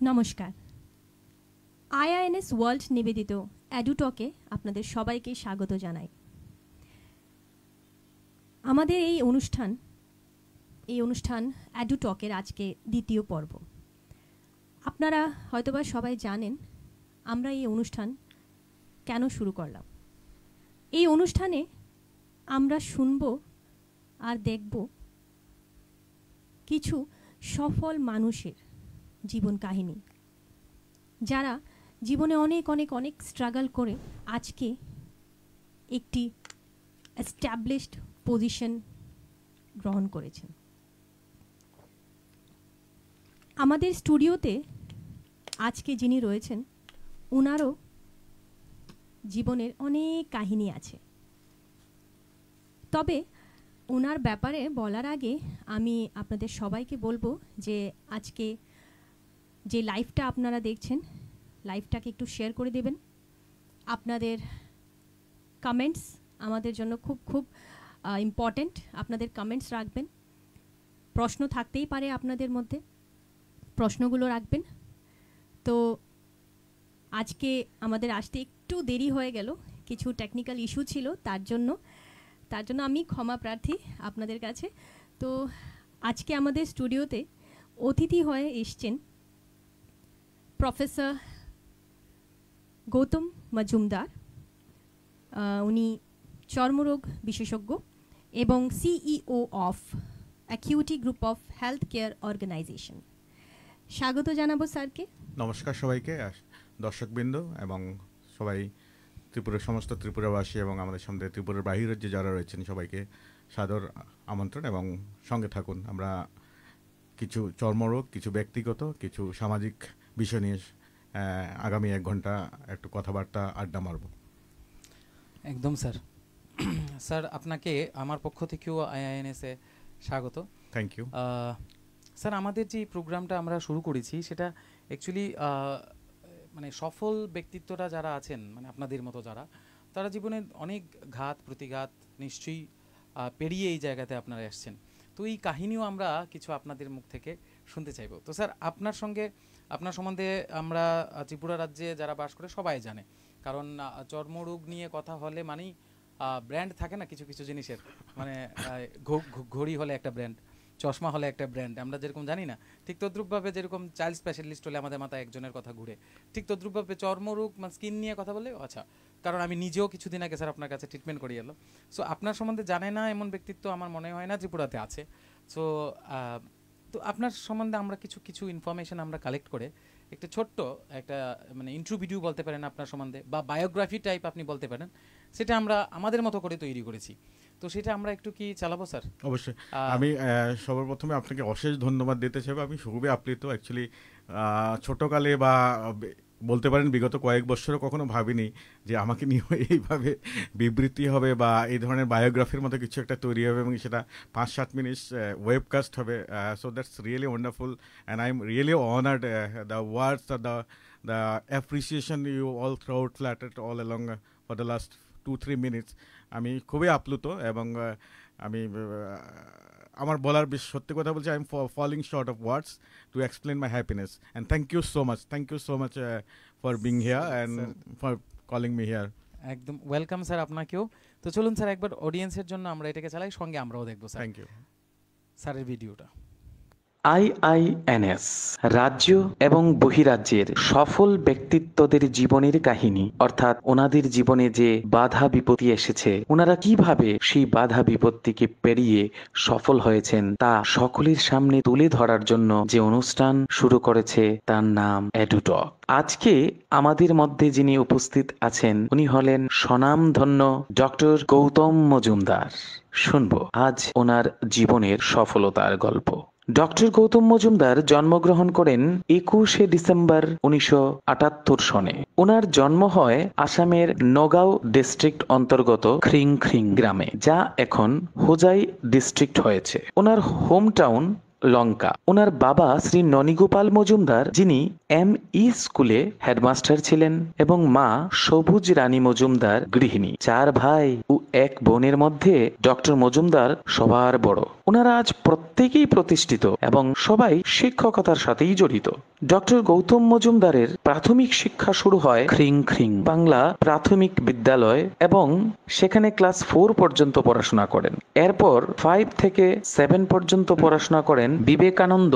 নমস্কার। আইআইএনএস ওয়ার্ল্ড নিবেদিত এডুটকে আপনাদের সবাইকে স্বাগত জানাই। আমাদের এই অনুষ্ঠান এডুটকের আজকে দ্বিতীয় পর্ব। আপনারা হয়তোবা সবাই জানেন আমরা এই অনুষ্ঠান কেন শুরু করলাম। এই অনুষ্ঠানে আমরা শুনব আর দেখব কিছু সফল মানুষের জীবন কাহিনী, যারা জীবনে অনেক অনেক অনেক স্ট্রাগল করে আজকে একটি এস্টাবলিশড পজিশন গ্রহণ করেছেন। আমাদের স্টুডিওতে আজকে যিনি রয়েছেন ওনারও জীবনের অনেক কাহিনী আছে, তবে ওনার ব্যাপারে বলার আগে আমি আপনাদের সবাইকে বলবো যে আজকে যে লাইভটা আপনারা দেখছেন, লাইভটাকে একটু শেয়ার করে দেবেন। আপনাদের কমেন্টস আমাদের জন্য খুব খুব ইম্পর্ট্যান্ট। আপনাদের কমেন্টস রাখবেন। প্রশ্ন থাকতেই পারে আপনাদের মধ্যে, প্রশ্নগুলো রাখবেন। তো আজকে আমাদের আসতে একটু দেরি হয়ে গেল, কিছু টেকনিক্যাল ইস্যু ছিল, তার জন্য আমি ক্ষমা প্রার্থী আপনাদের কাছে। তো আজকে আমাদের স্টুডিওতে অতিথি হয়ে এসছেন প্রফেসর গৌতম মজুমদার। উনি চর্মরোগ বিশেষজ্ঞ এবং CEO of Acuity group of health care organisation. স্বাগত জানাবো স্যারকে। নমস্কার সবাইকে, দর্শকবৃন্দ এবং সবাই ত্রিপুরার সমস্ত ত্রিপুরাবাসী এবং আমাদের সামনে ত্রিপুরার বাহিরের যে যারা রয়েছেন সবাইকে সাদর আমন্ত্রণ এবং সঙ্গে থাকুন। আমরা কিছু চর্মরোগ, কিছু ব্যক্তিগত, কিছু সামাজিক বিষয় নিয়ে আগামী 1 ঘন্টা একটু কথাবার্তা আড্ডা মারব। একদম স্যার। স্যার আপনাকে আমার পক্ষ থেকেও আইআইএনএসে স্বাগত। Thank you sir. আমাদের যে প্রোগ্রামটা আমরা শুরু করেছি সেটা অ্যাকচুয়ালি মানে সফল ব্যক্তিত্বরা যারা আছেন, মানে আপনাদের মতো যারা, তারা জীবনে অনেক ঘাত প্রতিঘাত নিশ্চয়ই পেরিয়ে এই জায়গাতে আপনারা এসছেন। তো এই কাহিনীও আমরা কিছু আপনাদের মুখ থেকে শুনতে চাইব। তো স্যার আপনার সম্বন্ধে আমরা ত্রিপুরা রাজ্যে যারা বাস করে সবাই জানে, কারণ চর্মরোগ নিয়ে কথা হলে মানেই ব্র্যান্ড থাকে না কিছু কিছু জিনিসের, মানে ঘড়ি হলে একটা ব্র্যান্ড, চশমা হলে একটা ব্র্যান্ড, আমরা যেরকম জানি না, ঠিক তদ্রূপভাবে যেরকম চাইল্ড স্পেশালিস্ট হলে আমাদের মাথায় একজনের কথা ঘুরে, ঠিক তদ্রূপভাবে চর্মরোগ মানে স্কিন নিয়ে কথা বলে আচ্ছা, কারণ আমি নিজেও কিছুদিন আগে স্যার আপনার কাছে ট্রিটমেন্ট করিয়ে এলাম। সো আপনার সম্বন্ধে জানে না এমন ব্যক্তিত্ব আমার মনে হয় না ত্রিপুরাতে আছে। সো তো আপনার সম্বন্ধে আমরা কিছু ইনফরমেশন আমরা কালেক্ট করে একটা ছোট্ট একটা মানে ইন্ট্রো ভিডিও বলতে পারেন আপনার সম্বন্ধে, বা বায়োগ্রাফি টাইপ আপনি বলতে পারেন, সেটা আমরা আমাদের মতো করে তৈরি করেছি। তো সেটা আমরা একটু কি চালাবো স্যার? অবশ্যই। আমি সর্বপ্রথমে আপনাকে অশেষ ধন্যবাদ দিতে চাইব। আমি খুবই আপ্লুত। অ্যাকচুয়ালি ছোটোকালে বা বলতে পারেন বিগত কয়েক বছরও কখনো ভাবিনি যে আমাকে নিয়ে এইভাবে বিবৃতি হবে বা এই ধরনের বায়োগ্রাফির মতো কিছু একটা তৈরি হবে এবং সেটা 5-7 মিনিটস ওয়েবকাস্ট হবে। So that's really wonderful and I am really honoured. The words আর the appreciation you all throughout flattered all along for the last 2-3 minutes. আমি খুবই আপ্লুত এবং আমি আমার বলার সত্যি কথা বলছি, I am falling short of words to explain my happiness and thank you so much for being here and for calling me here. একদম ওয়েলকাম স্যার আপনাকেও। তো চলুন স্যার একবার অডিয়েন্সের জন্য আমরা এটাকে চালাই, সঙ্গে আমরাও দেখবো স্যার। থ্যাংক ইউ স্যারের ভিডিওটা। আইআইএনএস রাজ্য এবং বহিরাজ্যের সফল ব্যক্তিত্বদের জীবনের কাহিনী, অর্থাৎ ওনাদের জীবনে যে বাধা বিপত্তি এসেছে, ওনারা কিভাবে সেই বাধা বিপত্তিকে পেরিয়ে সফল হয়েছেন তা সকলের সামনে তুলে ধরার জন্য যে অনুষ্ঠান শুরু করেছে তার নাম এডুটক। আজকে আমাদের মধ্যে যিনি উপস্থিত আছেন উনি হলেন স্বনামধন্য ডক্টর গৌতম মজুমদার। শুনবো আজ ওনার জীবনের সফলতার গল্প। ডক্টর গৌতম মজুমদার জন্মগ্রহণ করেন 21শে ডিসেম্বর 1978 সনে। ওনার জন্ম হয় আসামের নগাঁও ডিস্ট্রিক্ট অন্তর্গত খ্রিংখ্রিং গ্রামে, যা এখন হোজাই ডিস্ট্রিক্ট হয়েছে। ওনার হোম টাউন লঙ্কা। ওনার বাবা শ্রী ননীগোপাল মজুমদার, যিনি ME স্কুলে হেডমাস্টার ছিলেন এবং মা সবুজ রানী মজুমদার গৃহিণী। 4 ভাই ও 1 বোনের মধ্যে ডক্টর মজুমদার সবার বড়। ওনারা আজ প্রত্যেকেই প্রতিষ্ঠিত এবং সবাই শিক্ষকতার সাথেই জড়িত। ডক্টর গৌতম মজুমদারের প্রাথমিক শিক্ষা শুরু হয় খ্রিং বাংলা প্রাথমিক বিদ্যালয় এবং সেখানে ক্লাস 4 পর্যন্ত পড়াশোনা করেন। এরপর 5 থেকে 7 পর্যন্ত পড়াশোনা করেন বিবেকানন্দ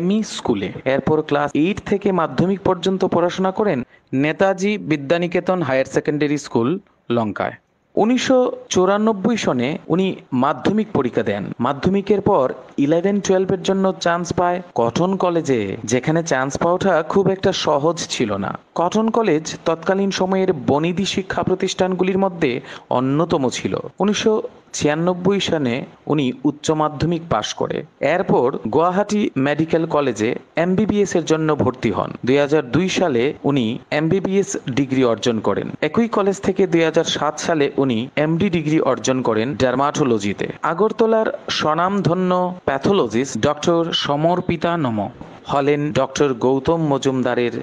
ME স্কুলে। এরপর ক্লাস 8 থেকে মাধ্যমিক পর্যন্ত পড়াশোনা করেন Netaji Vidyaniketan higher secondary school, লঙ্কায়। 1994 সনে উনি মাধ্যমিক পরীক্ষা দেন। মাধ্যমিকের পর 11-12 জন্য চান্স পায় কটন কলেজে, যেখানে চান্স পাওয়াটা খুব একটা সহজ ছিল না। কটন কলেজ তৎকালীন সময়ের বনিদি শিক্ষা প্রতিষ্ঠানগুলির মধ্যে অন্যতম ছিল। 1996 সনে উনি উচ্চ মাধ্যমিক পাশ করে এরপর গুয়াহাটি মেডিকেল কলেজে MBBS এর জন্য ভর্তি হন। 2002 সালে উনি MBBS ডিগ্রি অর্জন করেন। একই কলেজ থেকে 2007 সালে উনি MD ডিগ্রি অর্জন করেন ডার্মাটোলজিতে। আগরতলার স্বনামধন্য প্যাথোলজিস্ট ডক্টর সমর্পিতা নম হলেন ডক্টর গৌতম মজুমদারের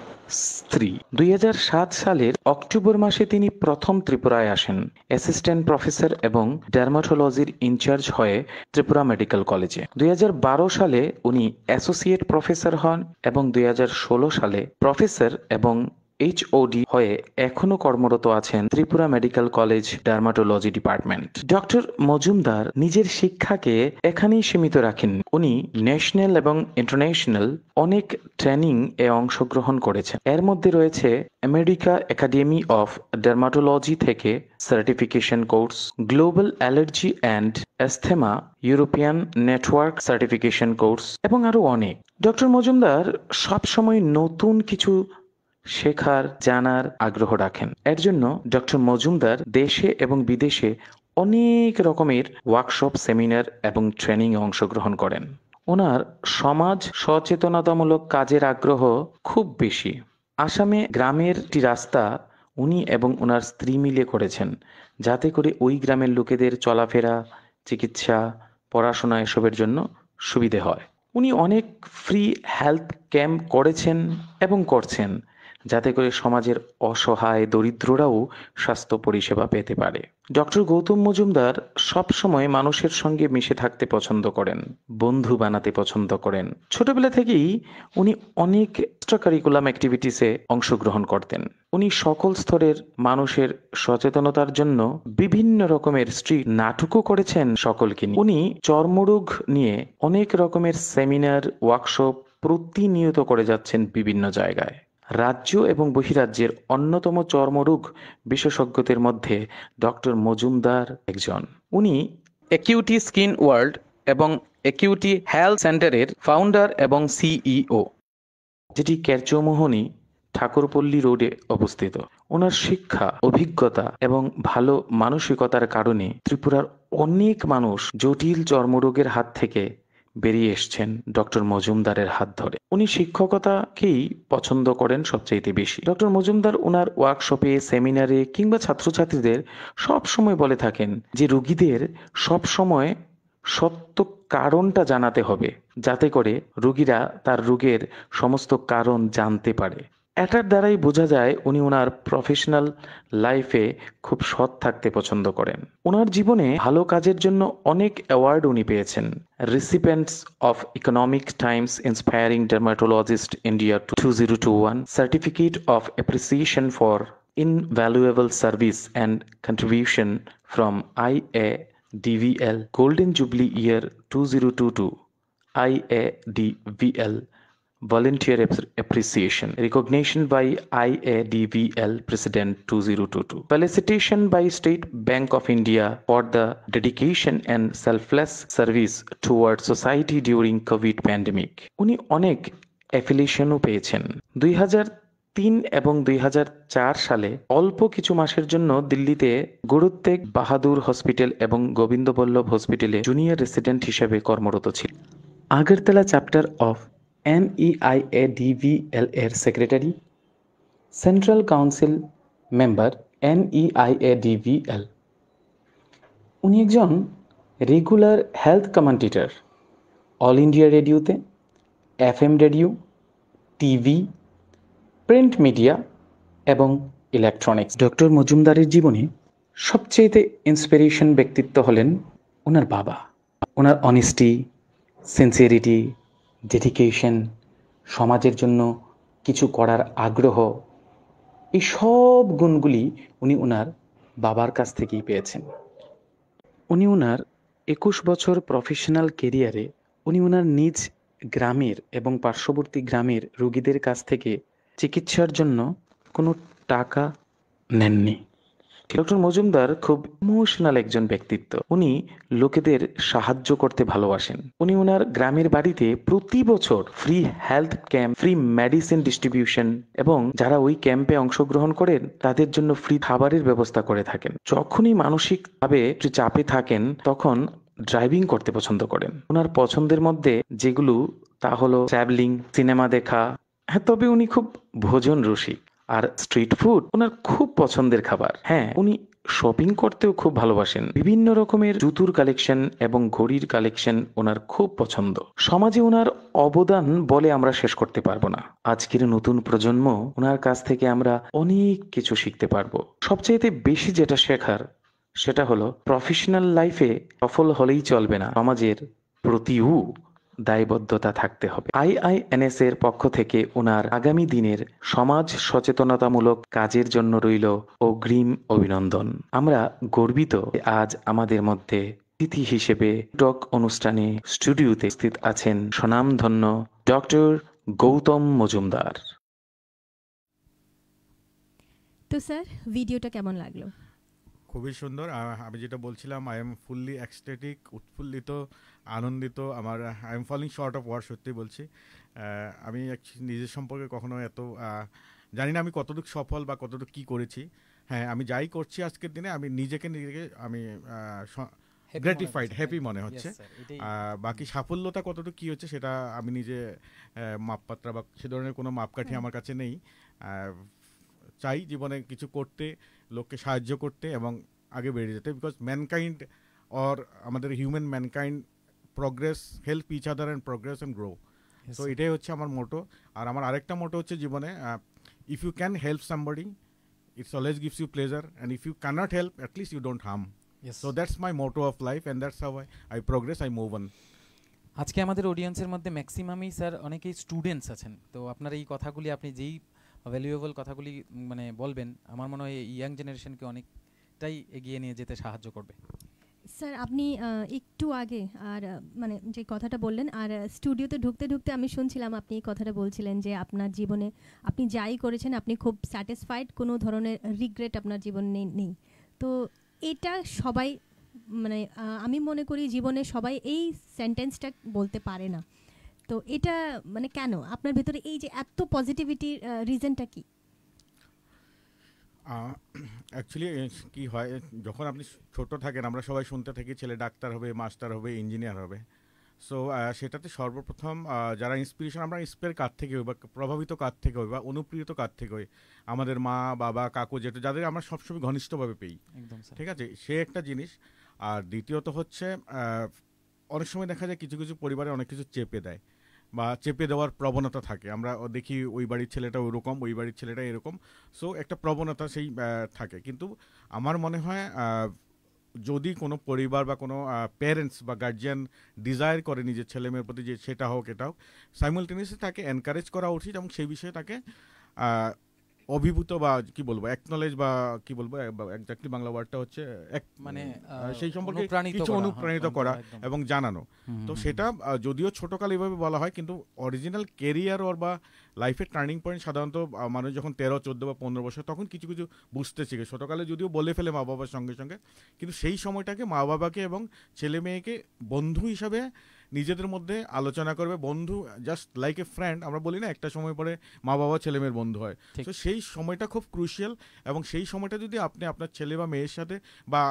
স্ত্রী। 2007 সালের অক্টোবর মাসে তিনি প্রথম ত্রিপুরায় আসেন অ্যাসিস্ট্যান্ট প্রফেসর এবং ডার্মাটোলজির ইনচার্জ হয়ে ত্রিপুরা মেডিকেল কলেজে। 2012 সালে উনি অ্যাসোসিয়েট প্রফেসর হন এবং 2016 সালে প্রফেসর এবং HOD হয়ে এখনো কর্মরত আছেন Tripura medical college dermatology department. Doctor Majumdar নিজের শিক্ষাকে এখানেই সীমিত রাখেন। উনি ন্যাশনাল এবং ইন্টারন্যাশনাল অনেক ট্রেনিং এ অংশগ্রহণ করেছেন। এর মধ্যে রয়েছে আমেরিকা একাডেমি অফ ডার্মাটোলজি থেকে certification course, global allergy and asthma European network certification course এবং আরো অনেক। ডক্টর মজুমদার সবসময় নতুন কিছু শেখার জানার আগ্রহ রাখেন। এর জন্য ডক্টর মজুমদার দেশে এবং বিদেশে অনেক রকমের ওয়ার্কশপ, সেমিনার এবং ট্রেনিং এ অংশগ্রহণ করেন। ওনার সমাজ সচেতনতামূলক কাজের আগ্রহ খুব বেশি। আসামে গ্রামের একটি রাস্তা উনি এবং ওনার স্ত্রী মিলে করেছেন, যাতে করে ওই গ্রামের লোকেদের চলাফেরা, চিকিৎসা, পড়াশোনা এসবের জন্য সুবিধে হয়। উনি অনেক ফ্রি হেলথ ক্যাম্প করেছেন এবং করছেন, যাতে করে সমাজের অসহায় দরিদ্ররাও স্বাস্থ্য পরিষেবা পেতে পারে। ডক্টর গৌতম মজুমদার সবসময় মানুষের সঙ্গে মিশে থাকতে পছন্দ করেন, বন্ধু বানাতে পছন্দ করেন। ছোটবেলা থেকেই উনি অনেক এক্সট্রা কারিকুলাম অ্যাক্টিভিটিসে অংশগ্রহণ করতেন। উনি সকল স্তরের মানুষের সচেতনতার জন্য বিভিন্ন রকমের স্ট্রিট নাটকও করেছেন সকলকে নিয়ে। উনি চর্মরোগ নিয়ে অনেক রকমের সেমিনার, ওয়ার্কশপ প্রতিনিয়ত করে যাচ্ছেন বিভিন্ন জায়গায়। রাজ্য এবং বহিরাজ্যের অন্যতম চর্মরোগ বিশেষজ্ঞদের মধ্যে ডক্টর মজুমদার একজন। উনি একিউটি স্কিন ওয়ার্ল্ড এবং একিউটি হেলথ সেন্টারের ফাউন্ডার এবং CEO, যেটি কেরচৌমোহনী ঠাকুরপল্লী রোডে অবস্থিত। ওনার শিক্ষা, অভিজ্ঞতা এবং ভালো মানসিকতার কারণে ত্রিপুরার অনেক মানুষ জটিল চর্মরোগের হাত থেকে বেরিয়ে এসছেন ডক্টর মজুমদারের হাত ধরে। উনি শিক্ষকতাকেই পছন্দ করেন সবচাইতে বেশি। ডক্টর মজুমদার ওনার ওয়ার্কশপে, সেমিনারে কিংবা ছাত্রছাত্রীদের সব সময় বলে থাকেন যে রোগীদের সব সময় সত্য কারণটা জানাতে হবে, যাতে করে রোগীরা তার রোগের সমস্ত কারণ জানতে পারে। এটার দ্বারাই বোঝা যায় উনি ওনার প্রফেশনাল লাইফে খুব সৎ থাকতে পছন্দ করেন। ওনার জীবনে ভালো কাজের জন্য অনেক অ্যাওয়ার্ড উনি পেয়েছেন। রিসিপিয়েন্টস of economic Times inspiring dermatologist India 2021, certificate of appreciation for invaluable service and contribution from IADVL, golden jubilee year 2022, IADVL Volunteer Appreciation, recognition by IADVL President 2022, felicitation by State Bank of India for the dedication and selfless service towards society during COVID pandemic. উনি অনেক অ্যাফিলিয়েশনও পেয়েছেন। 2003 এবং 2004 সালে অল্প কিছু মাসের জন্য দিল্লিতে গুরু তেগ বাহাদুর হসপিটাল এবং গোবিন্দ বল্লভ হসপিটালে জুনিয়র রেসিডেন্ট হিসেবে কর্মরত ছিলেন। আগরতলা চ্যাপ্টার অফ NEIADVL এর secretary, central council member NEIADVL। উনি একজন regular health commentator all India রেডিওতে, FM radio, TV print media এবং ইলেকট্রনিক্স। ডক্টর মজুমদারের জীবনে সবচেয়ে ইন্সপিরেশন ব্যক্তিত্ব হলেন ওনার বাবা। ওনার অনেস্টি, সিনসিয়ারিটি, ডেডিকেশন, সমাজের জন্য কিছু করার আগ্রহ, এই সব গুণগুলি উনি ওনার বাবার কাছ থেকেই পেয়েছেন। উনি ওনার 21 বছর প্রফেশনাল কেরিয়ারে উনি ওনার নিজ গ্রামের এবং পার্শ্ববর্তী গ্রামের রোগীদের কাছ থেকে চিকিৎসার জন্য কোনো টাকা নেননি। ডক্টর মজুমদার খুব ইমোশনাল একজন ব্যক্তিত্ব। উনি লোকেদের সাহায্য করতে ভালোবাসেন। উনি ওনার গ্রামের বাড়িতে প্রতি বছর free health camp, free medicine distribution এবং যারা ওই ক্যাম্পে অংশগ্রহণ করেন তাদের জন্য ফ্রি খাবারের ব্যবস্থা করে থাকেন। যখনই মানসিকভাবে একটু চাপে থাকেন তখন ড্রাইভিং করতে পছন্দ করেন। ওনার পছন্দের মধ্যে যেগুলো তা হলো ট্রাভেলিং, সিনেমা দেখা। হ্যাঁ, তবে উনি খুব ভোজন রসিক আর স্ট্রিট ফুড ওনার খুব পছন্দের খাবার। হ্যাঁ, উনি শপিং করতেও খুব ভালোবাসেন। বিভিন্ন রকমের জুতোর কালেকশন এবং ঘড়ির কালেকশন ওনার খুব পছন্দ। সমাজে ওনার অবদান বলে আমরা শেষ করতে পারবো না। আজকের নতুন প্রজন্ম ওনার কাছ থেকে আমরা অনেক কিছু শিখতে পারবো। সবচাইতে বেশি যেটা শেখার সেটা হলো প্রফেশনাল লাইফে সফল হলেই চলবে না, সমাজের প্রতিও দায়বদ্ধতা থাকতে হবে। IINS এর পক্ষ থেকে ওনার আগামী দিনের সমাজ সচেতনতামূলক কাজের জন্য রইল অগ্রিম অভিনন্দন। আমরা গর্বিত যে আজ আমাদের মধ্যে অতিথি হিসেবে টক অনুষ্ঠানে স্টুডিওতে উপস্থিত আছেন স্বনামধন্য ডক্টর গৌতম মজুমদার। তো স্যার, ভিডিওটা কেমন লাগলো? খুবই সুন্দর। আমি যেটা বলছিলাম, আই এম ফুললি এক্সটেটিক, উৎফুল্লিত, আনন্দিত। I am falling short of word, সত্যি বলছি। আমি নিজের সম্পর্কে কখনো এত জানি না আমি কতটুকু সফল বা কতটুকু কী করেছি। হ্যাঁ, আমি যাই করছি আজকের দিনে আমি নিজেকে আমি গ্র্যাটিফাইড, হ্যাপি মনে হচ্ছে। বাকি সাফল্যতা কতটুকু কী হচ্ছে সেটা আমি নিজে মাপপাত্রা বা সে ধরনের কোনো মাপকাঠি আমার কাছে নেই। চাই জীবনে কিছু করতে, লোককে সাহায্য করতে এবং আগে বেড়ে যেতে, বিকজ ম্যানকাইন্ড অর আমাদের human mankind progress, help each other and progress and grow. তো এটাই হচ্ছে আমার মোটো। আর আমার আরেকটা মোটো হচ্ছে জীবনে, if you can help somebody it's always gives you pleasure, and if you can't help at least you don't harm. So that's my motto of life and that's how I progress, I move on. আজকে আমাদের অডিয়েন্সের মধ্যে ম্যাক্সিমামই sir অনেকেই students আছেন। তো আপনার এই কথাগুলি, আপনি যেই ভ্যালুয়েবল কথাগুলি মানে বলবেন, আমার মনে হয় ইয়াং জেনারেশনকে অনেকটাই এগিয়ে নিয়ে যেতে সাহায্য করবে। স্যার, আপনি একটু আগে আর মানে যে কথাটা বললেন, আর স্টুডিওতে ঢুকতে ঢুকতে আমি শুনছিলাম আপনি এই কথাটা বলছিলেন যে আপনার জীবনে আপনি যাই করেছেন আপনি খুব স্যাটিসফাইড, কোনো ধরনের রিগ্রেট আপনার জীবনে নেই। তো এটা সবাই মানে আমি মনে করি জীবনে সবাই এই সেন্টেন্সটা বলতে পারে না। তো এটা মানে কেন আপনার ভেতরে এই যে এত পজিটিভিটির রিজনটা কি? অ্যাকচুয়ালি কী হয়, যখন আপনি ছোট থাকেন আমরা সবাই শুনতে থাকি ছেলে ডাক্তার হবে, মাস্টার হবে, ইঞ্জিনিয়ার হবে। সো সেটাতে সর্বপ্রথম যারা ইন্সপিরেশন, আমরা ইন্সপায়ার কার থেকে হই বা প্রভাবিত কার থেকে হই বা অনুপ্রিয়ত কার থেকে হই, আমাদের মা, বাবা, কাকু, যেটা যাদের আমরা সবসময় ঘনিষ্ঠভাবে পেই। ঠিক আছে, সে একটা জিনিস। আর দ্বিতীয়ত হচ্ছে অনেক সময় দেখা যায় কিছু কিছু পরিবারে অনেক কিছু চেপে দেয় বা চেপে দেওয়ার প্রবণতা থাকে। আমরা দেখি ওই বাড়ির ছেলেটা ওইরকম, ওই বাড়ির ছেলেটা এরকম। সো একটা প্রবণতা সেই থাকে। কিন্তু আমার মনে হয় যদি কোনো পরিবার বা কোনো প্যারেন্টস বা গার্জিয়ান ডিজায়ার করে নিজের ছেলে মেয়ের প্রতি যে সেটা হোক এটা হোক, সাইমultaneously তাকে এনকারেজ করা উচিত এবং সেই বিষয়ে তাকে অভিভূত বা কি বলবো অ্যাকনলেজ বা কি বলবো এক্স্যাক্টলি বাংলা ওয়ার্ডটা হচ্ছে মানে সেই সম্পর্কে কিছু অনুপ্রাণিত করা এবং জানানো। তো সেটা যদিও ছোটকালে এইভাবে বলা হয়, কিন্তু অরিজিনাল কেরিয়ার ওর বা লাইফের টার্নিং পয়েন্ট সাধারণত মানুষ যখন 13, 14 বা 15 বছর তখন কিছু কিছু বুঝতে শিখে। ছোটকালে যদিও বলে ফেলে মা বাবার সঙ্গে সঙ্গে, কিন্তু সেই সময়টাকে মা বাবাকে এবং ছেলে মেয়েকে বন্ধু হিসাবে নিজেদের মধ্যে আলোচনা করবে। বন্ধু জাস্ট লাইক এ ফ্রেন্ড, আমরা বলি না একটা সময় পরে মা বাবা ছেলে মেয়ের বন্ধু হয়। তো সেই সময়টা খুব ক্রুশিয়াল এবং সেই সময়টা যদি আপনি আপনার ছেলে বা মেয়ের সাথে বা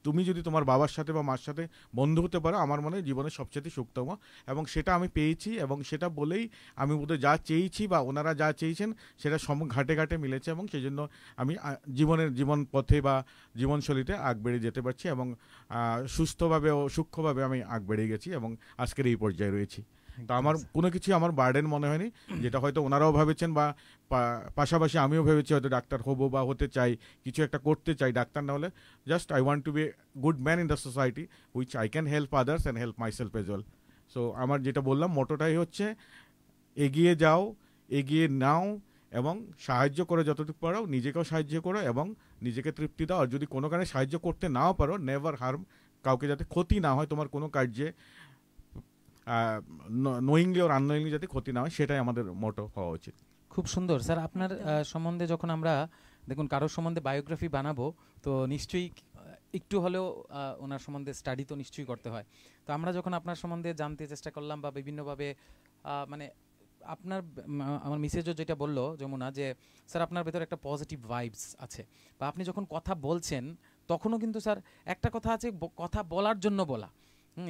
তুমি যদি তোমার বাবার সাথে বা মার সাথে বন্ধু হতে পারো, আমার মনে হয় জীবনের সবচেয়ে সুখতম। এবং সেটা আমি পেয়েছি এবং সেটা বলেই আমি বোধহয় যা চেয়েছি বা ওনারা যা চেয়েছেন সেটা ঘাটে ঘাটে মিলেছে এবং সেই জন্য আমি জীবন পথে বা জীবনশৈলীতে আগ বেড়ে যেতে পারছি এবং সুস্থভাবে ও সূক্ষ্মভাবে আমি আগ বেড়ে গেছি এবং আজকের এই পর্যায়ে রয়েছি। তো আমার কোনো কিছু আমার বার্ডেন মনে হয়নি, যেটা হয়তো ওনারাও ভেবেছেন বা পাশাপাশি আমিও ভেবেছি হয়তো ডাক্তার হবো বা হতে চাই, কিছু একটা করতে চাই ডাক্তার না হলে। Just I want to be good man in the society which I can help others and help myself as well. So আমার যেটা বললাম মোটোটাই হচ্ছে এগিয়ে যাও, এগিয়ে নাও এবং সাহায্য করে যতটুকু পারো, নিজেকেও সাহায্য করো এবং নিজেকে তৃপ্তি দাও। আর যদি কোনো কারণে সাহায্য করতে নাও পারো, নেভার হার্ম, কাউকে যাতে ক্ষতি না হয় তোমার কোনো কার্যে, নোয়িংলি ওর আননোয়িংলি যাতে ক্ষতি না হয়, সেটাই আমাদের মোটো হওয়া উচিত। খুব সুন্দর স্যার। আপনার সম্বন্ধে যখন আমরা দেখুন কারোর সম্বন্ধে বায়োগ্রাফি বানাবো তো নিশ্চয়ই একটু হলেও ওনার সম্বন্ধে স্টাডি তো নিশ্চয়ই করতে হয়। তো আমরা যখন আপনার সম্বন্ধে জানতে চেষ্টা করলাম বা বিভিন্নভাবে মানে আপনার আমার মিসেজও যেটা বললো যমুনা, যে স্যার আপনার ভেতরে একটা পজিটিভ ভাইবস আছে, বা আপনি যখন কথা বলছেন তখনও কিন্তু স্যার একটা কথা আছে কথা বলার জন্য বলা,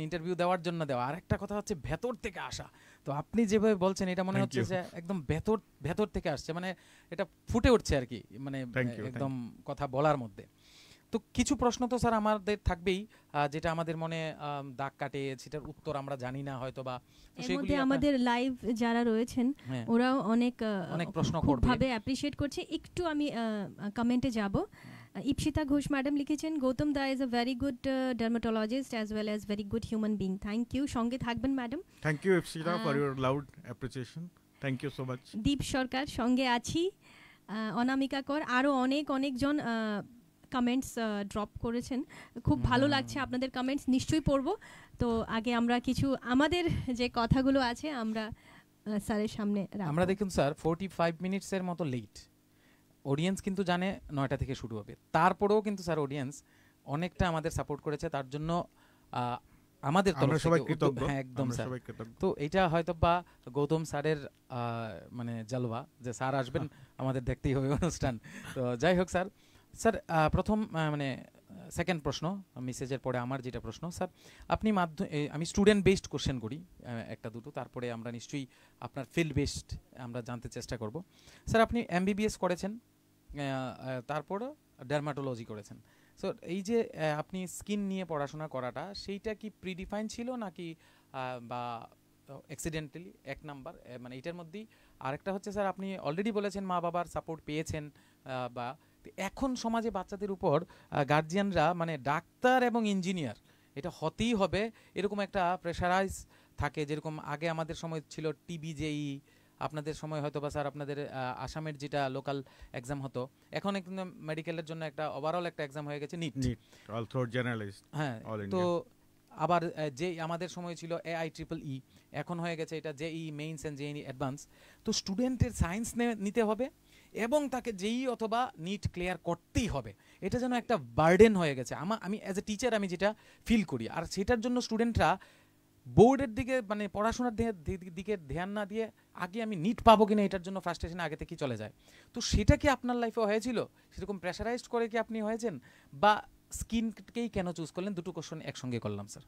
ইন্টারভিউ দেওয়ার জন্য দেওয়া, আর একটা কথা হচ্ছে ভেতর থেকে আসা। তো আপনি যেভাবে বলছেন এটা মনে হচ্ছে যে একদম ভেতর থেকে আসছে, মানে এটা ফুটে উঠছে আর কি, মানে একদম কথা বলার মধ্যে। তো কিছু প্রশ্ন তো স্যার আমাদের থাকবেই যেটা আমাদের মনে দাগ কাটে, সেটার উত্তর আমরা জানি না হয়তো, বা সেগুলি আমাদের লাইভ যারা রয়েছেন ওরাও অনেক প্রশ্ন ভাবে অ্যাপ্রিশিয়েট করছে। একটু আমি কমেন্টে যাব। ইপসিতা ঘোষ ম্যাডাম লিখেছেন, Gautam da is a very good dermatologist as well as very good human being. Thank you, সঙ্গে থাকবেন madam. Thank you Ipsita for your loud appreciation, thank you so much. Deep Sarkar সঙ্গে আছি, অনামিকা কর, আরও অনেকজন কমেন্টস ড্রপ করেছেন। খুব ভালো লাগছে আপনাদের কমেন্টস, নিশ্চয়ই পড়বো। তো আগে আমরা কিছু আমাদের যে কথাগুলো আছে আমরা স্যারের সামনে রাখবো। আমরা দেখুন স্যার 45 মিনিটসের মতো লেট, অডিয়েন্স কিন্তু জানে 9টা থেকে শুরু হবে, তারপরেও কিন্তু স্যার অডিয়েন্স অনেকটা আমাদের সাপোর্ট করেছে, তার জন্য আমাদের তরফ থেকে হ্যাঁ একদম স্যার। তো এটা হয়তো বা গৌতম স্যারের মানে জালওয়া, যে স্যার আসবেন আমাদের দেখতেই হবে অনুষ্ঠান। তো যাই হোক স্যার, প্রথম মানে সেকেন্ড প্রশ্ন মেসেজের পরে আমার যেটা প্রশ্ন স্যার, আপনি আমি স্টুডেন্ট বেসড কোশ্চেন করি একটা দুটো, তারপরে আমরা নিশ্চয়ই আপনার ফিল্ড বেসড আমরা জানতে চেষ্টা করব। স্যার আপনি MBBS করেছেন, তারপর ডার্মাটোলজি করেছেন। সো এই যে আপনি স্কিন নিয়ে পড়াশোনা করাটা, সেইটা কি প্রিডিফাইন ছিল নাকি বা অ্যাক্সিডেন্টালি? এক নাম্বার, মানে এটার মধ্যেই। আরেকটা হচ্ছে স্যার আপনি অলরেডি বলেছেন মা বাবার সাপোর্ট পেয়েছেন, বা এখন সমাজে বাচ্চাদের উপর গার্জিয়ানরা মানে ডাক্তার এবং ইঞ্জিনিয়ার এটা হতেই হবে এরকম একটা প্রেশারাইজ থাকে, যেরকম আগে আমাদের সময় ছিল TBJE, আপনাদের সময় হয়তো বা স্যার আপনাদের আসামের যেটা লোকাল এক্সাম হতো, এখন কিন্তু মেডিকেলের জন্য একটা ওভারঅল একটা এক্সাম হয়ে গেছে নিট, অল থ্রু জার্নালিস্ট। হ্যাঁ, তো আবার যে আমাদের সময় ছিল AIEEE, এখন হয়ে গেছে এটা JEE means and JEE advance. তো স্টুডেন্টের সায়েন্স নিতে হবে এবং তাকে JEE অথবা নিট ক্লিয়ার করতেই হবে, এটা যেন একটা বার্ডেন হয়ে গেছে। আমি অ্যাজ এ টিচার আমি যেটা ফিল করি, আর সেটার জন্য স্টুডেন্টরা বোর্ডের দিকে মানে পড়াশোনার দিকে ধ্যান না দিয়ে আগে আমি নিট পাবো কিনা এটার জন্য ফ্রাস্ট্রেশন আগে থেকেই চলে যায়। তো সেটা কি আপনার লাইফে হয়েছিল? সেরকম প্রেশারাইজড করে কি আপনি হয়েছেন, বা স্কিনকেই কেন চুজ করলেন? দুটো কোশ্চেন একসঙ্গে করলাম স্যার।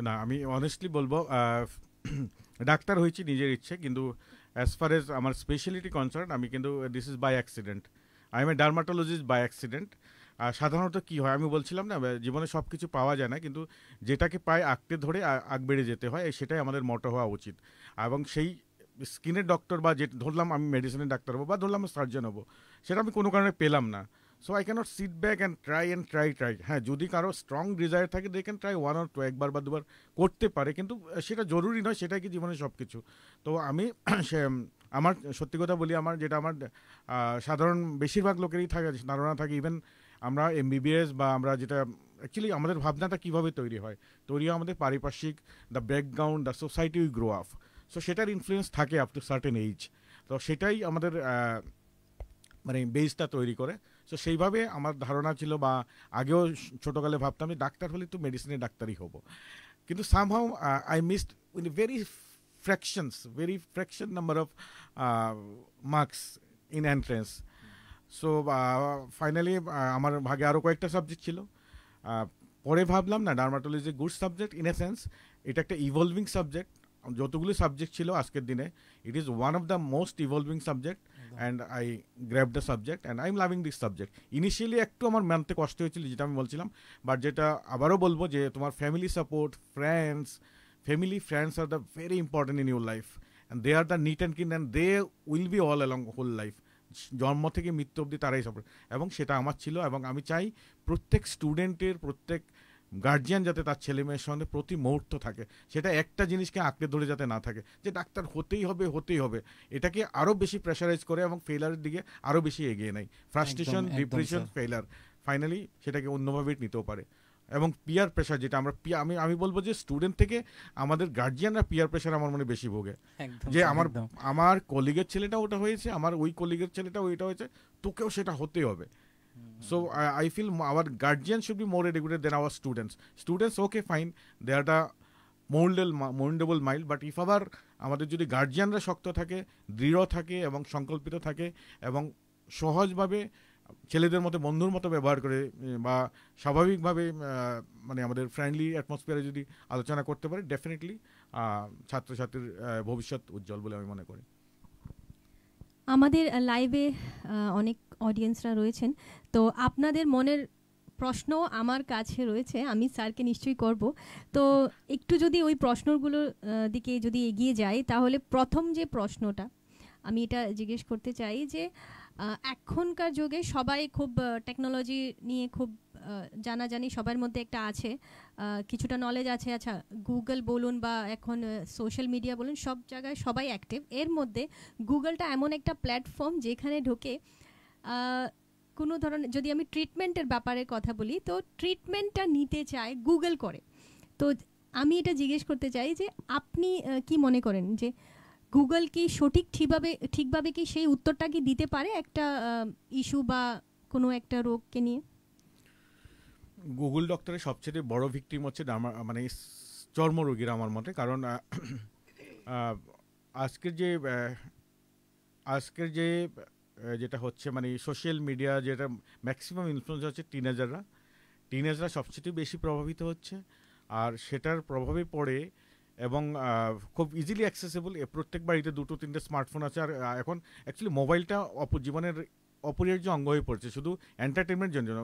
না, আমি অনেস্টলি বলবো ডাক্তার হয়েছি নিজের ইচ্ছে, কিন্তু অ্যাজ ফার এজ আমার স্পেশালিটি কনসার্ন, আমি কিন্তু this is by accident, I am a dermatologist by accident. আর সাধারণত কী হয় আমি বলছিলাম না, জীবনে সব কিছু পাওয়া যায় না, কিন্তু যেটাকে পায় আঁকড়ে ধরে আগ বেড়ে যেতে হয়, সেটাই আমাদের মোটো হওয়া উচিত। এবং সেই স্কিনের ডক্টর বা যে ধরলাম আমি মেডিসিনের ডাক্তার হবো বা ধরলাম সার্জন হবো, সেটা আমি কোনো কারণে পেলাম না। So I can't sit back and try. হ্যাঁ, যদি কারো স্ট্রং ডিজায়ার থাকে দে ক্যান ট্রাই 1 or 2, একবার বা দুবার করতে পারে, কিন্তু সেটা জরুরি নয় সেটাই কি জীবনে সব কিছু। তো আমি আমার সত্যি কথা বলি, আমার যেটা আমার সাধারণ বেশিরভাগ লোকেরই থাকে ধারণা থাকে, ইভেন আমরা MBBS বা আমরা যেটা অ্যাকচুয়ালি আমাদের ভাবনাটা কীভাবে তৈরি হয় আমাদের পারিপার্শ্বিক, the background, the society we grow up, so সেটার ইনফ্লুয়েন্স থাকে আপ টু সার্টেন এইজ। তো সেটাই আমাদের মানে বেসটা তৈরি করে। সো সেইভাবে আমার ধারণা ছিল, বা আগেও ছোটোকালে ভাবতাম আমি ডাক্তার হলে তো মেডিসিনের ডাক্তারই হব, কিন্তু somehow I missed win very fraction number of marks in entrance. So finally আমার ভাগে আরও কয়েকটা সাবজেক্ট ছিল, পরে ভাবলাম না dermatology good subject in a sense, এটা একটা ইভলভিং সাবজেক্ট। যতগুলো সাবজেক্ট ছিল আজকের দিনে it is one of the most evolving subject, and I grab the subject and I am loving this subject. Initially একটু আমার মানতে কষ্ট হয়েছিল, যেটা আমি বলছিলাম, বাট যেটা আবারও বলবো যে তোমার family support, friends, family, friends are the very important in your life, and they are the neat and clean, and they will be all along whole life. জন্ম থেকে মৃত্যু অবধি তারাই সাপোর্ট, এবং সেটা আমার ছিল। এবং আমি চাই প্রত্যেক স্টুডেন্টের, প্রত্যেক গার্জিয়ান যাতে তার ছেলে মেয়ের সঙ্গে প্রতি মুহূর্ত থাকে, সেটা একটা জিনিসকে আঁকড়ে ধরে যাতে না থাকে যে ডাক্তার হতেই হবে, এটাকে আরও বেশি প্রেশারাইজ করে এবং ফেলারের দিকে আরও বেশি এগিয়ে নেয়, ফ্রাস্ট্রেশন, ডিপ্রেশন, ফেলার, ফাইনালি সেটাকে অন্যভাবে নিতেও পারে। এবং পিয়ার প্রেশার, যেটা আমরা আমি বলবো যে স্টুডেন্ট থেকে আমাদের গার্জিয়ানরা পিয়ার প্রেশার আমার মনে বেশি ভোগে, যে আমার কলিগের ছেলেটা ওটা হয়েছে, আমার ওই কলিগের ছেলেটা ওইটা হয়েছে, তোকেও সেটা হতেই হবে। So I feel our guardians should be more educated than our students. Students, okay, fine, they are the moldable mind, but if আমাদের যদি গার্জিয়ানরা শক্ত থাকে, দৃঢ় থাকে এবং সংকল্পিত থাকে এবং সহজভাবে ছেলেদের মতো বন্ধুর মতো ব্যবহার করে বা স্বাভাবিকভাবে মানে আমাদের ফ্রেন্ডলি অ্যাটমসফিয়ারে যদি আলোচনা করতে পারে, ডেফিনেটলি ছাত্রছাত্রীর ভবিষ্যৎ উজ্জ্বল বলে আমি মনে করি। আমাদের লাইভে অনেক অডিয়েন্সরা রয়েছেন, তো আপনাদের মনের প্রশ্ন আমার কাছে রয়েছে, আমি স্যারকে নিশ্চয়ই করব। তো একটু যদি ওই প্রশ্নগুলোর দিকে যদি এগিয়ে যাই, তাহলে প্রথম যে প্রশ্নটা আমি এটা জিজ্ঞেস করতে চাই যে এখনকার যুগে সবাই খুব টেকনোলজি নিয়ে খুব জানাজানি সবার মধ্যে একটা আছে, কিছুটা নলেজ আছে। আচ্ছা, গুগল বলুন বা এখন সোশ্যাল মিডিয়া বলুন, সব জায়গায় সবাই অ্যাক্টিভ। এর মধ্যে গুগলটা এমন একটা প্ল্যাটফর্ম যেখানে ঢোকে কোনো ধরনের, যদি আমি ট্রিটমেন্টের ব্যাপারে কথা বলি, তো ট্রিটমেন্টটা নিতে চায় গুগল করে। তো আমি এটা জিজ্ঞেস করতে চাই যে আপনি কি মনে করেন যে গুগল কি ঠিকভাবে কি সেই উত্তরটা কি দিতে পারে একটা ইস্যু বা কোনো একটা রোগকে নিয়ে? গুগল ডক্টরের সবচেয়ে বড় ভিকটিম হচ্ছে মানে চর্মরোগীরা আমার মতে। কারণ আজকের যে যেটা হচ্ছে মানে সোশ্যাল মিডিয়া, যেটা ম্যাক্সিমাম ইনফ্লুয়েন্স হচ্ছে টিনেজরা সবচেয়ে বেশি প্রভাবিত হচ্ছে, আর সেটার প্রভাবে পড়ে এবং খুব ইজিলি অ্যাক্সেসেবল। প্রত্যেক বাড়িতে 2-3টে স্মার্টফোন আছে, আর এখন অ্যাকচুয়ালি মোবাইলটা জীবনের অপরিহার্য অঙ্গ হয়ে পড়ছে, শুধু এন্টারটেনমেন্টের জন্য।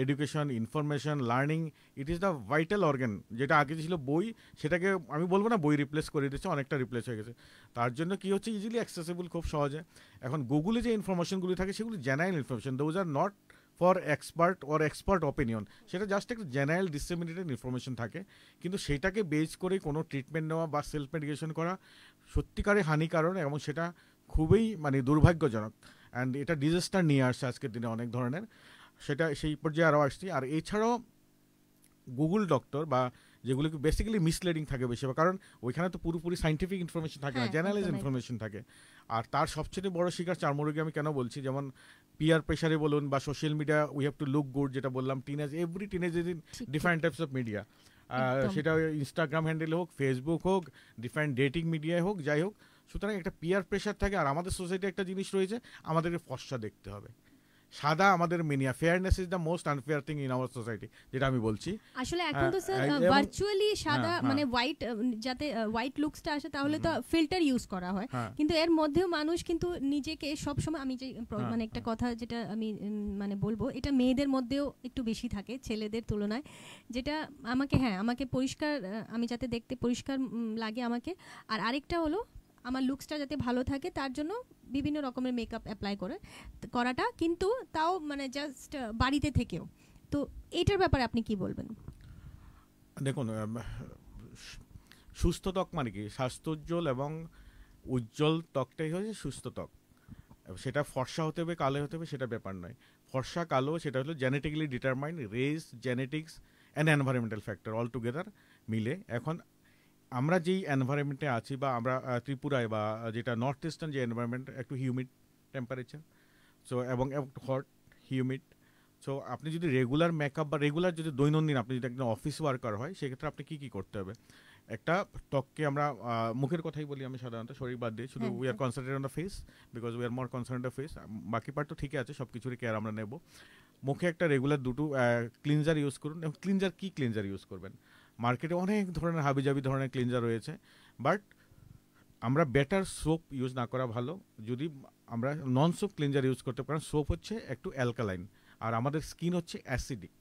Education, information, learning, it is the vital organ. যেটা আগে ছিল বই, সেটাকে আমি বলবো না বই রিপ্লেস করে দিচ্ছে, অনেকটা রিপ্লেস হয়ে গেছে। তার জন্য কি হচ্ছে, ইজিলি অ্যাক্সেসেবল, খুব সহজে। এখন গুগলে যে ইনফরমেশনগুলি থাকে সেগুলি general information, those are not for expert opinion, সেটা জাস্ট একটা জেনারেল ডিসেমিনেটেড ইনফরমেশন থাকে। কিন্তু সেটাকে বেস করে কোনো ট্রিটমেন্ট নেওয়া বা সেলফ মেডিকেশন করা সত্যিকারে হানিকারক, এবং সেটা খুবই মানে দুর্ভাগ্যজনক। অ্যান্ড এটা ডিজাস্টার নিয়ে আসছে আজকের দিনে অনেক ধরনের, সেটা সেই পর্যায়ে আরও আসছি। আর এছাড়াও গুগল ডক্টর বা যেগুলো বেসিক্যালি মিসলিডিং থাকে বেশিরভাগ, কারণ ওইখানে তো পুরোপুরি সাইন্টিফিক ইনফরমেশন থাকে না, জেনারেলাইজ ইনফরমেশন থাকে। আর তার সবচেয়ে বড় শিকার চর্মরোগী আমি কেন বলছি, যেমন পিয়ার প্রেশারে বলুন বা social media, we have to look good, যেটা বললাম, every teenage is in different types of media. সেটা ইনস্টাগ্রাম হ্যান্ডেল হোক, ফেসবুক হোক, ডিফারেন্ট ডেটিং মিডিয়ায় হোক, যাই হোক। সুতরাং একটা পিয়ার প্রেশার থাকে। আর আমাদের সোসাইটি একটা জিনিস রয়েছে, আমাদেরকে ফর্সা দেখতে হবে, সাদা আমাদের মিনিয়া। Fairness is the most unfair thing in our society, যেটা আমি বলছি। আসলে এখন তো স্যার ভার্চুয়ালি সাদা মানে হোয়াইট, যাতে হোয়াইট লুকসটা আসে তাহলে তো ফিল্টার ইউজ করা হয়, কিন্তু এর মধ্যেও মানুষ কিন্তু নিজেকে সব সময়, আমি যে মানে একটা কথা যেটা আমি মানে বলবো, এটা মেয়েদের মধ্যেও একটু বেশি থাকে ছেলেদের তুলনায়, যেটা আমাকে পরিষ্কার, আমি যাতে দেখতে পরিষ্কার লাগে আমাকে। আর আরেকটা হলো আমার লুকসটা যাতে ভালো থাকে, তার জন্য বিভিন্ন রকমের মেকআপ অ্যাপ্লাই করাটা, কিন্তু তাও মানে জাস্ট বাড়িতে থেকেও। তো এটার ব্যাপারে আপনি কি বলবেন? দেখুন, সুস্থ ত্বক মানে কি, স্বাস্থ্যোজ্জ্বল এবং উজ্জ্বল ত্বকটাই হচ্ছে সুস্থ ত্বক। সেটা ফর্সা হতে হবে, কালো হতে হবে, সেটা ব্যাপার নয়। ফর্সা কালো সেটা হলো genetically determined, race, genetics and environmental factor all together মিলে। এখন আমরা যেই এনভায়রনমেন্টে আছি, বা আমরা ত্রিপুরায় বা যেটা নর্থ ইস্টার্ন যে এনভায়রনমেন্ট, একটু হিউমিড টেম্পারেচার, সো এবং হট হিউমিড। সো আপনি যদি রেগুলার মেকআপ বা রেগুলার যদি দৈনন্দিন আপনি যদি একদম অফিস ওয়ার্কার হয়, সেক্ষেত্রে আপনি কী করতে হবে? একটা ত্বককে আমরা মুখের কথাই বলি আমি সাধারণত, শরীর বাদ দিয়ে, শুধু we are concentrated on the face, because we are more concern the face. বাকি পার্ট তো ঠিকই আছে, সব কিছুরই কেয়ার আমরা নেব। মুখে একটা রেগুলার দুটো ক্লিনজার ইউজ করুন। এবং ক্লিনজার ইউজ করবেন? মার্কেটে অনেক ধরনের হাবিজাবি ধরনের ক্লিনজার রয়েছে, বাট আমরা বেটার সোপ ইউজ না করা ভালো। যদি আমরা নন সোপ ক্লিনজার ইউজ করতে পারেন, সোপ হচ্ছে একটু অ্যালকালাইন, আর আমাদের স্কিন হচ্ছে অ্যাসিডিক,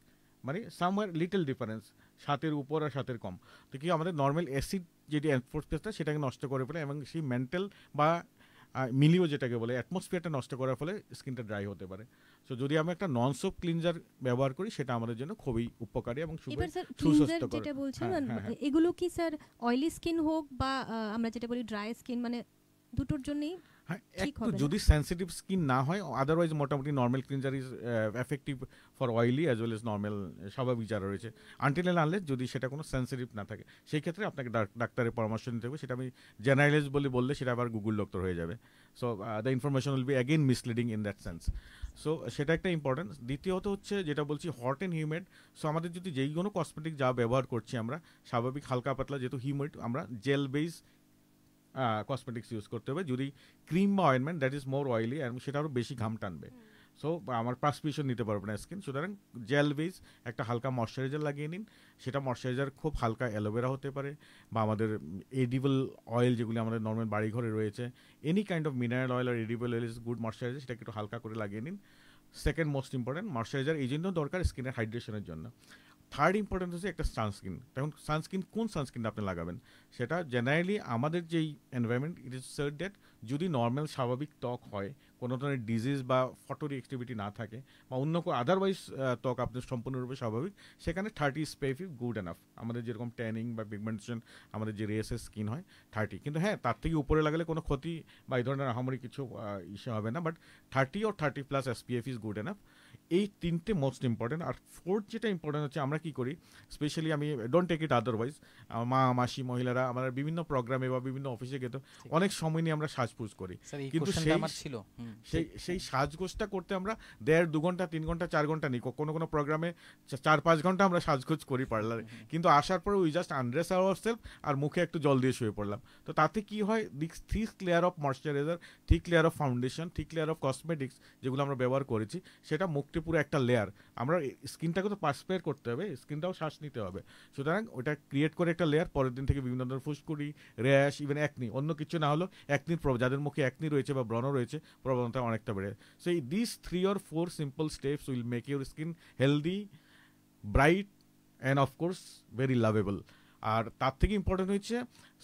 মানে সামওয়্যার লিটল ডিফারেন্স। 7-এর উপর আর 7-এর কম। তো কি আমাদের নর্মাল অ্যাসিড যেটি অ্যাটমসফিয়ারটা সেটাকে নষ্ট করে ফেলে এবং সেই মেন্টাল বা মিলিও যেটাকে বলে অ্যাটমসফিয়ারটা নষ্ট করার ফলে স্কিনটা ড্রাই হতে পারে। সো যদি আমি একটা নন সোপ ক্লিনজার ব্যবহার করি সেটা আমাদের জন্য খুবই উপকারী এবং এবার স্যার ক্লিনজার সুস্বাস্থ্যকর। যেটা বলছেন হ্যাঁ। এগুলো কি স্যার অয়েলি স্কিন হোক বা আমরা যেটা বলি ড্রাই স্কিন, মানে দুটোর জন্যই হ্যাঁ, ঠিক একটু হবে না? যদি সেন্সিটিভ স্কিন না হয়, আদারওয়াইজ মোটামুটি normal cleanser is effective for oily as well as normal স্বাভাবিক যারা রয়েছে, আনটিল এন্ড আনলেস যদি সেটা কোনো সেন্সিটিভ না থাকে সেই ক্ষেত্রে আপনাকে ডাক্তারের পরামর্শ নিতে হবে। সেটা আমি জেনারেলাইজ বললে সেটা আবার গুগল ডক্টর হয়ে যাবে। So the information will be again misleading in that sense. So সেটা একটা ইম্পর্টেন্ট। দ্বিতীয়ত হচ্ছে যেটা বলছি হট অ্যান্ড হিউমিড। সো আমাদের যদি যেই কোনো কসমেটিক যা ব্যবহার করছি আমরা স্বাভাবিক হালকা পাতলা, যেহেতু হিউমিড আমরা জেল বেস কসমেটিক্স ইউজ করতে হবে। যদি ক্রিম বা ointment that is more oily এবং সেটা আরও বেশি ঘাম টানবে, সো আমার পার্সপিরেশন নিতে পারবে না স্কিন। সুতরাং জেল বেস একটা হালকা ময়শ্চারাইজার লাগিয়ে নিন। সেটা ময়শ্চারাইজার খুব হালকা অ্যালোভেরা হতে পারে বা আমাদের এডিবল অয়েল যেগুলি আমাদের নর্মাল বাড়িঘরে রয়েছে, any kind of mineral oil আর edible oil is good moisturiser, সেটাকে একটু হালকা করে লাগিয়ে নিন। সেকেন্ড মোস্ট ইম্পর্টেন্ট ময়শ্চারাইজার এই জন্য দরকার স্কিনের হাইড্রেশনের জন্য। থার্ড ইম্পর্টেন্ট হচ্ছে একটা সানস্ক্রিন। তখন সানস্ক্রিন কোন সানস্ক্রিনটা আপনি লাগাবেন সেটা জেনারেলি আমাদের যেই environment it is said that যদি নর্মাল স্বাভাবিক ত্বক হয়, কোনো ধরনের ডিজিজ বা ফটোরি অ্যাক্টিভিটি না থাকে বা অন্য কোনো আদারওয়াইজ ত্বক আপনার সম্পূর্ণরূপে স্বাভাবিক, সেখানে 30 ইজ স্পেসিফিক গুড এনাফ। আমাদের যেরকম ট্যানিং বা পিগমেন্টেশন আমাদের যে রেসের স্কিন হয় 30, কিন্তু হ্যাঁ তার থেকে উপরে লাগালে কোনো ক্ষতি বা এই ধরনের আহামরি কিছু ইস্যু হবে না, but 30 or 30+ SPF is good enough. এই তিনটে মোস্ট ইম্পর্টেন্ট। আর ফোর্থ যেটা ইম্পর্টেন্ট হচ্ছে আমরা কি করি, স্পেশালি আমি ডোন্ট টেক ইট আদারওয়াইজ, আমার মা মাসি মহিলারা আমরা বিভিন্ন প্রোগ্রামে বা বিভিন্ন অফিসে গেতো অনেক সময় নিয়ে আমরা সাজপুজ করি, কিন্তু সেই সাজগোজটা করতে আমরা 1.5-2 ঘন্টা 3 ঘন্টা 4 ঘন্টা নিই, কোনো কোনো প্রোগ্রামে 4-5 ঘন্টা আমরা সাজগোজ করি পার্লারে, কিন্তু আসার পরে উই জাস্ট আনড্রেস আওয়ারসেলফ আর মুখে একটু জল দিয়ে শুয়ে পড়লাম। তো তাতে কি হয়, thick layer of moisturiser, thick layer of foundation, thick layer of cosmetics যেগুলো আমরা ব্যবহার করেছি সেটা মুখটি পুরো একটা লেয়ার। আমরা স্কিনটাকে তো পার্সপায়ার করতে হবে, স্কিনটাও শ্বাস নিতে হবে, সুতরাং ওটা ক্রিয়েট করে একটা লেয়ার। পরের দিন থেকে বিভিন্ন ধরনের ফুসকুড়ি, র্যাশ, ইভেন একনি, অন্য কিছু না হলো একনির যাদের মুখে একনি রয়েছে বা ব্রণ রয়েছে প্রবণতা অনেকটা বেড়ে। সো এই this 3 or 4 simple steps will make your skin healthy, bright and of course very lovable. আর তার থেকে ইম্পর্টেন্ট হচ্ছে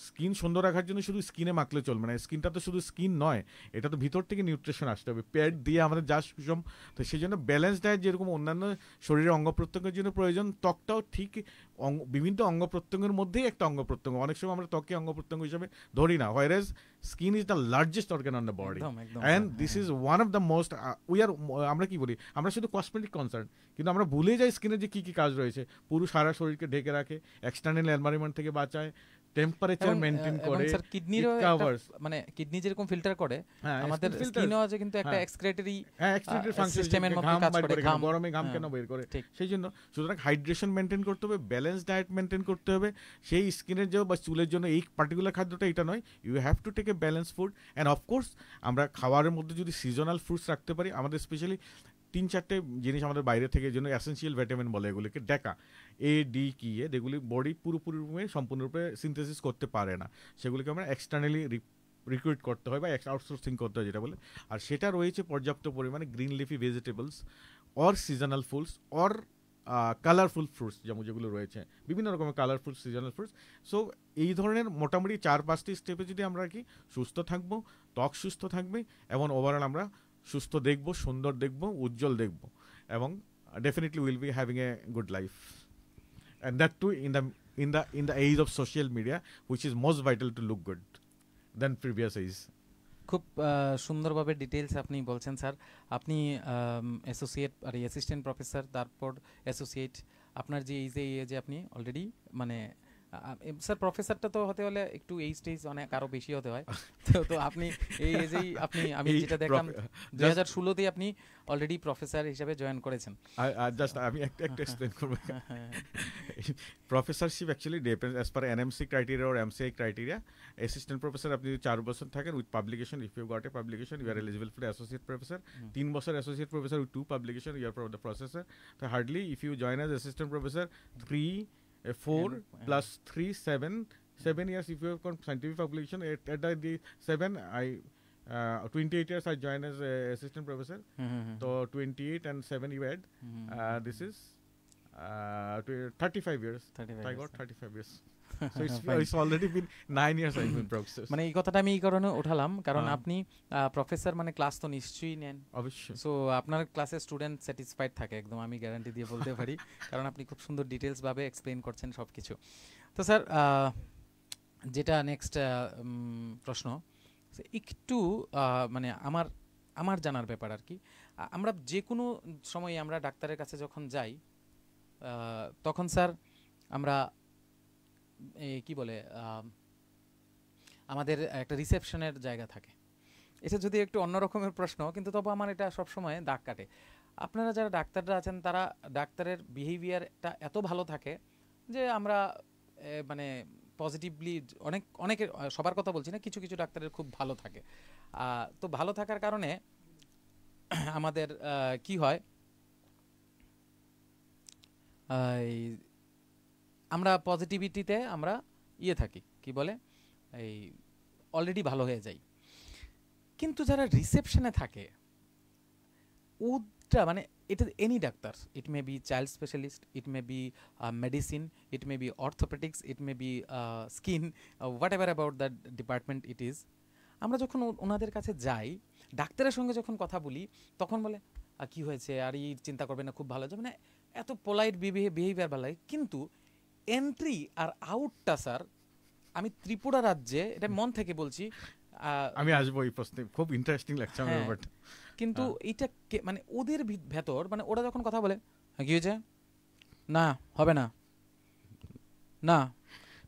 স্কিন সুন্দর রাখার জন্য শুধু স্কিনে মাখলে চলবে না, স্কিনটা তো শুধু স্কিন নয়, এটা তো ভিতর থেকে নিউট্রিশন আসতে হবে, পেট দিয়ে আমাদের যা সুষম। তো সেই জন্য ব্যালেন্স ডায়েট যেরকম অন্যান্য শরীরের অঙ্গ প্রত্যঙ্গের জন্য প্রয়োজন, ত্বকটাও ঠিক বিভিন্ন অঙ্গ প্রত্যঙ্গের মধ্যেই একটা অঙ্গ প্রত্যঙ্গ। অনেক সময় আমরা ত্বককে অঙ্গ প্রত্যঙ্গ হিসেবে ধরি না, whereas skin is the largest organ on the body and this is one of the most আমরা কি বলি, আমরা শুধু কসমেটিক কনসার্ন, কিন্তু আমরা ভুলে যাই স্কিনের যে কী কী কাজ রয়েছে। পুরো সারা শরীরকে ঢেকে রাখে, এক্সটার্নাল এনভায়রনমেন্ট থেকে বাঁচায়, টেম্পারেচার মেইনটেইন করে, স্যার কিডনিরও মানে কিডনি যেরকম ফিল্টার করে আমাদের স্কিনও আছে কিন্তু একটা এক্সক্রেটরি সিস্টেমের মধ্যে কাজ করে, গরমে ঘাম কেন বের করে, সেই জন্য সুতরাং হাইড্রেশন মেইনটেইন করতে হবে, ব্যালেন্স ডায়েট মেইনটেইন করতে হবে। সেই স্কিনের জন্য বা চুলের জন্য এই পার্টিকুলার খাদ্যটা এটা নয়, you have to take a balance food. And of course আমরা খাবারের মধ্যে যদি সিজনাল ফ্রুটস রাখতে পারি, আমাদের স্পেশালি 3-4টে জিনিস আমাদের বাইরে থেকে জন্য এসেন্সিয়াল ভিটামিন বলে এগুলিকে, ডেকা এ ডি কি এ, যেগুলি বডি পুরোপুরি সম্পূর্ণরূপে সিনথেসিস করতে পারে না, সেগুলিকে আমরা এক্সটার্নালি রিক্রুইট করতে হয় বা আউটসোর্সিং করতে হয় যেটা বলে। আর সেটা রয়েছে পর্যাপ্ত পরিমাণে green leafy vegetables or seasonal foods or colourful fruits, যেগুলো রয়েছে বিভিন্ন রকমের কালারফুল সিজনাল ফ্রুটস। সো এই ধরনের মোটামুটি 4-5টি স্টেপে যদি আমরা রাখি, সুস্থ থাকবো, ত্বক সুস্থ থাকবে এবং ওভারঅল আমরা সুস্থ দেখব, সুন্দর দেখব, উজ্জ্বল দেখব এবং definitely will be having a good life, and that too in the age of social media, which is most vital to look good than previous age. খুব সুন্দরভাবে ডিটেলস আপনি বলছেন স্যার। আপনি অ্যাসোসিয়েট আর অ্যাসিস্ট্যান্ট প্রফেসর, তারপর associate, আপনার যে এই যে আপনি অলরেডি মানে স্যার প্রফেসরটা তো হতে হলে একটু এই স্টেজ অনেক আরো বেশি হতে হয়, তো আপনি এই এজেই আপনি আমি যেটা দেখলাম 2016-তে আপনি অলরেডি প্রফেসর হিসেবে জয়েন করেছেন। জাস্ট আমি একটা এক্সপ্লেন করব। Professorship actually depends as per NMC criteria or MCI criteria. Assistant professor আপনি 4 বছর থাকেন with publication, if you got a publication you are eligible for associate professor. 3 বছর associate professor with 2 publication you are for the professor. তো hardly if you join as assistant professor 4 plus 3 7 years if you have got scientific publication at the 7 I 28 years I joined as a assistant professor. So 28 and 7 you add, this is 35 years. 35 I years, got sir. 35 years. So Fine. it's already been 9 years I've been practice. মানে এই কথাটা আমি এই কারণে উঠালাম কারণ হ্যাঁ। আপনি professor মানে ক্লাস তো নিশ্চয়ই নেন, অবশ্যই। সো আপনার ক্লাসের স্টুডেন্ট স্যাটিসফাইড থাকে একদম, আমি গ্যারান্টি দিয়ে বলতে পারি, কারণ আপনি খুব সুন্দর ডিটেলস ভাবে এক্সপ্লেইন করছেন সব কিছু। তো স্যার যেটা নেক্সট প্রশ্ন, একটু মানে আমার জানার ব্যাপার আর কি, আমরা যে কোনো সময় আমরা ডাক্তারের কাছে যখন যাই তখন স্যার আমরা কি বলে আমাদের একটা রিসেপশনের জায়গা থাকে, এটা যদি একটু অন্য রকমের প্রশ্ন কিন্তু তবু আমার এটা সবসময় দাগ কাটে। আপনারা যারা ডাক্তাররা আছেন তারা ডাক্তারের বিহেভিয়ারটা এত ভালো থাকে যে আমরা মানে পজিটিভলি অনেকের, সবার কথা বলছি না, কিছু কিছু ডাক্তারের খুব ভালো থাকে। তো ভালো থাকার কারণে আমাদের কি হয়, আমরা পজিটিভিটিতে আমরা থাকি, কি বলে এই অলরেডি ভালো হয়ে যাই। কিন্তু যারা রিসেপশনে থাকে ওটা মানে এটা any doctor, it may be child specialist, it may be medicine, it may be orthopaedics, it may be skin, what ever about that department it is, আমরা যখন ওনাদের কাছে যাই ডাক্তারের সঙ্গে যখন কথা বলি তখন বলে কি হয়েছে আর এই চিন্তা করবে না, খুব ভালো হয়েছে, মানে এত পোলাইট বিহেভিয়ার ভালো লাগে। কিন্তু এন্ট্রি আর আউটটা স্যার, আমি ত্রিপুরা রাজ্যে এটা মন থেকে বলছি, আমি আসবো এই প্রশ্নে, খুব ইন্টারেস্টিং লাগছে আমার ব্যাপারটা। কিন্তু এইটা মানে ওদের ভেতর মানে ওরা যখন কথা বলে কি হয়েছে, না হবে না, না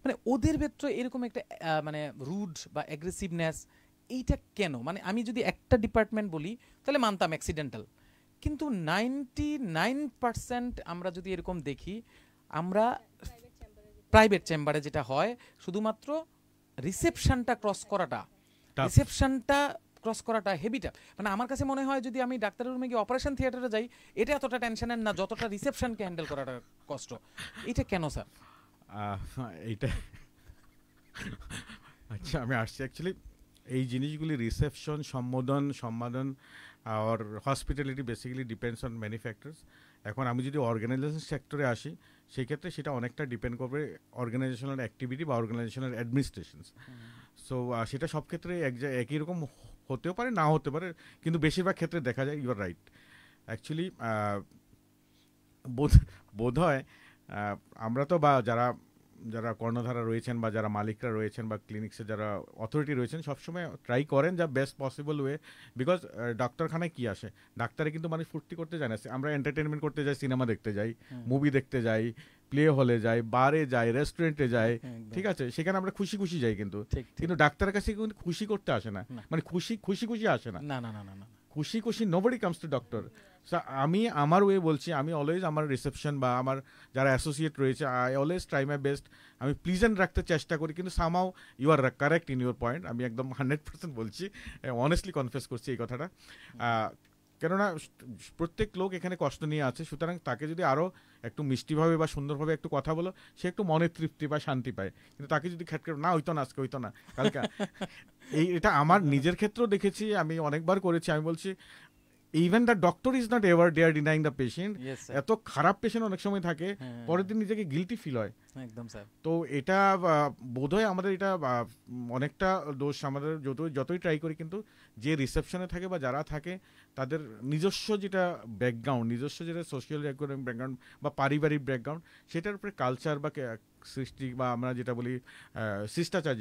মানে ওদের ভেতরে এরকম একটা মানে রুড বা অ্যাগ্রেসিভনেস, এইটা কেন? মানে আমি যদি একটা ডিপার্টমেন্ট বলি তাহলে মানতাম অ্যাক্সিডেন্টাল, কিন্তু 99% আমরা যদি এরকম দেখি, আমরা প্রাইভেট চেম্বারে যেটা হয় শুধুমাত্র রিসেপশনটা ক্রস করাটা হেভিটা, মানে আমার কাছে মনে হয় যদি আমি ডাক্তারের রুমে গিয়ে অপারেশন থিয়েটারে যাই এটা এতটা টেনশনের না যতটা রিসেপশনকে হ্যান্ডেল করাটা কষ্ট। এটা কেন স্যার? এইটা আচ্ছা আমি আসছি। অ্যাকচুয়ালি এই জিনিসগুলি রিসেপশন, সম্বোধন আর hospitality basically depends on many factors. এখন আমি যদি অর্গানাইজেশন সেক্টরে আসি সেই ক্ষেত্রে সেটা অনেকটা ডিপেন্ড করবে অর্গানাইজেশনাল অ্যাক্টিভিটি বা অর্গানাইজেশনাল অ্যাডমিনিস্ট্রেশনস। সো সেটা সব ক্ষেত্রে একই রকম হতেও পারে, না হতে পারে, কিন্তু বেশিরভাগ ক্ষেত্রে দেখা যায় ইউ আর রাইট। অ্যাকচুয়ালি বোধ হয় আমরা তো বা যারা কর্ণধারা রয়েছেন বা যারা মালিকরা রয়েছেন বা ক্লিনিক্সে যারা অথরিটি রয়েছেন সবসময় ট্রাই করেন যা বেস্ট পসিবল ওয়ে, বিকজ ডাক্তারখানায় কি আসে, ডাক্তারে কিন্তু মানুষ ফুর্তি করতে যায় না, আমরা এন্টারটেনমেন্ট করতে যাই, সিনেমা দেখতে যাই, মুভি দেখতে যাই, প্লে হলে যাই, বারে যাই, রেস্টুরেন্টে যাই, ঠিক আছে, সেখানে আমরা খুশি খুশি যাই, কিন্তু ডাক্তারের কাছে কিন্তু খুশি করতে আসে না, মানে খুশি আসে না, খুশি নোবডি কামস টু ডক্টর। আমি আমার ওয়ে বলছি, আমি অলওয়েজ আমার রিসেপশন বা আমার যারা অ্যাসোসিয়েট রয়েছে I always try my best, আমি প্লিজেন্ট রাখতে চেষ্টা করি, কিন্তু somehow you are correct in your point, আমি একদম 100% বলছি, অনেস্টলি কনফেস করছি এই কথাটা। কেননা প্রত্যেক লোক এখানে কষ্ট নিয়ে আছে, সুতরাং তাকে যদি আরও একটু মিষ্টিভাবে বা সুন্দরভাবে একটু কথা বলো সে একটু মনের তৃপ্তি বা শান্তি পায়, কিন্তু তাকে যদি খ্যাটকে না হইতো না আজকে হইতো না কালকে এটা আমার নিজের ক্ষেত্রেও দেখেছি, আমি অনেকবার করেছি। আমি বলছি even the doctor is not ever day are denying the patient, এত খারাপ পেশেন্ট অনেক সময় থাকে, পরের দিন নিজেকে গিলটি ফিল হয় একদম স্যার। তো এটা বোধহয় আমাদের এটা অনেকটা দোষ, আমাদের যতই ট্রাই করি, কিন্তু যে রিসেপশনে থাকে বা যারা থাকে তাদের নিজস্ব যেটা ব্যাকগ্রাউন্ড, নিজস্ব যেটা সোশ্যাল ব্যাকগ্রাউন্ড বা পারিবারিক ব্যাকগ্রাউন্ড, সেটার উপরে কালচার বা সৃষ্টি বা আমরা যেটা বলি শিষ্টাচার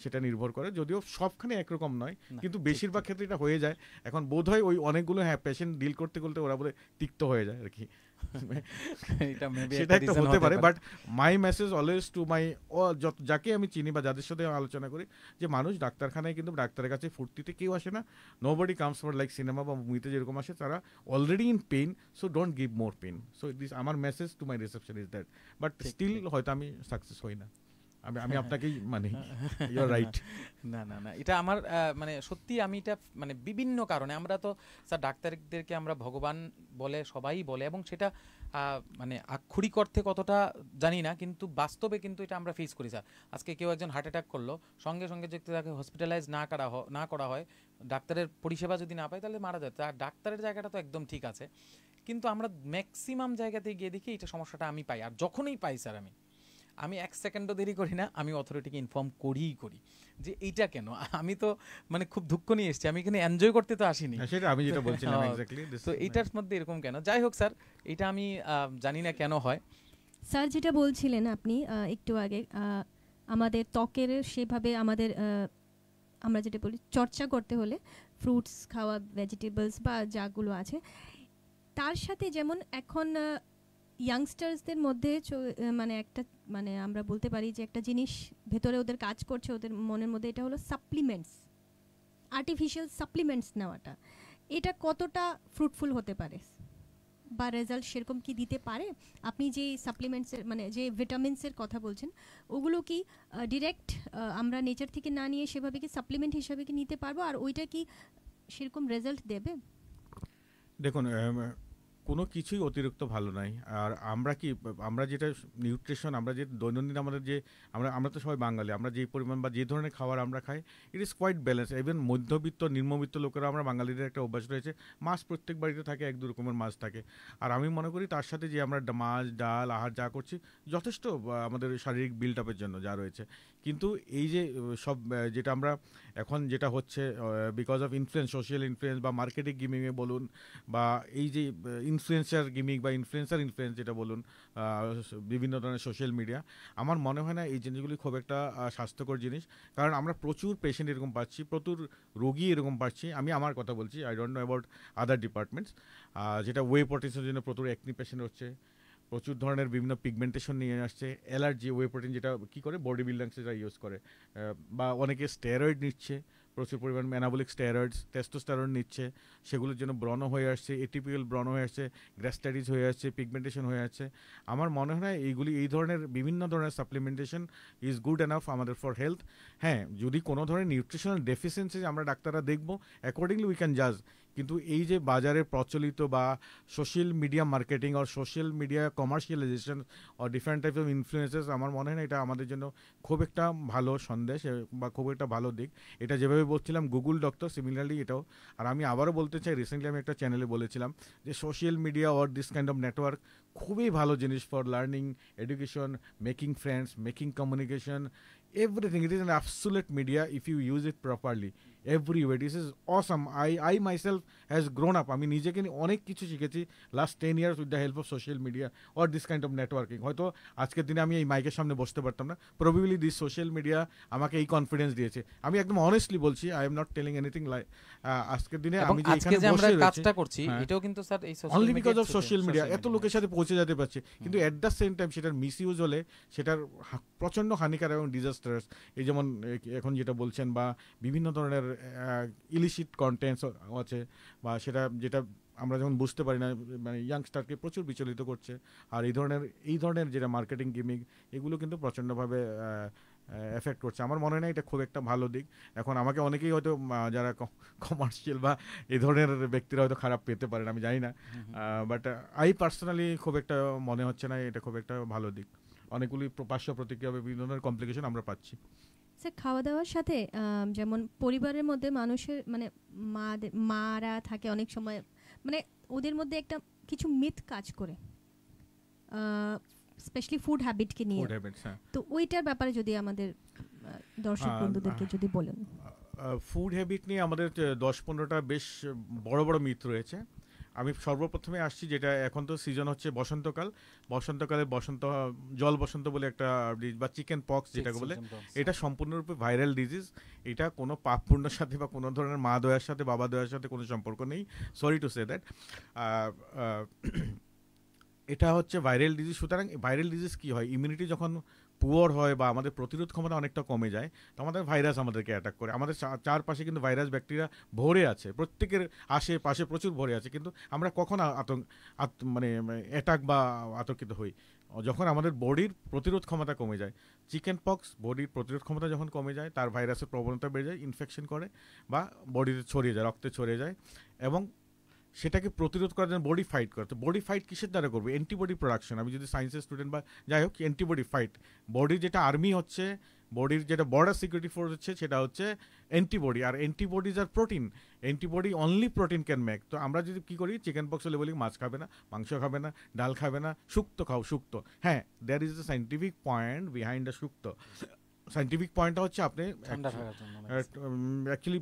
সেটা নির্ভর করে, যদিও সবখানে একরকম নয়, কিন্তু বেশিরভাগ ক্ষেত্রে এটা হয়ে যায়। এখন বোধ হয় ওই অনেকগুলো পেশেন্ট ডিল করতে করতে ওরা বলে তিক্ত হয়ে যায় আর কি, সেটা একটা হতে পারে। But my message always to my যাকে আমি চিনি বা যাদের সাথে আলোচনা করি, যে মানুষ ডাক্তারখানায় কিন্তু ডাক্তারের কাছে ফুর্তিতে কেউ আসে না, nobody comes for like cinema বা মুভিতে যেরকম আসে, তারা already in pain, so don't give more pain. So this আমার message to my reception is that, but still হয়তো আমি সাকসেস হই না, আমি আপনাকেই মানে ইউ আর রাইট। না এটা আমার মানে সত্যি আমি এটা মানে বিভিন্ন কারণে, আমরা তো স্যার ডাক্তারদেরকে আমরা ভগবান বলে সবাই বলে, এবং সেটা মানে আক্ষরিক অর্থে কতটা জানি না, কিন্তু বাস্তবে কিন্তু এটা আমরা ফেস করি স্যার। আজকে কেউ একজন হার্ট অ্যাটাক করলো, সঙ্গে সঙ্গে যদি তাকে হসপিটালাইজ না করা হয়, ডাক্তারের পরিষেবা যদি না পায় তাহলে মারা যায়, তার ডাক্তারের জায়গাটা তো একদম ঠিক আছে, কিন্তু আমরা ম্যাক্সিমাম জায়গাতে গিয়ে দেখি এটা সমস্যাটা আমি পাই, আর যখনই পাই স্যার আমি 1 সেকেন্ডও দেরি করি না, আমি অথরিটিকে ইনফর্ম করি যে এইটা কেন। আমি তো মানে খুব দুঃখ নিয়ে এসেছি, আমি এখানে এনজয় করতে তো আসিনি। সেটা আমি যেটা বলছিলাম এক্স্যাক্টলি। তো এইটার মধ্যে এরকম কেন? যাই হোক স্যার, এটা আমি জানি না কেন হয়। স্যার যেটা বলছিলেন আপনি একটু আগে, আমাদের ত্বকের সেভাবে আমাদের আমরা যেটা বলি চর্চা করতে হলে ফ্রুটস খাওয়া, ভেজিটেবলস বা যাগুলো আছে, তার সাথে যেমন এখন ইয়াংস্টার্সদের মধ্যে মানে একটা মানে আমরা বলতে পারি যে একটা জিনিস ভেতরে ওদের কাজ করছে, ওদের মনের মধ্যে, এটা হলো সাপ্লিমেন্টস, আর্টিফিশিয়াল সাপ্লিমেন্টস নেওয়াটা। এটা কতটা ফ্রুটফুল হতে পারে বা রেজাল্ট সেরকম কি দিতে পারে? আপনি যে সাপ্লিমেন্টসের মানে যে ভিটামিনসের কথা বলছেন, ওগুলো কি ডিরেক্ট আমরা নেচার থেকে না নিয়ে সেভাবে কি সাপ্লিমেন্ট হিসাবে কি নিতে পারবো, আর ওইটা কি সেরকম রেজাল্ট দেবে? দেখুন, কোনো কিছুই অতিরিক্ত ভালো নয়। আর আমরা যেটা নিউট্রিশন, আমরা যে দৈনন্দিন আমাদের যে আমরা তো সবাই বাঙালি, আমরা যে পরিমাণ বা যে ধরনের খাবার আমরা খাই, it is quite balance. Even মধ্যবিত্ত নিম্নবিত্ত লোকেরা, আমরা বাঙালিদের একটা অভ্যাস রয়েছে, মাছ প্রত্যেক বাড়িতে থাকে, 1-2 রকমের মাছ থাকে। আর আমি মনে করি তার সাথে যে আমরা মাছ, ডাল, আহার যা করছি যথেষ্ট আমাদের শারীরিক বিল্ড আপের জন্য যা রয়েছে। কিন্তু এই যে সব যেটা আমরা এখন যেটা হচ্ছে because of influence, social influence বা মার্কেটিং গিমিংয়ে বলুন, বা এই যে ইনফ্লুয়েন্সার গিমিং বা ইনফ্লুয়েন্স যেটা বলুন, বিভিন্ন ধরনের সোশ্যাল মিডিয়া, আমার মনে হয় না এই জিনিসগুলি খুব একটা স্বাস্থ্যকর জিনিস। কারণ আমরা প্রচুর পেশেন্ট এরকম পাচ্ছি, প্রচুর রোগী এরকম পাচ্ছি। আমি আমার কথা বলছি, I don't know about other departments. যেটা ওয়ে প্রোটিনের জন্য প্রচুর একনি পেশেন্ট হচ্ছে, প্রচুর ধরনের বিভিন্ন পিগমেন্টেশন নিয়ে আসছে, অ্যালার্জি, ওয়ে প্রোটিন যেটা কী করে বডি বিল্ডার্সরা ইউজ করে, বা অনেকে স্টেরয়েড নিচ্ছে, প্রচুর পরিমাণ ম্যানাবলিক স্টেরয়েডস, টেস্টোস্টেরন নিচ্ছে, সেগুলোর জন্য ব্রণ হয়ে আসছে, এটিপিক্যাল ব্রণ হয়ে আসছে, গ্যাস্ট্রাইটিস হয়ে আসছে, পিগমেন্টেশন হয়ে আসছে। আমার মনে হয় না এই ধরনের বিভিন্ন ধরনের সাপ্লিমেন্টেশন ইজ গুড এনাফ আমাদের ফর হেলথ। হ্যাঁ, যদি কোনো ধরনের নিউট্রিশনাল ডেফিসিয়েন্সি আমরা ডাক্তাররা দেখবো, অ্যাকর্ডিংলি উই ক্যান জাজ। কিন্তু এই যে বাজারে প্রচলিত বা সোশ্যাল মিডিয়া মার্কেটিং আর সোশ্যাল মিডিয়া কমার্শিয়ালাইজেশন আর ডিফারেন্ট টাইপ অফ ইনফ্লুয়েন্সেস, আমার মনে হয় না এটা আমাদের জন্য খুব একটা ভালো সন্দেশ বা খুব একটা ভালো দিক। এটা যেভাবে বলছিলাম গুগল ডক্টর, সিমিলারলি এটাও। আর আমি আবারও বলতে চাই, রিসেন্টলি আমি একটা চ্যানেলে বলেছিলাম যে social media or this kind of network খুবই ভালো জিনিস for learning, education, making friends, making communication, everything. It is an absolute media if you use it properly everywhere. This is awesome. I myself has grown up. আমি নিজেকে অনেক কিছু শিখেছি last 10 years with the help of social media or this kind of networking. হয়তো আজকের দিনে আমি এই মাইকের সামনে বসতে পারতাম না, প্রবাবলি দিস সোশ্যাল মিডিয়া আমাকে এই কনফিডেন্স দিয়েছে। আমি একদম অনেস্টলি বলছি, I am not telling anything like. আজকের দিনে আমি যে এখানে আমরা বসে কাজটা করছি, এটাও কিন্তু স্যার এই social only because of social media এত লোকের সাথে পৌঁছে যেতে পারছে। কিন্তু এট দ্য সেম টাইম সেটার মিসইউজ হলে সেটার প্রচণ্ড হানিকারক এবং ডিজাস্টারাস। এই যেমন এখন যেটা বলছেন, বা বিভিন্ন ধরনের ইলিশিট কন্টেন্টস আছে, বা যেটা আমরা যখন বুঝতে পারি না, মানে ইয়াংস্টারকে প্রচুর বিচলিত করছে। আর এই ধরনের যেটা মার্কেটিং গিমিং, এগুলো কিন্তু প্রচণ্ডভাবে এফেক্ট করছে। আমার মনে হয় না এটা খুব একটা ভালো দিক। এখন আমাকে অনেকেই হয়তো যারা কমার্শিয়াল বা এই ধরনের ব্যক্তিরা হয়তো খারাপ পেতে পারেন, আমি জানি না, বাট আই পার্সোনালি খুব একটা মনে হচ্ছে না এটা খুব একটা ভালো দিক। অনেকগুলি পার্শ্ব প্রতিক্রিয়া, বিভিন্ন ধরনের কমপ্লিকেশন আমরা পাচ্ছি। স্যার, খাওয়া দাওয়ার সাথে যেমন পরিবারের মধ্যে মানুষের মানে মারা থাকে অনেক সময়, মানে ওদের মধ্যে একটা কিছু মিথ কাজ করে, স্পেশালি ফুড হ্যাবিটকে নিয়ে। তো ওইটার ব্যাপারে যদি আমাদের দর্শক বন্ধুদেরকে যদি বলেন। ফুড হ্যাবিট নিয়ে আমাদের 10-15টা বেশ বড় বড় মিথ রয়েছে। আমি সর্বপ্রথমে আসছি, যেটা এখন তো সিজন হচ্ছে বসন্তকালে জল বসন্ত বলে একটা বা চিকেন পক্স যেটাকে বলে, এটা সম্পূর্ণরূপে ভাইরাল ডিজিজ। এটা কোনো পাপ পুণ্যের সাথে বা কোনো ধরনের মা দয়ার সাথে বাবা দয়ার সাথে কোনো সম্পর্ক নেই, সরি টু সে দ্যাট। এটা হচ্ছে ভাইরাল ডিজিজ। সুতরাং ভাইরাল ডিজিজ কী হয়, ইমিউনিটি যখন পুয়ার হয় বা আমাদের প্রতিরোধ ক্ষমতা অনেকটা কমে যায়, তো আমাদের ভাইরাস আমাদেরকে অ্যাটাক করে। আমাদের চারপাশে কিন্তু ভাইরাস ব্যাকটেরিয়া ভরে আছে, প্রত্যেকের আশেপাশে প্রচুর ভরে আছে, কিন্তু আমরা কখন মানে অ্যাটাক বা আতঙ্কিত হই, যখন আমাদের বডির প্রতিরোধ ক্ষমতা কমে যায়। চিকেন পক্স বডির প্রতিরোধ ক্ষমতা যখন কমে যায়, তার ভাইরাসের প্রবণতা বেড়ে যায়, ইনফেকশন করে বা বডিতে ছড়িয়ে যায়, রক্তে ছড়িয়ে যায়, এবং সেটাকে প্রতিরোধ করার জন্য বডি ফাইট করে। তো বডি ফাইট কিসের দ্বারা করবে? Antibody production. আমি যদি সায়েন্সের স্টুডেন্ট বা যাই হোক, অ্যান্টিবডি ফাইট, বডির যেটা আর্মি হচ্ছে বডির যেটা বর্ডার সিকিউরিটি ফোর্স হচ্ছে সেটা হচ্ছে অ্যান্টিবডি, আর antibodies are protein, antibody only protein can make. তো আমরা যদি কী করি, চিকেন পক্স হলে বলি মাছ খাবে না, মাংস খাবে না, ডাল খাবে না, শুক্তো খাও, শুক্তো। হ্যাঁ, there is the scientific point behind the shukto. Scientific পয়েন্টটা হচ্ছে আপনি অ্যাকচুয়ালি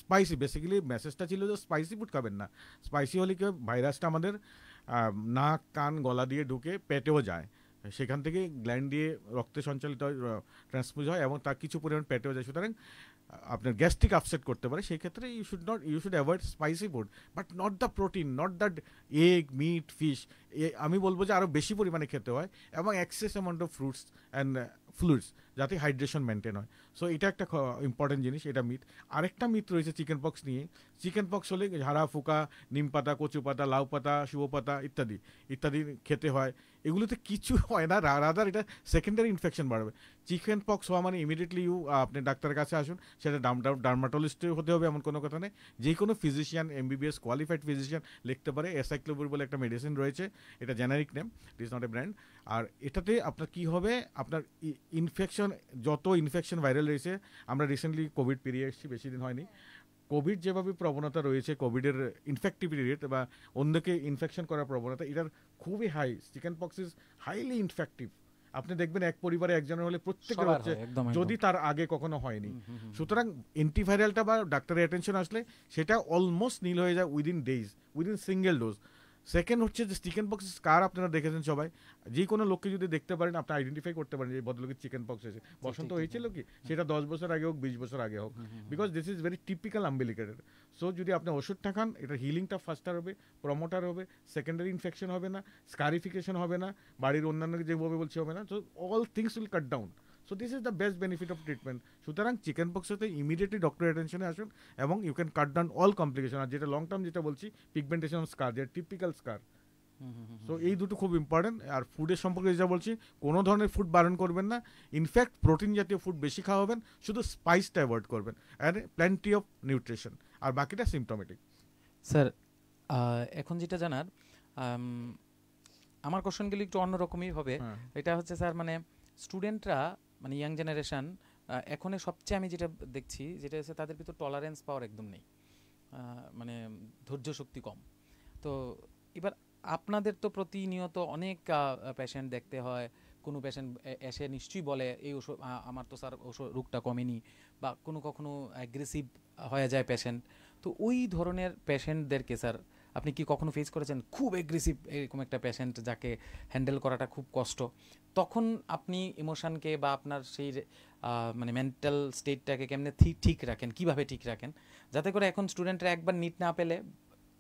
স্পাইসি, বেসিক্যালি মেসেজটা ছিল যে স্পাইসি ফুড খাবেন না। স্পাইসি হলে কি ভাইরাসটা আমাদের নাক কান গলা দিয়ে ঢুকে পেটেও যায়, সেখান থেকে গ্ল্যান্ড দিয়ে রক্তে সঞ্চালিত হয়, ট্রান্সফিউজ হয় এবং তার কিছু পরিমাণ পেটেও যায়। সুতরাং আপনার গ্যাস্ট্রিক আপসেট করতে পারে, সেই ক্ষেত্রে you should avoid spicy food, but not the protein, not the egg meat fish. আমি বলবো যে আরও বেশি পরিমাণে খেতে হয় এবং excess amount of fruits and fluids, যাতে হাইড্রেশন মেনটেন হয়। সো এটা একটা ইম্পর্টেন্ট জিনিস, এটা মিথ। আরেকটা মিথ রয়েছে চিকেন পক্স নিয়ে। চিকেন পক্স হলে ঝাড়া ফুকা, নিম পাতা, কচু পাতা, লাউ পাতা, শুয়ো পাতা ইত্যাদি ইত্যাদি খেতে হয়। এগুলোতে কিছু হয় না, রাদার এটা সেকেন্ডারি ইনফেকশন বাড়বে। চিকেন পক্স হওয়া মানে ইমিডিয়েটলি আপনি ডাক্তারের কাছে আসুন, সেটা ডার্মাটোলজিস্ট হতে হবে এমন কোনো কথা নেই, যে কোনো ফিজিশিয়ান, এমবিবিএস কোয়ালিফাইড ফিজিশিয়ান লিখতে পারে। অ্যাসাইক্লোভির বলে একটা মেডিসিন রয়েছে, এটা generic name, it is not a brand. আর এটাতে আপনার কি হবে, আপনার ইনফেকশন, যত ইনফেকশন ভাইরাল রয়েছে, আমরা রিসেন্টলি কোভিড পেরিয়ে এসেছি, বেশি দিন হয়নি। কোভিড যেভাবে প্রবণতা রয়েছে, কোভিডের ইনফেক্টিভিটি রেট বা অন্যকে ইনফেকশন করার প্রবণতা, এটার খুবই high. Chicken pox is highly infective. আপনি দেখবেন এক পরিবারে একজনের হলে প্রত্যেকের হচ্ছে, যদি তার আগে কখনো হয়নি। সুতরাং অ্যান্টিভাইরালটা বা ডাক্তারের অ্যাটেনশন আসলে সেটা অলমোস্ট নীল হয়ে যায় within days, within single dose. Second হচ্ছে যে চিকেন পক্স স্কার আপনারা দেখেছেন সবাই, যে কোনো লোককে যদি দেখতে পারেন আপনি আইডেন্টিফাই করতে পারেন যে ভদ্রলোকের চিকেন পক্স হয়েছে। বসন্ত হয়েছিল কি, সেটা 10 বছর আগে হোক, 20 বছর আগে হোক, because this is very typical umbilicated. সো যদি আপনি ওষুধটা খান, এটা হিলিংটা ফাস্টার হবে, প্রমোটার হবে, সেকেন্ডারি ইনফেকশন হবে না, স্কারিফিকেশন হবে না, বাড়ির অন্যান্য যেভাবে বলছি হবে না। So all things will cut down. So this is the best benefit of treatment. সুতরাং চিকেন পক্স হতে ইমিডিয়েটলি ডক্টর অ্যাটেনশনে আসুন এবং you can cut down all complication. আর যেটা লং টার্ম যেটা বলছি, পিগমেন্টেশন অফ স্কার, যেটা টিপিক্যাল স্কার। সো এই দুটো খুব ইম্পর্টেন্ট। আর ফুডের সম্পর্কে যেটা বলছি, কোনো ধরনের ফুড বারণ করবেন না, ইনফ্যাক্ট প্রোটিন জাতীয় ফুড বেশি খাওয়াবেন, শুধু স্পাইসটা অ্যাভয়েড করবেন, অ্যান্ড প্ল্যান্টি অফ নিউট্রিশন, আর বাকিটা সিমটোমেটিক। স্যার এখন যেটা জানার, আমার কোশ্চেনগুলি একটু অন্যরকমই হবে। এটা হচ্ছে স্যার, মানে স্টুডেন্টরা, মানে ইয়াং জেনারেশন, এখন সবচেয়ে আমি যেটা দেখছি, যেটা হচ্ছে তাদের ভিতর টলারেন্স পাওয়ার একদম নেই, মানে ধৈর্য শক্তি কম। তো এবার আপনাদের তো প্রতিনিয়ত অনেক পেশেন্ট দেখতে হয়, কোনো পেশেন্ট এসে নিশ্চয়ই বলে এই ওষুধ আমার তো স্যার রোগটা কমেনি, বা কখনো অ্যাগ্রেসিভ হয়ে যায় পেশেন্ট। তো ওই ধরনের পেশেন্টদেরকে স্যার আপনি কি কখনো ফেস করেছেন, খুব অ্যাগ্রেসিভ এরকম একটা পেশেন্ট যাকে হ্যান্ডেল করাটা খুব কষ্ট? তখন আপনি ইমোশনকে বা আপনার সেই মানে মেন্টাল স্টেটটাকে কেমনে ঠিক রাখেন, কিভাবে ঠিক রাখেন, যাতে করে এখন স্টুডেন্টরা একবার নিট না পেলে,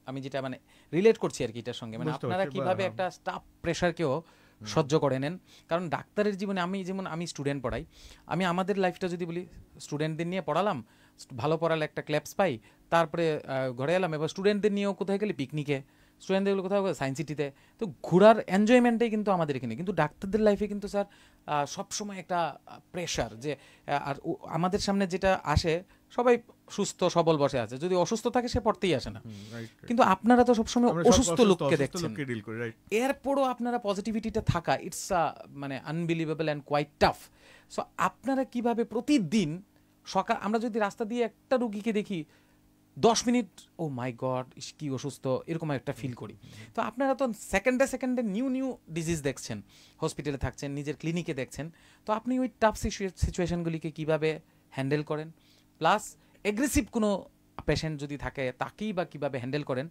আমি যেটা মানে রিলেট করছি আর কি এটার সঙ্গে, মানে আপনারা কিভাবে একটা স্টাফ প্রেশারকেও সহ্য করে নেন? কারণ ডাক্তারের জীবনে আমি স্টুডেন্ট পড়াই, আমি আমাদের লাইফটা যদি বলি, স্টুডেন্টদের নিয়ে পড়ালাম, ভালো পড়ালে একটা ক্ল্যাপস পাই, তারপরে ঘরে এলাম। এবার স্টুডেন্টদের নিয়েও কোথায় গেলে পিকনিকে, স্টুডেন্টদের কোথাও সায়েন্স সিটিতে, তো ঘোরার এনজয়মেন্টটাই কিন্তু আমাদের এখানে। কিন্তু ডাক্তারদের লাইফে কিন্তু স্যার সবসময় একটা প্রেশার, যে আর আমাদের সামনে যেটা আসে, সবাই সুস্থ সবল বসে আছে, যদি অসুস্থ থাকে সে পড়তেই আসে না। কিন্তু আপনারা তো সবসময় অসুস্থ লোককে দেখছেন, এরপরও আপনারা পজিটিভিটিটা থাকা, ইটস মানে unbelievable and quite tough. So আপনারা কিভাবে প্রতিদিন সকাল, আমরা যদি রাস্তা দিয়ে একটা রুগীকে দেখি 10 মিনিট, ও মাই গড কি অসুস্থ, এরকম একটা ফিল করি। তো আপনারা তো সেকেন্ডে নিউ ডিজিজ দেখছেন, হসপিটালে থাকছেন, নিজের ক্লিনিকে দেখছেন, তো আপনি ওই টাফ সিচুয়েশনগুলিকে কিভাবে হ্যান্ডেল করেন? প্লাস এগ্রেসিভ কোনো পেশেন্ট যদি থাকে, তাকেই বা কীভাবে হ্যান্ডেল করেন?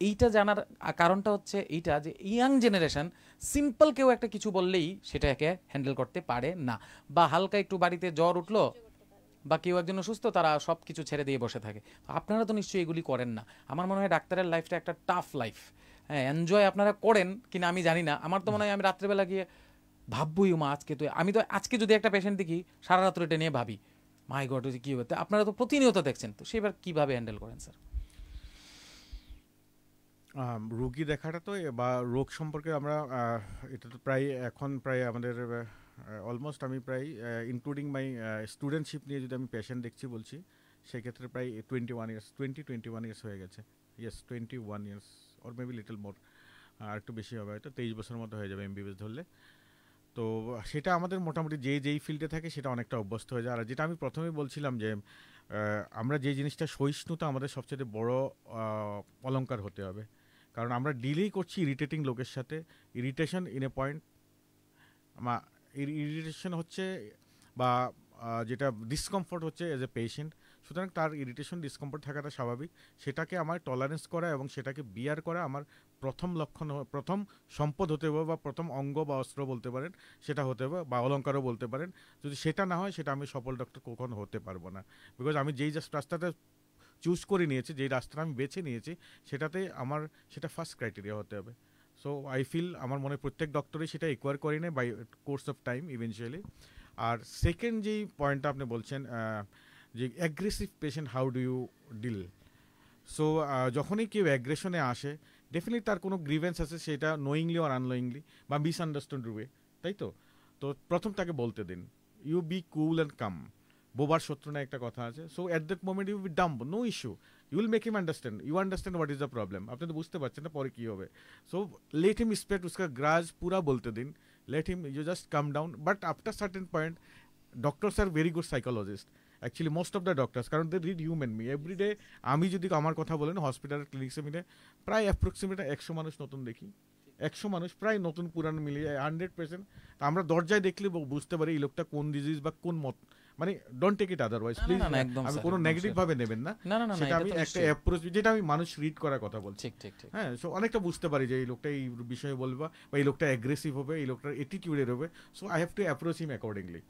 এইটা জানার কারণটা হচ্ছে এইটা, যে ইয়াং জেনারেশন সিম্পল কেউ একটা কিছু বললেই সেটাকে হ্যান্ডেল করতে পারে না, বা হালকা একটু বাড়িতে জ্বর উঠলো বা কেউ একজন অসুস্থ, তারা সব কিছু ছেড়ে দিয়ে বসে থাকে। আপনারা তো নিশ্চয়ই এগুলি করেন না। আমার মনে হয় ডাক্তারের লাইফটা একটা টাফ লাইফ। হ্যাঁ, এনজয় আপনারা করেন কিনা আমি জানি না, আমার তো মনে হয় আমি রাত্রেবেলা গিয়ে ভাববই, মা আজকে যদি একটা পেশেন্ট দেখি, সারা রাত্র এটা নিয়ে ভাবি, মাই গড কী হতে। আপনারা তো প্রতিনিয়ত দেখছেন, তো সেবার কীভাবে হ্যান্ডেল করেন স্যার? রোগী দেখাটা তো বা রোগ সম্পর্কে আমরা এটা তো এখন প্রায় আমাদের অলমোস্ট, আমি প্রায় ইনক্লুডিং মাই স্টুডেন্টশিপ নিয়ে যদি আমি পেশেন্ট দেখছি বলছি, সেক্ষেত্রে প্রায় 21 ইয়ার্স হয়ে গেছে। Yes, 21 years or maybe little more, আর একটু বেশি হবে, হয়তো 23 বছরের মতো হয়ে যাবে এমবিবিএস ধরলে। তো সেটা আমাদের মোটামুটি যেই ফিল্ডে থাকে সেটা অনেকটা অভ্যস্ত হয়ে যায়। আর যেটা আমি প্রথমেই বলছিলাম যে আমরা যে জিনিসটা সহিষ্ণুতা আমাদের সবচেয়ে বড় অলংকার হতে হবে, কারণ আমরা ডিলেই করছি ইরিটেটিং লোকের সাথে। Irritation in a point, irritation হচ্ছে বা যেটা ডিসকমফোর্ট হচ্ছে এজ এ পেশেন্ট, সুতরাং তার ইরিটেশন ডিসকমফোর্ট থাকাটা স্বাভাবিক। সেটাকে আমার টলারেন্স করা এবং সেটাকে বিয়ার করা আমার প্রথম লক্ষণ, প্রথম সম্পদ হতে হবে, বা প্রথম অঙ্গ বা অস্ত্র বলতে পারেন সেটা হতে হবে, বা অলঙ্কারও বলতে পারেন। যদি সেটা না হয় সেটা আমি সফল ডক্টর কখনো হতে পারবো না, বিকজ আমি যেই জাস্ট রাস্তাটা চুজ করে নিয়েছি, যেই রাস্তাটা আমি বেছে নিয়েছি, সেটাতে আমার সেটা ফার্স্ট ক্রাইটেরিয়া হতে হবে। সো আই ফিল আমার মনে হয় প্রত্যেক ডক্টরই সেটা একুয়ার করে নেয় by course of time eventually. আর সেকেন্ড যেই পয়েন্টটা আপনি বলছেন যে aggressive patient how do you deal. So যখনই কেউ অ্যাগ্রেশনে আসে, ডেফিনেটলি তার কোনো গ্রিভেন্স আছে, সেটা নোয়িংলি অর আননোয়িংলি বা মিসআন্ডারস্ট্যান্ড ওয়ে, তাই তো? তো প্রথম তাকে বলতে দিন, you be cool and calm. বোবার শত্রু না একটা কথা আছে। So at that moment you be dumb, no issue, you will make him understand, you understand what is the problem. আপনি তো বুঝতে পারছেন না পরে কী হবে। সো লেট হিম স্প্রেড, उसका গ্রাজ পুরা বলতে দিন, let him, you just come down. But after certain point, doctors are very good psychologists, actually most of the doctors, কারণ they read human me every day. আমি যদি আমার কথা বলেন হসপিটাল ক্লিনিক্সে মিলে প্রায় অ্যাপ্রক্সিমেট 100 মানুষ নতুন দেখি, 100 মানুষ প্রায় নতুন পুরানো মিলিয়ে 100%। আমরা দরজায় দেখলে বুঝতে পারি এই লোকটা কোন ডিজিজ বা কোন মত, মানে don't take it otherwise please. আমি কোনো নেগেটিভ ভাবে নেবেন না, সেটা আমি একটা অ্যাপ্রোচ যেটা আমি মানুষ রিড করার কথা বলছি। হ্যাঁ, সো অনেকটা বুঝতে পারি যে এই লোকটা এই বিষয়ে বলবে, বা এই লোকটা অ্যাগ্রেসিভ হবে, এই লোকটার অ্যাটিটিউডের হবে। So I have to approach him accordingly.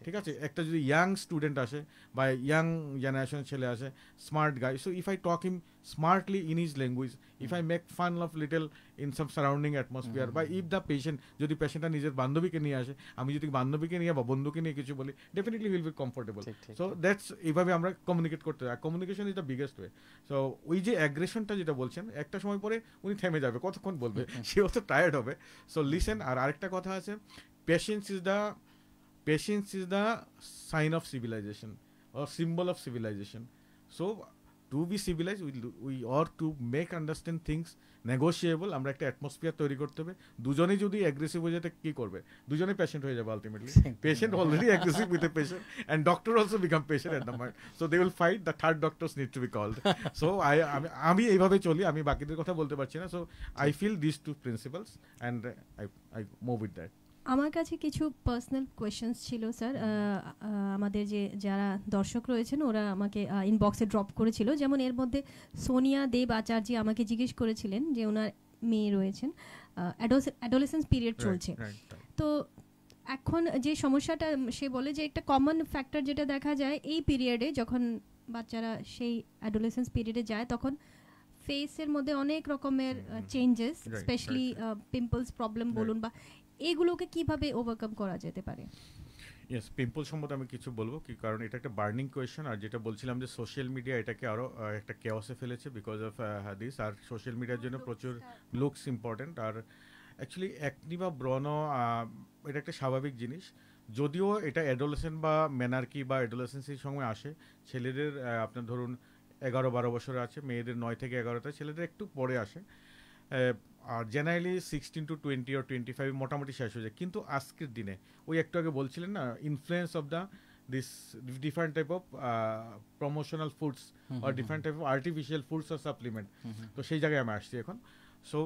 ঠিক আছে, একটা যদি ইয়াং স্টুডেন্ট আসে বা ইয়াং জেনারেশন ছেলে আসে, smart guy, so if I talk him smartly in his language, if I make fun of little in some surrounding atmosphere, বা if the patient, যদি পেশেন্টটা নিজের বান্ধবীকে নিয়ে আসে, আমি যদি বান্ধবীকে নিয়ে বা বন্ধুকে নিয়ে কিছু বলি, definitely will be comfortable. So that's, এইভাবে আমরা কমিউনিকেট করতে হয়। Communication is the biggest way. So ওই যে অ্যাগ্রেশনটা যেটা বলছেন, একটা সময় পরে উনি থেমে যাবে, কতক্ষণ বলবে, সেও তো টায়ার্ড হবে। So listen. আর আরেকটা কথা আছে, patience is the sign of civilisation or symbol of civilization. So to be civilized, we or to make understand things negotiable, আমরা একটা অ্যাটমসফিয়ার তৈরি করতে হবে। দুজনেই যদি অ্যাগ্রেসিভ হয়ে যেতে কি করবে? দুজনেই পেশেন্ট হয়ে যাবে ultimately. Patient already aggressive with a patient, and doctor also become patient at the moment. So they will fight, the third doctors need to be called. So আমি এইভাবে চলি, আমি বাকিদের কথা বলতে পারছি না। So I feel these two principles and I move with that. আমার কাছে কিছু পার্সোনাল কোয়েশ্চেন্স ছিল স্যার। আমাদের যারা দর্শক রয়েছেন ওরা আমাকে ইনবক্সে ড্রপ করেছিল। যেমন এর মধ্যে সোনিয়া দেব আচার্য আমাকে জিজ্ঞেস করেছিলেন যে ওনার মেয়ে রয়েছেন, অ্যাডোলেসেন্স পিরিয়ড চলছে। তো এখন যে সমস্যাটা, সে বলে যে একটা কমন ফ্যাক্টর যেটা দেখা যায় এই পিরিয়ডে, যখন বাচ্চারা সেই অ্যাডোলেসেন্স পিরিয়ডে যায়, তখন ফেসের মধ্যে অনেক রকমের চেঞ্জেস, স্পেশালি পিম্পলস প্রবলেম বলুন, বা এগুলোকে কিভাবে ওভারকাম করা যেতে পারে? ইয়েস, পিম্পল সম্বন্ধে আমি কিছু বলবো, কি কারণ এটা একটা বার্নিং কোয়েশ্চেন। আর যেটা বলছিলাম যে সোশ্যাল মিডিয়া এটাকে আরও একটা কেওসে ফেলেছে বিকজ অফ দিস। আর সোশ্যাল মিডিয়ার জন্য প্রচুর লুকস ইম্পর্টেন্ট। আর অ্যাকচুয়ালি একনি বা ব্রণ এটা একটা স্বাভাবিক জিনিস, যদিও এটা অ্যাডোলেসেন্ট বা মেনার্কি বা অ্যাডোলেসেন্সের সময় আসে। ছেলেদের আপনার ধরুন 11-12 বছর আছে, মেয়েদের 9 থেকে 11টা, ছেলেদের একটু পরে আসে। আর জেনারেলি 16 to 20 or 25 মোটামুটি শেষ হয়ে যায়। কিন্তু আজকের দিনে ওই একটু আগে বলছিলেন না, influence of the this different type of promotional foods আর different type of artificial foods আর সাপ্লিমেন্ট, তো সেই জায়গায় আমি আসছি এখন। সো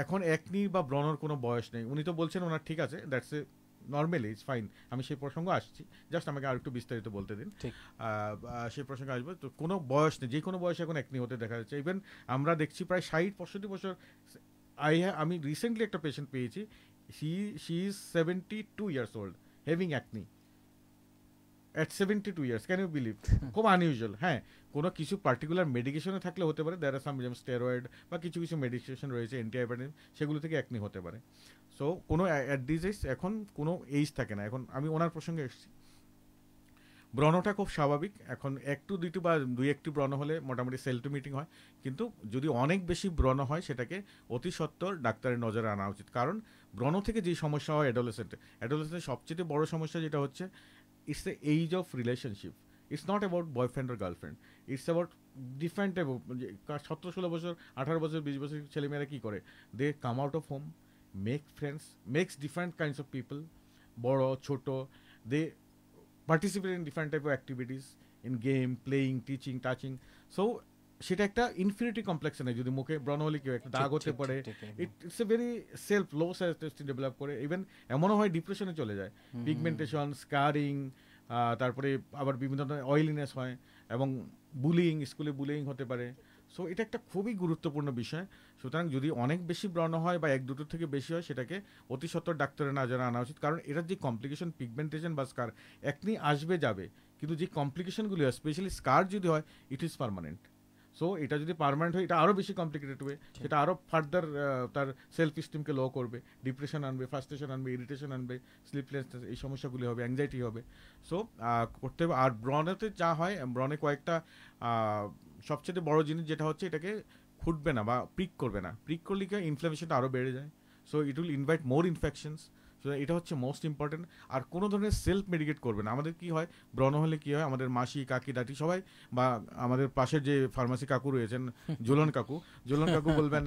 এখন একনি বা ব্রণর কোনো বয়স নেই। উনি তো বলছেন ওনার ঠিক আছে, that's a normally it's fine. আমি সেই প্রসঙ্গ আসছি, জাস্ট আমাকে আর একটু বিস্তারিত বলতে দিন, সেই প্রসঙ্গে আসবো। তো কোনো বয়স নেই, যে কোনো বয়সে এখন একনি হতে দেখা যাচ্ছে। ইভেন আমরা দেখছি প্রায় 60-65 বছর। আমি রিসেন্টলি একটা পেশেন্ট পেয়েছি, she is 72 years old having acne at 72 years. Can you believe? খুব আনইউজুয়াল। হ্যাঁ, কোনো কিছু পার্টিকুলার মেডিকেশনে থাকলে হতে পারে, দ্যার আর সাম, যেমন স্টেরয়েড বা কিছু মেডিকেশন রয়েছে, অ্যান্টিবায়োটিক, সেগুলো থেকে একনি হতে পারে। সো কোনো অ্যাট দিস এজ এখন কোনো এইজ থাকে না। এখন আমি ওনার প্রসঙ্গে এসেছি, ব্রণটা খুব স্বাভাবিক। এখন 1-2 বা 2-1 ব্রণ হলে মোটামুটি সেল টু মিটিং হয়, কিন্তু যদি অনেক বেশি ব্রণ হয় সেটাকে অতি সত্বর ডাক্তারের নজরে আনা উচিত। কারণ ব্রণ থেকে যেই সমস্যা হয় অ্যাডোলেসেন্টের সবচেয়ে বড় সমস্যা যেটা হচ্ছে, it's the age of relationship. It's not about boyfriend আর girlfriend, it's about different type of. 17-16 বছর, 18 বছর, 20 বছর ছেলেমেয়েরা কী করে, they come out of home, make friends, makes different kinds of people, বড় ছোট, they participate in different type of activities, in game, playing, teaching, touching. So সেটা একটা ইনফিনিটি কমপ্লেক্স নেই, যদি মুখে ব্রণ হলে কেউ একটা দাগ হতে পারে, it's a very self low self testing develop করে, ইভেন এমনও হয় ডিপ্রেশনে চলে যায়, পিগমেন্টেশন, স্কারিং, তারপরে আবার বিভিন্ন ধরনের অয়েলিনেস হয়, এবং বুলিং, স্কুলে বুলিং হতে পারে। সো এটা একটা খুবই গুরুত্বপূর্ণ বিষয়। সুতরাং যদি অনেক বেশি ব্রণ হয় বা এক দুটো থেকে বেশি হয়, সেটাকে অতি সত্বর ডাক্তারের নজরে আনা উচিত, কারণ এটার যে কমপ্লিকেশন, পিগমেন্টেশন বা স্কার একনি আসবে যাবে, কিন্তু যে কমপ্লিকেশনগুলি হয়, স্পেশালি স্কার যদি হয়, ইট ইজ পার্মানেন্ট। সো এটা যদি পার্মানেন্ট হয়, এটা আরও বেশি কমপ্লিকেটেড হবে, সেটা আরও ফার্দার তার সেলফ স্টিমকে লো করবে, ডিপ্রেশন আনবে, ফ্রাস্ট্রেশন আনবে, ইরিটেশন আনবে, স্লিপলেসনেস, এই সমস্যাগুলি হবে, অ্যাংজাইটি হবে। সো করতে হবে। আর ব্রণেতে যা হয়, ব্রণে কয়েকটা সবচেয়ে বড় জিনিস যেটা হচ্ছে, এটাকে খুঁটবে না বা প্রিক করবে না। প্রিক করলে কি ইনফ্লামেশনটা আরও বেড়ে যায়, so it will invite more infections. So এটা হচ্ছে মোস্ট ইম্পর্টেন্ট। আর কোনো ধরনের সেলফ মেডিকেট করবে না। আমাদের কি হয়, ব্রণ হলে কি হয়, আমাদের মাসি, কাকি, দাটি সবাই, বা আমাদের পাশের যে ফার্মাসি কাকু রয়েছেন, জোলন কাকু বলবেন,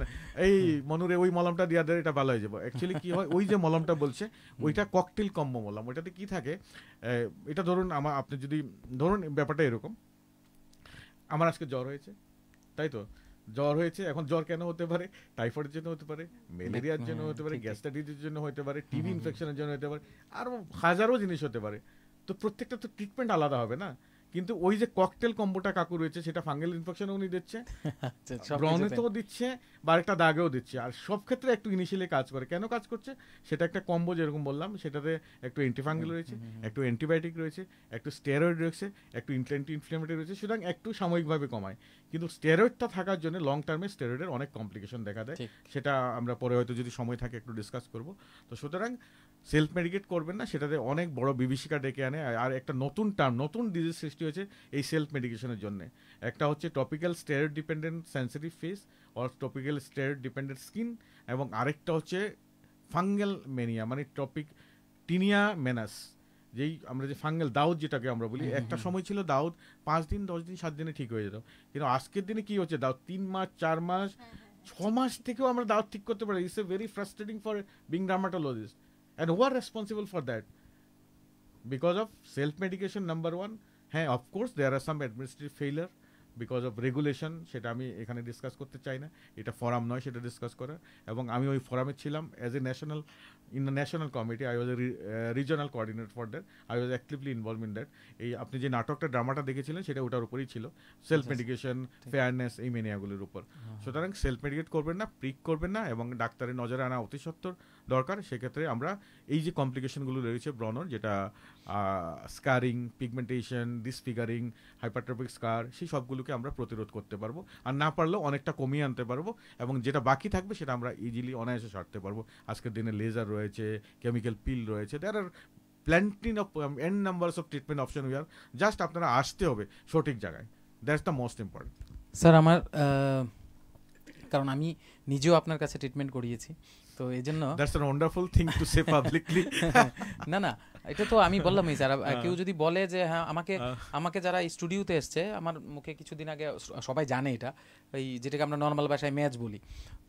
এই মনুরে ওই মলমটা দিয়া দেয়, এটা ভালো হয়ে যাবো। অ্যাকচুয়ালি কি হয়, ওই যে মলমটা বলছে, ওইটা ককটেল কম্বো মলম। ওইটাতে কি থাকে, এটা ধরুন আপনি যদি ধরুন ব্যাপারটা এরকম, আমার আজকে জ্বর হয়েছে, তাই তো, জ্বর হয়েছে, এখন জ্বর কেন হতে পারে, টাইফয়েডের জন্য হতে পারে, ম্যালেরিয়ার জন্য হতে পারে, গ্যাস্ট্রাইটিসের জন্য হতে পারে, টিবি ইনফেকশনের জন্য হতে পারে, আরও হাজারো জিনিস হতে পারে। তো প্রত্যেকটা তো ট্রিটমেন্ট আলাদা হবে না, কিন্তু ওই যে ককটেল কম্বোটা কাকু রয়েছে, সেটা ফাঙ্গাল ইনফেকশন উনি দিচ্ছে, ব্রণেতেও দিচ্ছে, বা একটা দাগেও দিচ্ছে। আর সব ক্ষেত্রে একটু ইনিশিয়ালি কাজ করে। কেন কাজ করছে, সেটা একটা কম্বো, যেরকম বললাম, সেটাতে একটু অ্যান্টিফাঙ্গাল রয়েছে, একটু অ্যান্টিবায়োটিক রয়েছে, একটু স্টেরয়েড রয়েছে, একটু ইনফ্লেমেটরি রয়েছে, সুতরাং একটু সাময়িকভাবে কমায়। কিন্তু স্টেরয়েডটা থাকার জন্য লং টার্মে স্টেরয়েডের অনেক কমপ্লিকেশন দেখা দেয়, সেটা আমরা পরে হয়তো যদি সময় থাকে একটু ডিসকাস করব। তো সুতরাং সেলফ মেডিকেট করবেন না, সেটাতে অনেক বড় বিভীষিকা ডেকে আনে। আর একটা নতুন টার্ম, নতুন ডিজিজ সৃষ্টি হয়েছে এই সেলফ মেডিকেশনের জন্য। একটা হচ্ছে topical steroid dependent sensitive face or topical steroid dependent skin, এবং আরেকটা হচ্ছে ফাঙ্গাল মেনিয়া, মানে টিনিয়া মেনাস, যেই আমরা যে ফাঙ্গাল দাউদ যেটাকে আমরা বলি। একটা সময় ছিল দাউদ 5 দিন 10 দিন 7 দিনে ঠিক হয়ে যেত, কিন্তু আজকের দিনে কি হচ্ছে, দাউদ 3 মাস 4 মাস 6 মাস থেকেও আমরা দাউদ ঠিক করতে পারি। It's a very frustrating for being dermatologist. And who are responsible for that? Because of self-medication, number one. হ্যাঁ, of course there are some administrative failure because of regulation, সেটা আমি এখানে ডিসকাস করতে চাই না, এটা ফোরাম নয় সেটা ডিসকাস করা। এবং আমি ওই ফোরামে ছিলাম as a national, in the national committee, I was A regional coordinator for that, I was actively involve in that. এই আপনি যে নাটকটা, ড্রামাটা দেখেছিলেন, সেটা ওটার উপরেই ছিল, সেলফ মেডিকেশন, ফেয়ারনেস, এই মেনিয়াগুলির উপর। সুতরাং সেলফ মেডিকেট করবেন না, প্রিক করবেন না, এবং ডাক্তারের নজরে আনা অতি সত্বর দরকার। সেক্ষেত্রে আমরা এই যে কমপ্লিকেশনগুলো রয়েছে ব্রণর, যেটা স্কারিং, পিগমেন্টেশন, ডিসফিগারিং, হাইপারট্রপিক স্কার, সেই সবগুলোকে আমরা প্রতিরোধ করতে পারবো। আর না পারলেও অনেকটা কমিয়ে আনতে পারবো, এবং যেটা বাকি থাকবে সেটা আমরা ইজিলি অনায়াসে সারতে পারবো। আজকের দিনে লেজার রয়েছে, কেমিক্যাল পিল রয়েছে, there are plenty of n numbers of treatment option we are, just আপনারা আসতে হবে সঠিক জায়গায়, that's the most important. Sir আমার কারণ আমি নিজেও আপনার কাছে ট্রিটমেন্ট করিয়েছি, তো এই জন্য that's a wonderful thing to say publicly. না এটা তো আমি বললামই স্যার, কেউ যদি বলে যে হ্যাঁ আমাকে যারা স্টুডিওতে এসছে, আমার মুখে কিছুদিন আগে, সবাই জানে এটা, এই যেটাকে আমরা নর্মাল ভাষায় ম্যাচ বলি,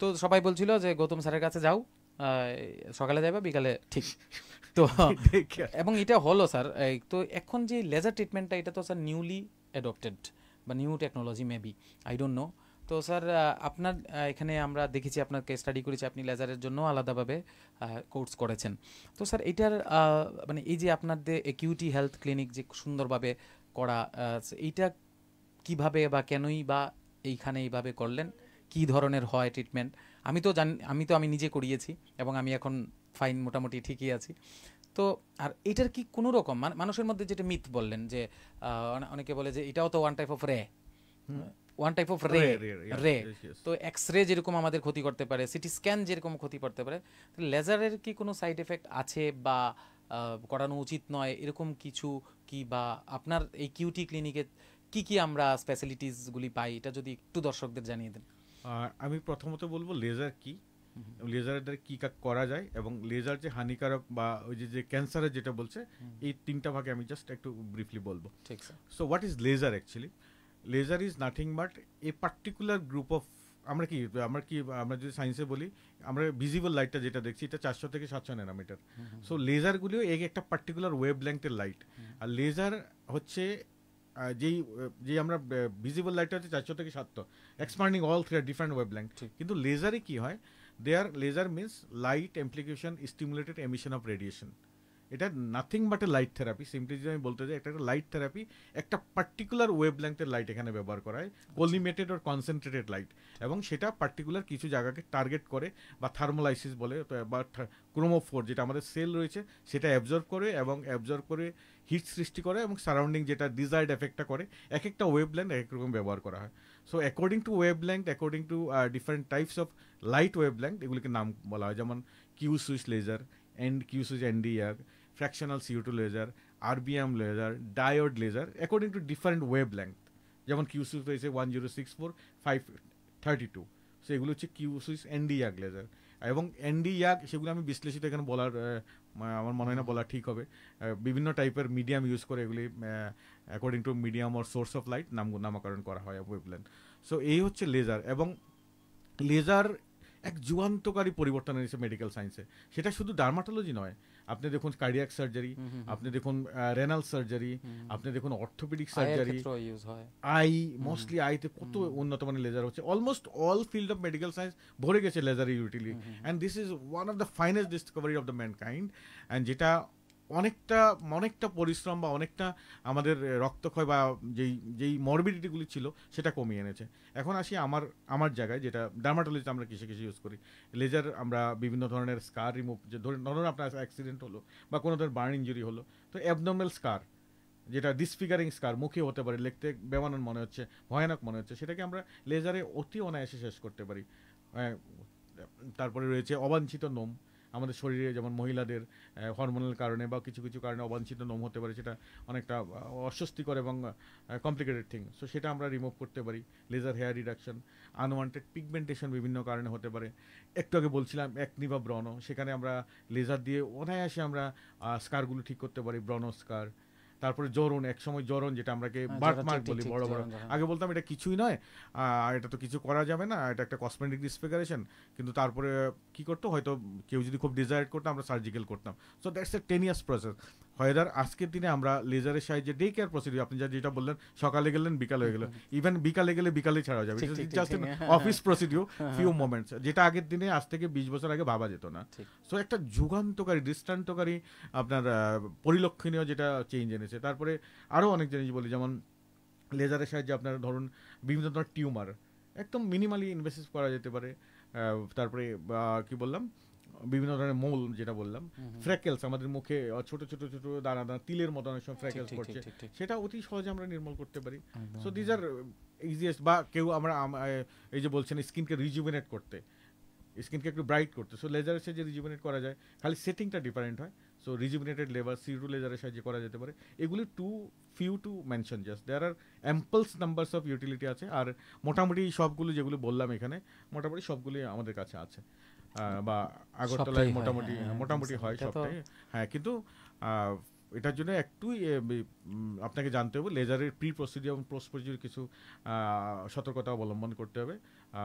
তো সবাই বলছিল যে গৌতম স্যারের কাছে যাও, সকালে যাবে বিকালে ঠিক। তো এবং এটা হলো স্যার। তো এখন যে লেজার ট্রিটমেন্টটা, এটা তো স্যার নিউলি অ্যাডপ্টেড বা new technology maybe, I don't know. তো স্যার আপনার এখানে আমরা দেখেছি, আপনাকে স্টাডি করেছি, আপনি লেজারের জন্য আলাদাভাবে কোর্স করেছেন। তো স্যার এটার মানে এই যে আপনাদের অ্যাকিউটি হেলথ ক্লিনিক যে সুন্দরভাবে করা, এইটা কিভাবে বা কেনই বা এইখানে এইভাবে করলেন, কি ধরনের হয় ট্রিটমেন্ট? আমি নিজে করিয়েছি এবং আমি এখন ফাইন, মোটামুটি ঠিকই আছি। তো আর এটার কি কোনো রকম মানুষের মধ্যে যেটা মিথ বললেন, যে অনেকে বলে যে এটাও তো ওয়ান টাইপ অফ রে, তো এক্স-রে যেরকম আমাদের ক্ষতি করতে পারে, সিটি স্ক্যান যেরকম ক্ষতি করতে পারে, লেজারের কি কোনো সাইড এফেক্ট আছে বা করানো উচিত নয়, এরকম কিছু কি? বা আপনার এই কিউটি ক্লিনিকে কি আমরা স্পেশালিটিসগুলি পাই, এটা যদি একটু দর্শকদের জানিয়ে দেন। আমি প্রথমত বলবো লেজার কি, লেজারের দ্বারা কি করা যায়, এবং লেজার যে হানিকারক বা ওই যে ক্যান্সারের যেটা বলছে, এই তিনটা ভাগে আমি জাস্ট একটু ব্রিফলি বলবো। ঠিক sir. So what is laser actually? Laser is nothing but a particular group of আমরা কি আমরা যদি সায়েন্সে বলি, আমরা ভিজিবল লাইটটা যেটা দেখছি এটা 400 থেকে 700 ন্যানোমিটার। সো লেজারগুলিও একটা পার্টিকুলার ওয়েভ লেংথের লাইট। আর লেজার হচ্ছে যেই আমরা ভিজিবল লাইটটা হচ্ছে 400 থেকে 700, expanding all three different wave length. কিন্তু লেজারে কি হয়, laser means light amplification stimulated emission of radiation. এটা nothing but a light therapy. Simply যদি আমি বলতে চাই, একটা লাইট থেরাপি, একটা পার্টিকুলার ওয়েভ লেংথের লাইট এখানে ব্যবহার করা হয়, কোলিমেটেড অর কনসেন্ট্রেটেড লাইট, এবং সেটা পার্টিকুলার কিছু জায়গাকে টার্গেট করে, বা থার্মোলাইসিস বলে, বা ক্রোমোফোর যেটা আমাদের সেল রয়েছে সেটা অ্যাবজর্ব করে, এবং অ্যাবজর্ব করে হিট সৃষ্টি করে, এবং সারাউন্ডিং যেটা ডিজায়ার্ড এফেক্টটা করে, এক একটা ওয়েভ লেংথ এক এক রকম ব্যবহার করা হয়। So according to wave length, according to different types of light wave length, এগুলিকে নাম বলা হয়। যেমন Q switch laser, Q switch NDR, fractional CO2 laser, RBM laser, diode laser, according to different wavelength. যেমন কিউ সুইচ রয়েছে 1064, 532, so এগুলো হচ্ছে Q switch NDR laser. এবং এনডিআর সেগুলো আমি বিশ্লেষিত এখানে বলার আমার মনে হয় না বলা ঠিক হবে। বিভিন্ন টাইপের মিডিয়াম ইউজ করে এগুলি according to medium or source of light নামকরণ করা হয় ওয়েভলেন্থ। সো এই হচ্ছে লেজার। এবং লেজার এক যুগান্তকারী পরিবর্তন এনেছে মেডিকেল সায়েন্সে। সেটা শুধু ডার্মাটোলজি নয়, আপনি দেখুন কার্ডিয়াক সার্জারি, আপনি দেখুন রেনাল সার্জারি, আপনি দেখুন অর্থোপেডিক সার্জারি, আই, মোস্টলি আইতে কত উন্নত মানের লেজার হচ্ছে। Almost all field of medical science ভরে গেছে laser utility, and this is one of the finest discovery of the mankind. And যেটা অনেকটা পরিশ্রম বা অনেকটা আমাদের রক্তক্ষয় বা যেই মরবিডিটিগুলি ছিল সেটা কমিয়ে এনেছে। এখন আসি আমার জায়গায়, যেটা ডার্মাটোলজিতে আমরা কিসে ইউজ করি লেজার। আমরা বিভিন্ন ধরনের স্কার রিমুভ, যে ধরুন আপনার অ্যাক্সিডেন্ট হলো বা কোনো ধরনের বার্ন ইঞ্জুরি হলো, তো অ্যাবনর্মাল স্কার, যেটা ডিসফিগারিং স্কার, মুখে হতে পারে, লিখতে বেমানান মনে হচ্ছে, ভয়ানক মনে হচ্ছে, সেটাকে আমরা লেজারে অতি অনায়াসে শেষ করতে পারি। তারপরে রয়েছে অবাঞ্ছিত নোম। আমাদের শরীরে যেমন মহিলাদের হরমোনাল কারণে বা কিছু কিছু কারণে অবাঞ্ছিত নোম হতে পারে, সেটা অনেকটা অস্বস্তিকর এবং কমপ্লিকেটেড থিং। সো সেটা আমরা রিমুভ করতে পারি laser. Hair reduction, unwanted pigmentation বিভিন্ন কারণে হতে পারে। একটু আগে বলছিলাম একনি বা ব্রণ, সেখানে আমরা লেজার দিয়ে অনায়াসে আমরা স্কারগুলো ঠিক করতে পারি, ব্রণ স্কার। তারপরে জ্বরণ, একসময় জ্বরণ যেটা আমরাকে বার্থমার্ক বলি, বড় বড়, আগে বলতাম এটা কিছুই নয়, এটা তো কিছু করা যাবে না, এটা একটা কসমেটিক ডিসফিগারেশন। কিন্তু তারপরে কি করতো, হয়তো কেউ যদি খুব ডিজায়ার করতো, আমরা সার্জিক্যাল করতাম। So that's a 10 years process. Whether আজকের দিনে আমরা লেজারের সাহায্যে ডে কেয়ার প্রসিডিউর, আপনি যেটা বললেন সকালে গেলেন বিকাল হয়ে গেল, ইভেন বিকালে গেলে বিকালে ছাড়া যাবে, just office procedure, few moments, যেটা আগের দিনে আজ থেকে 20 বছর আগে ভাবা যেত না। সো একটা যুগান্তকারী, দৃষ্টান্তকারী আপনার পরিলক্ষণীয় যেটা চেঞ্জ এনেছে। তারপরে আরও অনেক জিনিস বলি, যেমন লেজারের সাহায্যে আপনার ধরুন বিভিন্ন ধরনের টিউমার একদম মিনিমালি ইনভেসিভ করা যেতে পারে। তারপরে কি বললাম, বিভিন্ন ধরনের মোল যেটা বললাম, ফ্র্যাকেলস, আমাদের মুখে ছোট ছোট ছোট দানা দানা তিলের মতো অনেক সময় ফ্র্যাকেলস করছে, সেটা অতি সহজে আমরা নির্মূল করতে পারি। So these are easiest. বা কেউ আমরা এই যে বলছেন স্কিনকে রিজুভিনেট করতে, স্কিনকে একটু ব্রাইট করতে, সো লেজারের সাহায্যে রিজুভিনেট করা যায়, খালি সেটিংটা ডিফারেন্ট হয়। সো রিজুভিনেটেড লেজার, CO2 লেজারের সাহায্যে করা যেতে পারে। এগুলি few to mention, just there are amples numbers of utility আছে। আর মোটামুটি সবগুলো যেগুলো বললাম এখানে, মোটামুটি সবগুলি আমাদের কাছে আছে, বা আগরতলায় মোটামুটি হয় সবটাই। হ্যাঁ, কিন্তু এটার জন্য একটু আপনাকে জানতে হবে লেজারের প্রি প্রসিডিউর এবং পোস্ট প্রসিডিউর কিছু সতর্কতা অবলম্বন করতে হবে।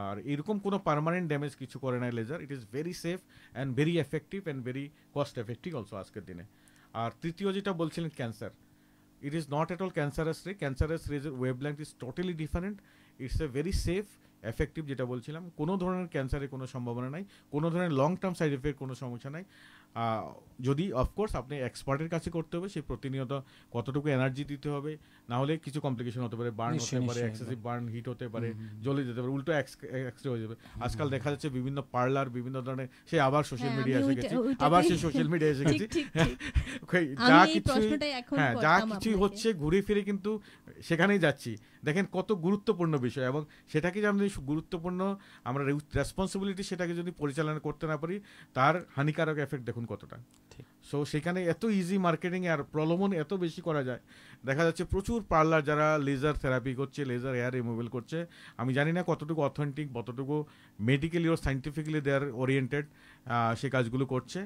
আর এরকম কোনো পার্মানেন্ট ড্যামেজ কিছু করে না laser. It is very safe and very effective and very cost effective also আজকের দিনে। আর তৃতীয় যেটা বলছিলেন cancer, it is not at all cancerous ray. Cancerous রেজের wavelength is totally different. It's a very safe, effective, যেটা বলছিলাম। কোনো ধরনের ক্যান্সারের কোনো সম্ভাবনা নাই, কোনো ধরনের লং টার্ম সাইড এফেক্ট কোনো সমস্যা নাই। যদি অফকোর্স আপনি এক্সপার্টের কাছে করতে হবে, সে প্রতিনিয়ত কতটুকু এনার্জি দিতে হবে, না হলে কিছু কমপ্লিকেশন হতে পারে, বার্ন হতে পারে, এক্সেসিভ বার্ন, হিট হতে পারে, জ্বলে যেতে পারে, উল্টো এক্সরে হয়ে যাবে। আজকাল দেখা যাচ্ছে বিভিন্ন পার্লার, বিভিন্ন ধরনের, সে আবার সোশ্যাল মিডিয়া এসে গেছি, যা কিছুই হচ্ছে ঘুরে ফিরে কিন্তু সেখানেই যাচ্ছি। দেখেন কত গুরুত্বপূর্ণ বিষয়, এবং সেটাকে যে আমরা গুরুত্বপূর্ণ, আমরা রেসপন্সিবিলিটি সেটাকে যদি পরিচালনা করতে না পারি, তার হানিকারক এফেক্ট দেখুন কতটা। সো সেখানে এত ইজি মার্কেটিং আর প্রলোভন এত বেশি করা যায়। দেখা যাচ্ছে প্রচুর পার্লার যারা লেজার থেরাপি করছে, লেজার হেয়ার রিমুভাল করছে, আমি জানি না কতটুকু অথেন্টিক, কতটুকু মেডিকেলি ও সাইন্টিফিক্যালি দে আর ওরিয়েন্টেড, সে কাজগুলো করছে।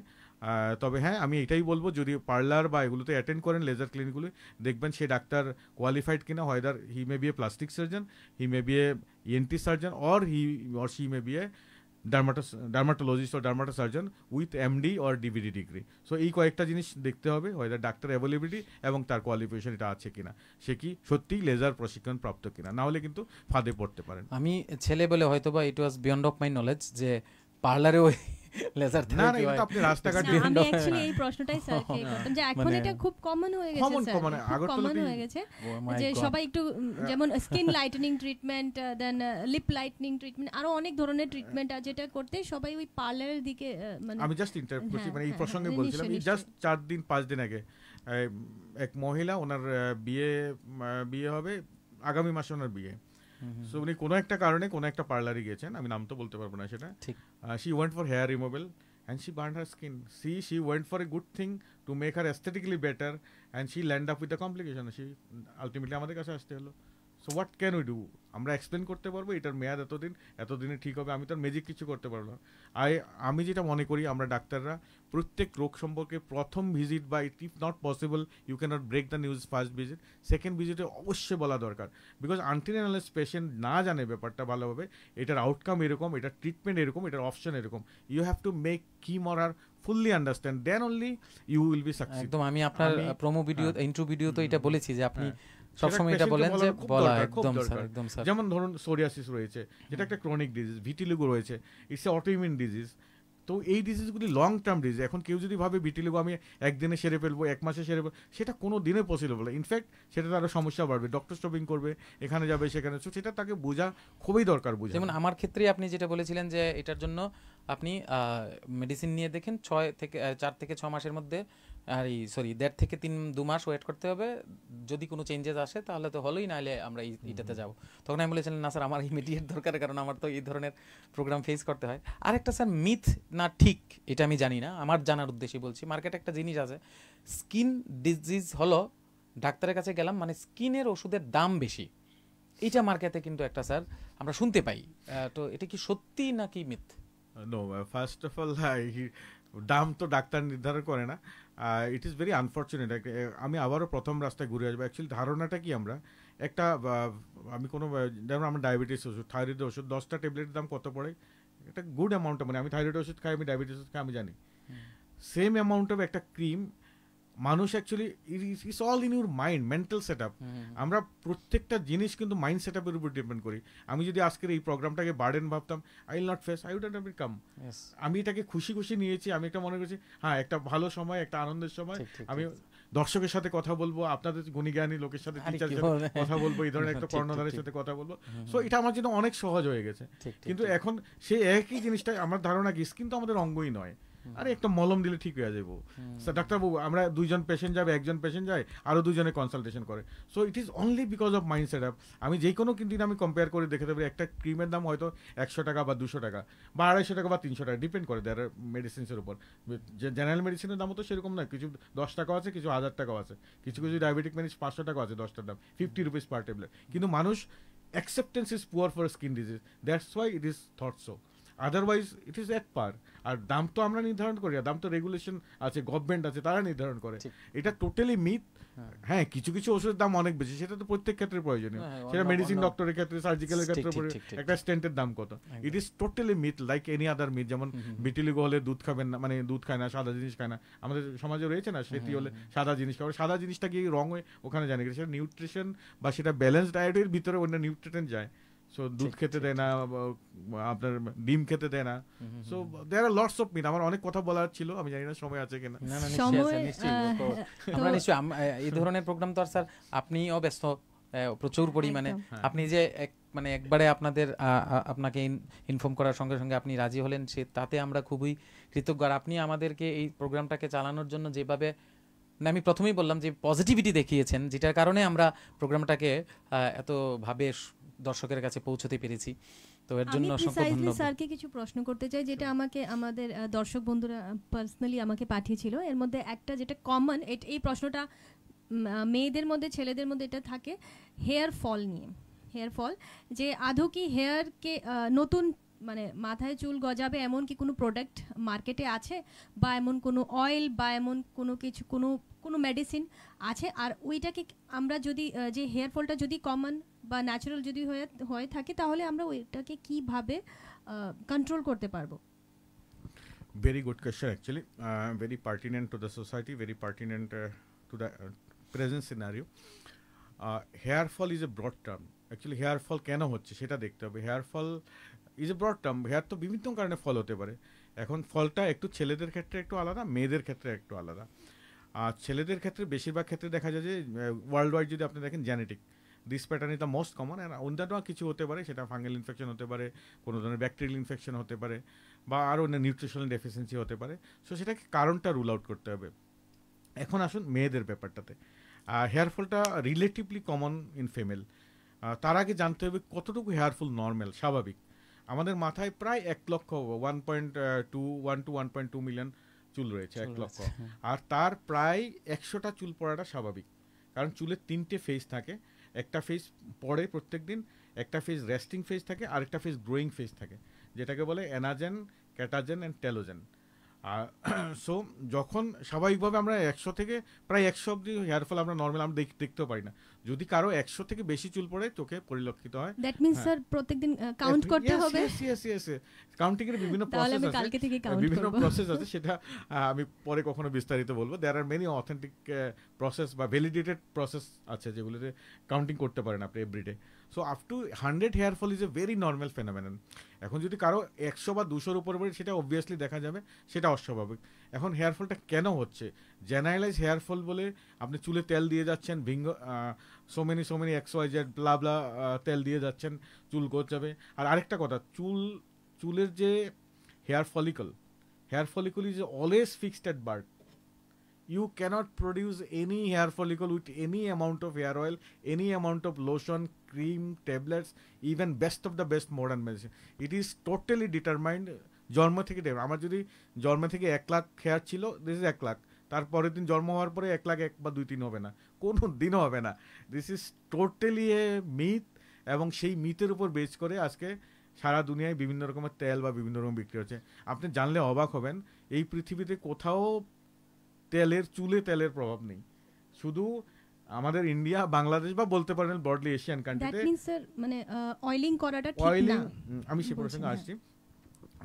তবে হ্যাঁ আমি এটাই বলবো, যদি পার্লার বা এগুলোতে অ্যাটেন্ড করেন লেজার ক্লিনিকগুলো, দেখবেন সে ডাক্তার কোয়ালিফাইড কিনা, whether he may be a plastic surgeon, he may be a ENT surgeon, or she may be a dermatologist ও dermato surgeon with MD or DVD degree. So এই কয়েকটা জিনিস দেখতে হবে, হয়দার ডাক্তার অ্যাভেলেবিলিটি এবং তার কোয়ালিফিকেশন এটা আছে কিনা, সে কি সত্যিই লেজার প্রশিক্ষণ প্রাপ্ত কিনা, না হলে কিন্তু ফাঁদে পড়তে পারেন। আমি ছেলে বলে হয়তোবা ইট ওয়াজ বিয়ন্ড অফ মাই নলেজ যে পার্লারে ওই লেজার না না, এটা তো আপনি রাস্তাঘাট না, আমি অ্যাকচুয়ালি এই প্রশ্নটাই স্যারকে করতাম যে এখন এটা খুব কমন হয়ে গেছে স্যার, কমন কমন হয়ে গেছে যে সবাই একটু যেমন স্কিন লাইটেনিং ট্রিটমেন্ট, দেন লিপ লাইটেনিং ট্রিটমেন্ট, আরো অনেক ধরনের ট্রিটমেন্ট আছে, যেটা করতে সবাই ওই পার্লারের দিকে মানে আমি জাস্ট ইন্টারাপ্ট করছি, মানে এই হ্যাঁ, প্রসঙ্গে হ্যাঁ, বলছিলাম, এই নিশ্চয়ই, জাস্ট 4-5 দিন আগে এক মহিলা, ওনার বিয়ে হবে আগামী মাসে, ওনার বিয়ে। সো উনি কোনো একটা কারণে কোনো একটা পার্লারে গিয়েছেন, আমি নাম তো বলতে পারবো না সেটা। ঠিক। She went for hair removal and she burned her skin. She went for a good thing to make her aesthetically better, and she landed up with the complication. She ultimately আমাদের কাছে আসতে হলো। So what can we do? আমরা explain করতে পারবো এটার মেয়াদ এতদিনে ঠিক হবে, আমি তো ম্যাজিক কিছু করতে পারবো না। আমি যেটা মনে করি, আমরা ডাক্তাররা প্রত্যেক রোগ সম্পর্কে প্রথম ভিজিট বা if not possible you can not break the news first visit, second ভিজিটে অবশ্যই বলা দরকার। Because until and unless patient না জানে ব্যাপারটা ভালোভাবে, এটার আউটকাম এরকম, এটার ট্রিটমেন্ট এরকম, এটার অপশন এরকম, you have to make him or her fully understand, then only you will be succeed. একদম, আমি আপনার প্রোমো ভিডিও, ইন্ট্রো ভিডিও তো এটা বলেছি যে আপনি সবসময় এটা বলেন যে বলা একদম স্যার, একদম স্যার। যেমন ধরুন সোরিয়াসিস রয়েছে, যেটা একটা ক্রনিক ডিজিজ, ভিটিলিগো রয়েছে, ইটস এ অটোইমিউন ডিজিজ। তো এই ডিজিজগুলি লং টার্ম ডিজিজ। এখন কেউ যদি ভাবে ভিটিলিগো আমি একদিনে সেরে ফেলবো, এক মাসে সেরে ফেলবো, সেটা কোনো দিনে পসিবল না। ইনফ্যাক্ট সেটা আরও সমস্যা বাড়বে, ডক্টর স্টপিং করবে, এখানে যাবে সেখানে, সেটা তাকে বোঝা খুবই দরকার। বোঝা যেমন আমার ক্ষেত্রে আপনি যেটা বলেছিলেন যে এটার জন্য আপনি মেডিসিন নিয়ে দেখেন 4 থেকে 6 মাসের মধ্যে, আর 1.5 থেকে 2 মাস ওয়েট করতে হবে, যদি কোনো চেঞ্জেস আসে তাহলে তো হলোই, নাহলে আমরা এটাতে যাব। তখন আমি বলেছিলাম না স্যার, আমার ইমিডিয়েট দরকার, কারণ আমার তো এই ধরনের প্রোগ্রাম ফেস করতে হয়। আরেকটা স্যার মিথ না ঠিক, এটা আমি জানি না, আমার জানার উদ্দেশ্যে বলছি, মার্কেটে একটা জিনিস আছে, স্কিন ডিজিজ হলো ডাক্তারের কাছে গেলাম মানে স্কিনের ওষুধের দাম বেশি, এইটা মার্কেটে কিন্তু একটা স্যার আমরা শুনতে পাই। তো এটা কি সত্যি নাকি myth? No, first of all দাম তো ডাক্তার নির্ধারণ করে না। It is very unfortunate. আমি আবারও প্রথম রাস্তায় ঘুরে আসবো। অ্যাকচুয়ালি ধারণাটা কি, আমরা একটা আমি কোনো, যেমন আমার ডায়াবেটিস ওষুধ, থাইরয়েডের ওষুধ, 10টা ট্যাবলেটের দাম কত পড়ে? একটা গুড অ্যামাউন্ট, মানে আমি থাইরয়েড ওষুধ খাই, আমি ডায়াবেটিস ওষুধ খাই, আমি জানি। সেম অ্যামাউন্ট অফ একটা ক্রিম মানুষ actually it's all in your mind, mental set up. আমরা প্রত্যেকটা জিনিস কিন্তু মাইন্ড সেট আপের উপর ডিপেন্ড করি। আমি যদি আজকের এই প্রোগ্রামটাকে বার্ডেন ভাবতাম, I will not face, I would not come. আমি এটাকে খুশি খুশি নিয়েছি, আমি একটা মনে করছি হ্যাঁ একটা ভালো সময়, একটা আনন্দের সময়, আমি দর্শকের সাথে কথা বলবো, আপনাদের গুণীজ্ঞানী লোকের সাথে, টিচারের সাথে কথা বলবো, এই ধরনের একটা কর্ণধারের সাথে কথা বলবো। সো এটা আমার জন্য অনেক সহজ হয়ে গেছে। কিন্তু এখন সেই একই জিনিসটা, আমার ধারণা কি স্কিন তো আমাদের অঙ্গই নয়, আরে একটা মলম দিলে ঠিক হয়ে যাবো। ডাক্তারবাবু, আমরা 2জন পেশেন্ট যাবে, একজন পেশেন্ট যায়, আরো 2জনে কনসালটেশন করে। So it is only because of mind set up. আমি যে কোনো কিন্তু আমি কম্পেয়ার করে দেখে দেবো, একটা ক্রিমের দাম হয়তো 100 টাকা বা 200 টাকা বা 250 টাকা বা 300 টাকা, ডিপেন্ড করে দেয়ার মেডিসিনসের উপর। জেনারেল মেডিসিনের দামও তো সেরকম নয়, কিছু 10 টাকাও আছে, কিছু 1000 টাকাও আছে, কিছু কিছু ডায়াবেটিক মেডিসিন 500 টাকাও আছে 10টার দাম, 50 রুপিস পার ট্যাবলেট। কিন্তু মানুষ acceptance is poor for skin disease, that's why it is thought so, otherwise it is at par. আর দাম তো আমরা নির্ধারণ করি, দাম তো রেগুলেশন আছে, গভর্নমেন্ট আছে, তারা নির্ধারণ করে। এটা টোটালি মিথ। হ্যাঁ, কিছু কিছু ওষুধের দাম অনেক বেশি, সেটা তো প্রত্যেক ক্ষেত্রে প্রয়োজনীয়, সেটা মেডিসিন ডক্টরের ক্ষেত্রে, সার্জিক্যালের ক্ষেত্রে। একটা স্টেন্টের দাম কত? It is totally myth, like any other myth. যেমন ভিটিলিগো হলে দুধ খাবেন না, মানে দুধ খায় না, সাদা জিনিস খায় না, আমাদের সমাজে রয়েছে না, সেটি হলে সাদা জিনিস খাবে। সাদা জিনিসটা কি রং হয়ে ওখানে জানি, সেটা নিউট্রিশন বা সেটা ব্যালেন্স ডায়েটের ভিতরে অন্য নিউট্রিয়েন্ট যায়। সো দুধ খেতে দেয় না, আপনার ডিম খেতে দেয় না। So there are lots of myth. আমার অনেক কথা বলার ছিল, আমি জানি না সময় আছে কিনা। আমরা নিশ্চয়ই এই ধরনের প্রোগ্রাম তো আর স্যার আপনিও ব্যস্ত প্রচুর পরিমাণে। আপনি যে মানে একবারে আপনাকে ইনফর্ম করার সঙ্গে সঙ্গে আপনি রাজি হলেন, সে তাতে আমরা খুবই কৃতজ্ঞ। আর আপনি আমাদেরকে এই প্রোগ্রামটাকে চালানোর জন্য যেভাবে, আমি প্রথমেই বললাম যে পজিটিভিটি দেখিয়েছেন, যেটার কারণে আমরা প্রোগ্রামটাকে এতভাবে দর্শকের কাছে পৌঁছতে পেরেছি। তো এর জন্য অসংখ্য ধন্যবাদ। স্যারকে কিছু প্রশ্ন করতে চাই, যেটা আমাকে আমাদের দর্শক বন্ধুরা পার্সোনালি আমাকে পাঠিয়েছিল। এর মধ্যে একটা যেটা কমন, এই প্রশ্নটা মেয়েদের মধ্যে, ছেলেদের মধ্যে এটা থাকে, হেয়ার ফল নিয়ে। হেয়ার ফল, যে আদৌ কি হেয়ারকে নতুন মানে মাথায় চুল গজাবে এমন কি কোনো প্রোডাক্ট মার্কেটে আছে, বা এমন কোনো অয়েল বা এমন কোনো কিছু কোনো মেডিসিন আছে? আর ওইটাকে আমরা যদি যে হেয়ার ফলটা যদি কমন বা ন্যাচারাল যদি হয়ে থাকে, তাহলে আমরা ওইটাকে কিভাবে কন্ট্রোল করতে পারবো? Very good question actually. Very pertinent to the society, very pertinent to the present scenario. Hair fall is a broad term. Actually hair fall কেন হচ্ছে সেটা দেখতে হবে। Hair fall is a broad term. Hair তো বিভিন্ন কারণে ফল হতে পারে। এখন ফলটা একটু ছেলেদের ক্ষেত্রে একটু আলাদা, মেয়েদের ক্ষেত্রে একটু আলাদা। আর ছেলেদের ক্ষেত্রে বেশিরভাগ ক্ষেত্রে দেখা যায় যে ওয়ার্ল্ড ওয়াইড যদি আপনি দেখেন genetic this pattern is the most common. And অন্যান্য কিছু হতে পারে, সেটা ফাঙ্গাল ইনফেকশন হতে পারে, কোনো ধরনের ব্যাকটেরিয়াল ইনফেকশন হতে পারে, বা আরও নিউট্রিশনাল ডেফিসিয়েন্সি হতে পারে। সো সেটাকে কারণটা রুল আউট করতে হবে। এখন আসুন মেয়েদের ব্যাপারটাতে। হেয়ার ফলটা রিলেটিভলি কমন ইন ফিমেল। তার আগে জানতে হবে কতটুকু হেয়ারফল নর্মাল, স্বাভাবিক। আমাদের মাথায় প্রায় 1 লক্ষ 1.2 মিলিয়ন চুল রয়েছে, 1 লক্ষ। আর তার প্রায় 100টা চুল পড়াটা স্বাভাবিক। কারণ চুলের 3টে ফেজ থাকে। একটা ফেজ পড়ে প্রত্যেক দিন, একটা ফেজ রেস্টিং ফেজ থাকে, আর একটা ফেজ গ্রোয়িং ফেজ থাকে, যেটাকে বলে anagen, catagen and telogen. So যখন স্বাভাবিকভাবে আমরা 100 থেকে প্রায় 100 অব্দি হেয়ার ফল আমরা নর্মাল আমরা দেখতেও পারি না। যদি কারো 100 থেকে বেশি চুল পড়ে চোখে পরিলক্ষিত হয়। দ্যাট মিন্স স্যার প্রত্যেকদিন কাউন্ট করতে হবে। ইয়েস কাউন্টিং এর বিভিন্ন প্রসেস আছে, বিভিন্ন প্রসেস আছে, সেটা আমি পরে কখনো বিস্তারিত বলবো। There are many authentic process বা ভ্যালিডেটেড প্রসেস আছে যেগুলোতে কাউন্টিং করতে পারেন আপনি everyday. So up to 100 hair fall is a very normal phenomenon. এখন যদি কারো 100 বা 200-র উপরে পড়ে সেটা অবভিয়াসলি দেখা যাবে, সেটা অস্বাভাবিক। এখন হেয়ার ফলটা কেন হচ্ছে? জেনারেলাইজ হেয়ার ফল বলে আপনি চুলে তেল দিয়ে যাচ্ছেন, সো মেনি XYZ ব্লা ব্লা তেল দিয়ে যাচ্ছেন, চুল গজাবে। আর আরেকটা কথা, চুলের যে hair follicle is always fixed at birth. You cannot produce any hair follicle with any amount of hair oil, any amount of lotion, cream, tablets, even best of the best modern medicine. It is totally determined জন্ম থেকে। আমার যদি জন্ম থেকে 1 lakh hair ছিল, this is 1 lakh. তারপরের দিন জন্ম হওয়ার পরে 1 লাখ 1 বা 2 3 হবে না, কোনো দিনও হবে না। This is totally A myth. এবং সেই মিথের উপর বেস করে আজকে সারা দুনিয়ায় বিভিন্ন রকমের তেল বা বিভিন্ন রকম বিক্রি হচ্ছে। আপনি জানলে অবাক হবেন, এই পৃথিবীতে কোথাও চুলে তেলের প্রভাব নেই। শুধু আমাদের ইন্ডিয়া, বাংলাদেশ বা বলতে পারেন ব্রডলি এশিয়ান কান্ট্রিতে দ্যাট মিন্স স্যার মানে অয়েলিং করাটা ঠিক না। আমি সে প্রসঙ্গে আসছি।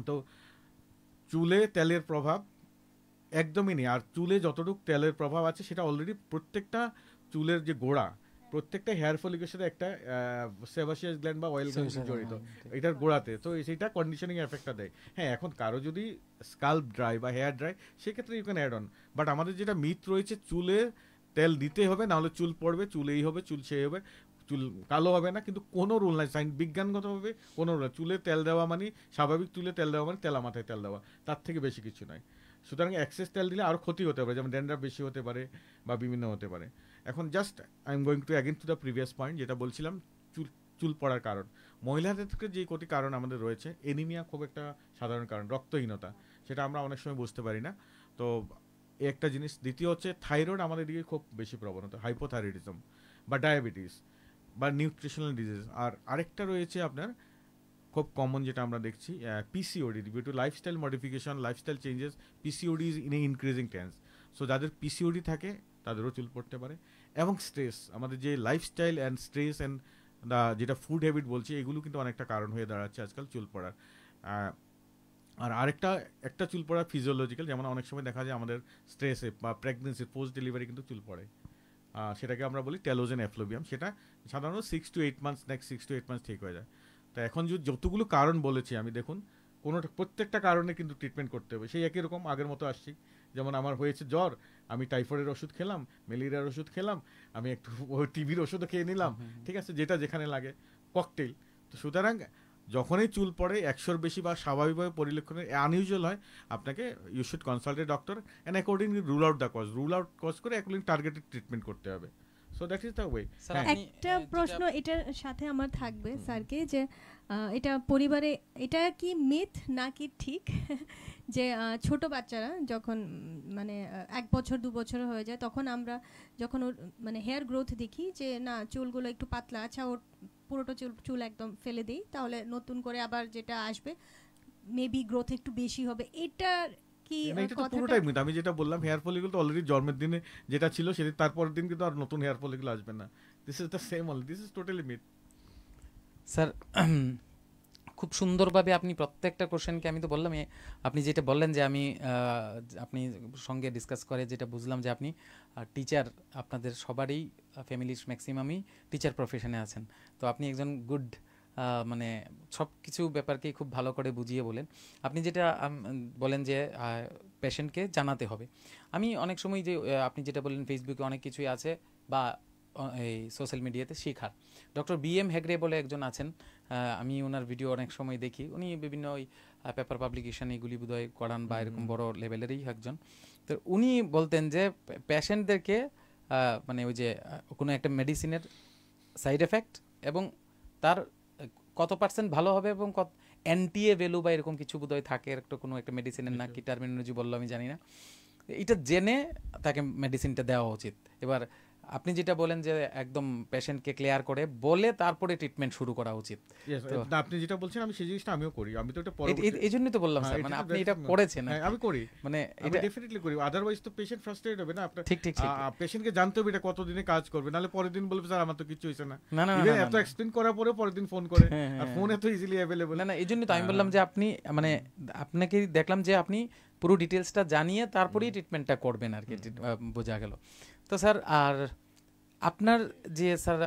তো চুলে তেলের প্রভাব একদমই নেই। আর চুলে যতটুকু তেলের প্রভাব আছে সেটা অলরেডি প্রত্যেকটা চুলের যে গোড়া, প্রত্যেকটা হেয়ার ফলিকের সাথে একটা সেবাসিয়াস গ্ল্যান্ড বা অয়েল গ্ল্যান্ড জড়িত এটার গোড়াতে। তো সেইটা কন্ডিশনিং এফেক্টটা দেয়। হ্যাঁ, এখন কারো যদি স্কাল্প ড্রাই বা হেয়ার ড্রাই, সেক্ষেত্রে you can add on. But আমাদের যেটা মিথ রয়েছে, চুলে তেল দিতে হবে, নাহলে চুল পড়বে, চুল এই হবে, চুল সেই হবে, চুল কালো হবে না। কিন্তু কোনো রুল নাই, বিজ্ঞানগতভাবে কোনো রুল। চুলে তেল দেওয়া মানে, স্বাভাবিক চুলে তেল দেওয়া মানে তেলা মাথায় তেল দেওয়া, তার থেকে বেশি কিছু নয়। সুতরাং এক্সেস তেল দিলে আরও ক্ষতি হতে পারে, যেমন ড্যান্ড্রাফ বেশি হতে পারে বা বিভিন্ন হতে পারে। এখন just I am going to again to the previous point, যেটা বলছিলাম চুল পড়ার কারণ। মহিলাদের থেকে যে কটি কারণ আমাদের রয়েছে, এনিমিয়া খুব একটা সাধারণ কারণ, রক্তহীনতা, সেটা আমরা অনেক সময় বুঝতে পারি না। তো একটা জিনিস। দ্বিতীয় হচ্ছে থাইরয়েড আমাদের দিকে খুব বেশি প্রবণতা, হাইপোথাইরয়েডিজম বা ডায়াবেটিস বা নিউট্রিশনাল ডিজিজ। আর আরেকটা রয়েছে আপনার খুব কমন, যেটা আমরা দেখছি PCOD, due to lifestyle modification, lifestyle changes, PCOD is in a increasing tense. So যাদের পিসিওডি থাকে তাদেরও চুল পড়তে পারে। এবং স্ট্রেস, আমাদের যে লাইফস্টাইল অ্যান্ড স্ট্রেস অ্যান্ড যেটা ফুড হ্যাবিট বলছি, এগুলো কিন্তু অনেকটা কারণ হয়ে দাঁড়াচ্ছে আজকাল চুল পড়ার। আর একটা চুল পড়া ফিজিওলজিক্যাল, যেমন অনেক সময় দেখা যায় আমাদের স্ট্রেসে বা প্রেগনেন্সি, পোস্ট ডেলিভারি কিন্তু চুল পড়ে। সেটাকে আমরা বলি টেলোজেন এফ্লোবিয়াম। সেটা সাধারণত 6 to 8 months, next 6 to 8 months ঠিক হয়ে যায়। তো এখন যতগুলো কারণ বলেছি আমি, দেখুন প্রত্যেকটা কারণে কিন্তু ট্রিটমেন্ট করতে হবে। সেই একই রকম আগের মতো আসছি। যেমন আমার হয়েছে জ্বর, আমি টাইফয়েডের ওষুধ খেলাম, ম্যালেরিয়ার ওষুধ খেলাম, আমি একটু টিবির ওষুধও খেয়ে নিলাম, ঠিক আছে, যেটা যেখানে লাগে, ককটেল। তো সুতরাং যখনই চুল পড়ে 100-র বেশি বা স্বাভাবিকভাবে পরিলক্ষণে আনইউজুয়াল হয়, আপনাকে you should consult a doctor and accordingly rule out করে অ্যাকর্ডিং টার্গেটেড ট্রিটমেন্ট করতে হবে। So that is the way. একটা প্রশ্ন এটার সাথে আমার থাকবে স্যারকে, যে এটা পরিবারে এটা কি মিথ নাকি ঠিক যে ছোট বাচ্চারা যখন মানে 1 বছর 2 বছর হয়ে যায়, তখন আমরা যখন ওর মানে হেয়ার গ্রোথ দেখি যে না চুলগুলো একটু পাতলা, আচ্ছা ওর পুরোটা চুল একদম ফেলে দিই, তাহলে নতুন করে আবার যেটা আসবে মেবি গ্রোথ একটু বেশি হবে। এটার কি এটা তো পুরোটাই মিথ। আমি যেটা বললাম হেয়ার ফলিকল তো অলরেডি জন্মের দিনে যেটা ছিল সেদিন তারপরের দিন কিন্তু আর নতুন হেয়ার ফলিকল আসবে না। This is the same only, this is totally myth. Sir খুব সুন্দরভাবে আপনি প্রত্যেকটা কোশ্চেনকে, আমি তো বললাম আপনি যেটা বললেন যে আমি আপনি সঙ্গে ডিসকাস করে যেটা বুঝলাম যে আপনি টিচার, আপনাদের সবারই ফ্যামিলির ম্যাক্সিমামই টিচার প্রফেশনে আছেন। তো আপনি একজন গুড মানে সব কিছু ব্যাপারকেই খুব ভালো করে বুঝিয়ে বলেন। আপনি যেটা বলেন যে পেশেন্টকে জানাতে হবে, আমি অনেক সময় যে আপনি যেটা বললেন ফেসবুকে অনেক কিছুই আছে বা এই সোশ্যাল মিডিয়াতে শেখার। ডক্টর BM হেগড়ে বলে একজন আছেন, আমি ওনার ভিডিও অনেক সময় দেখি, উনি বিভিন্ন ওই পেপার পাবলিকেশন এগুলি বোধহয় করান বা এরকম বড় লেভেলেরই একজন। তো উনি বলতেন যে পেশেন্টদেরকে মানে ওই যে কোনো একটা মেডিসিনের সাইড এফেক্ট এবং তার কত পার্সেন্ট ভালো হবে এবং কত NTA ভ্যালু বা এরকম কিছু বোধহয় থাকে একটা কোনো একটা মেডিসিনের, না কি টার্মিনোলজি বললো আমি জানি না, এটা জেনে তাকে মেডিসিনটা দেওয়া উচিত। এবার আপনি যেটা বলেন যে একদম পেশেন্টকে ক্লিয়ার করে বলে তারপরে ট্রিটমেন্ট শুরু করা উচিত। আপনি যেটা বলছেন আমি সেই জিনিসটা আমিও করি, আমি তো এটা এই জন্যই তো বললাম স্যার, মানে আপনি এটা করেছেন। আমি করি, মানে এটা ডেফিনেটলি করি, আদারওয়াইজ তো পেশেন্ট ফ্রাস্ট্রেটেড হবে না। আপনার ঠিক পেশেন্টকে জানতে হবে এটা কতদিনে কাজ করবে, নাহলে পরের দিন বলবে স্যার আমার তো কিছু হইছে না। না এত এক্সপ্লেইন করার পরে পরের দিন ফোন করে, আর ফোন এত ইজিলি अवेलेबल। না এই জন্যই তো আমি বললাম যে আপনি মানে আপনাকে দেখলাম যে আপনি পুরো ডিটেইলসটা জানিয়ে তারপরেই ট্রিটমেন্টটা করবেন আর কি, বোঝা গেল। তো স্যার আর আপনার যে স্যার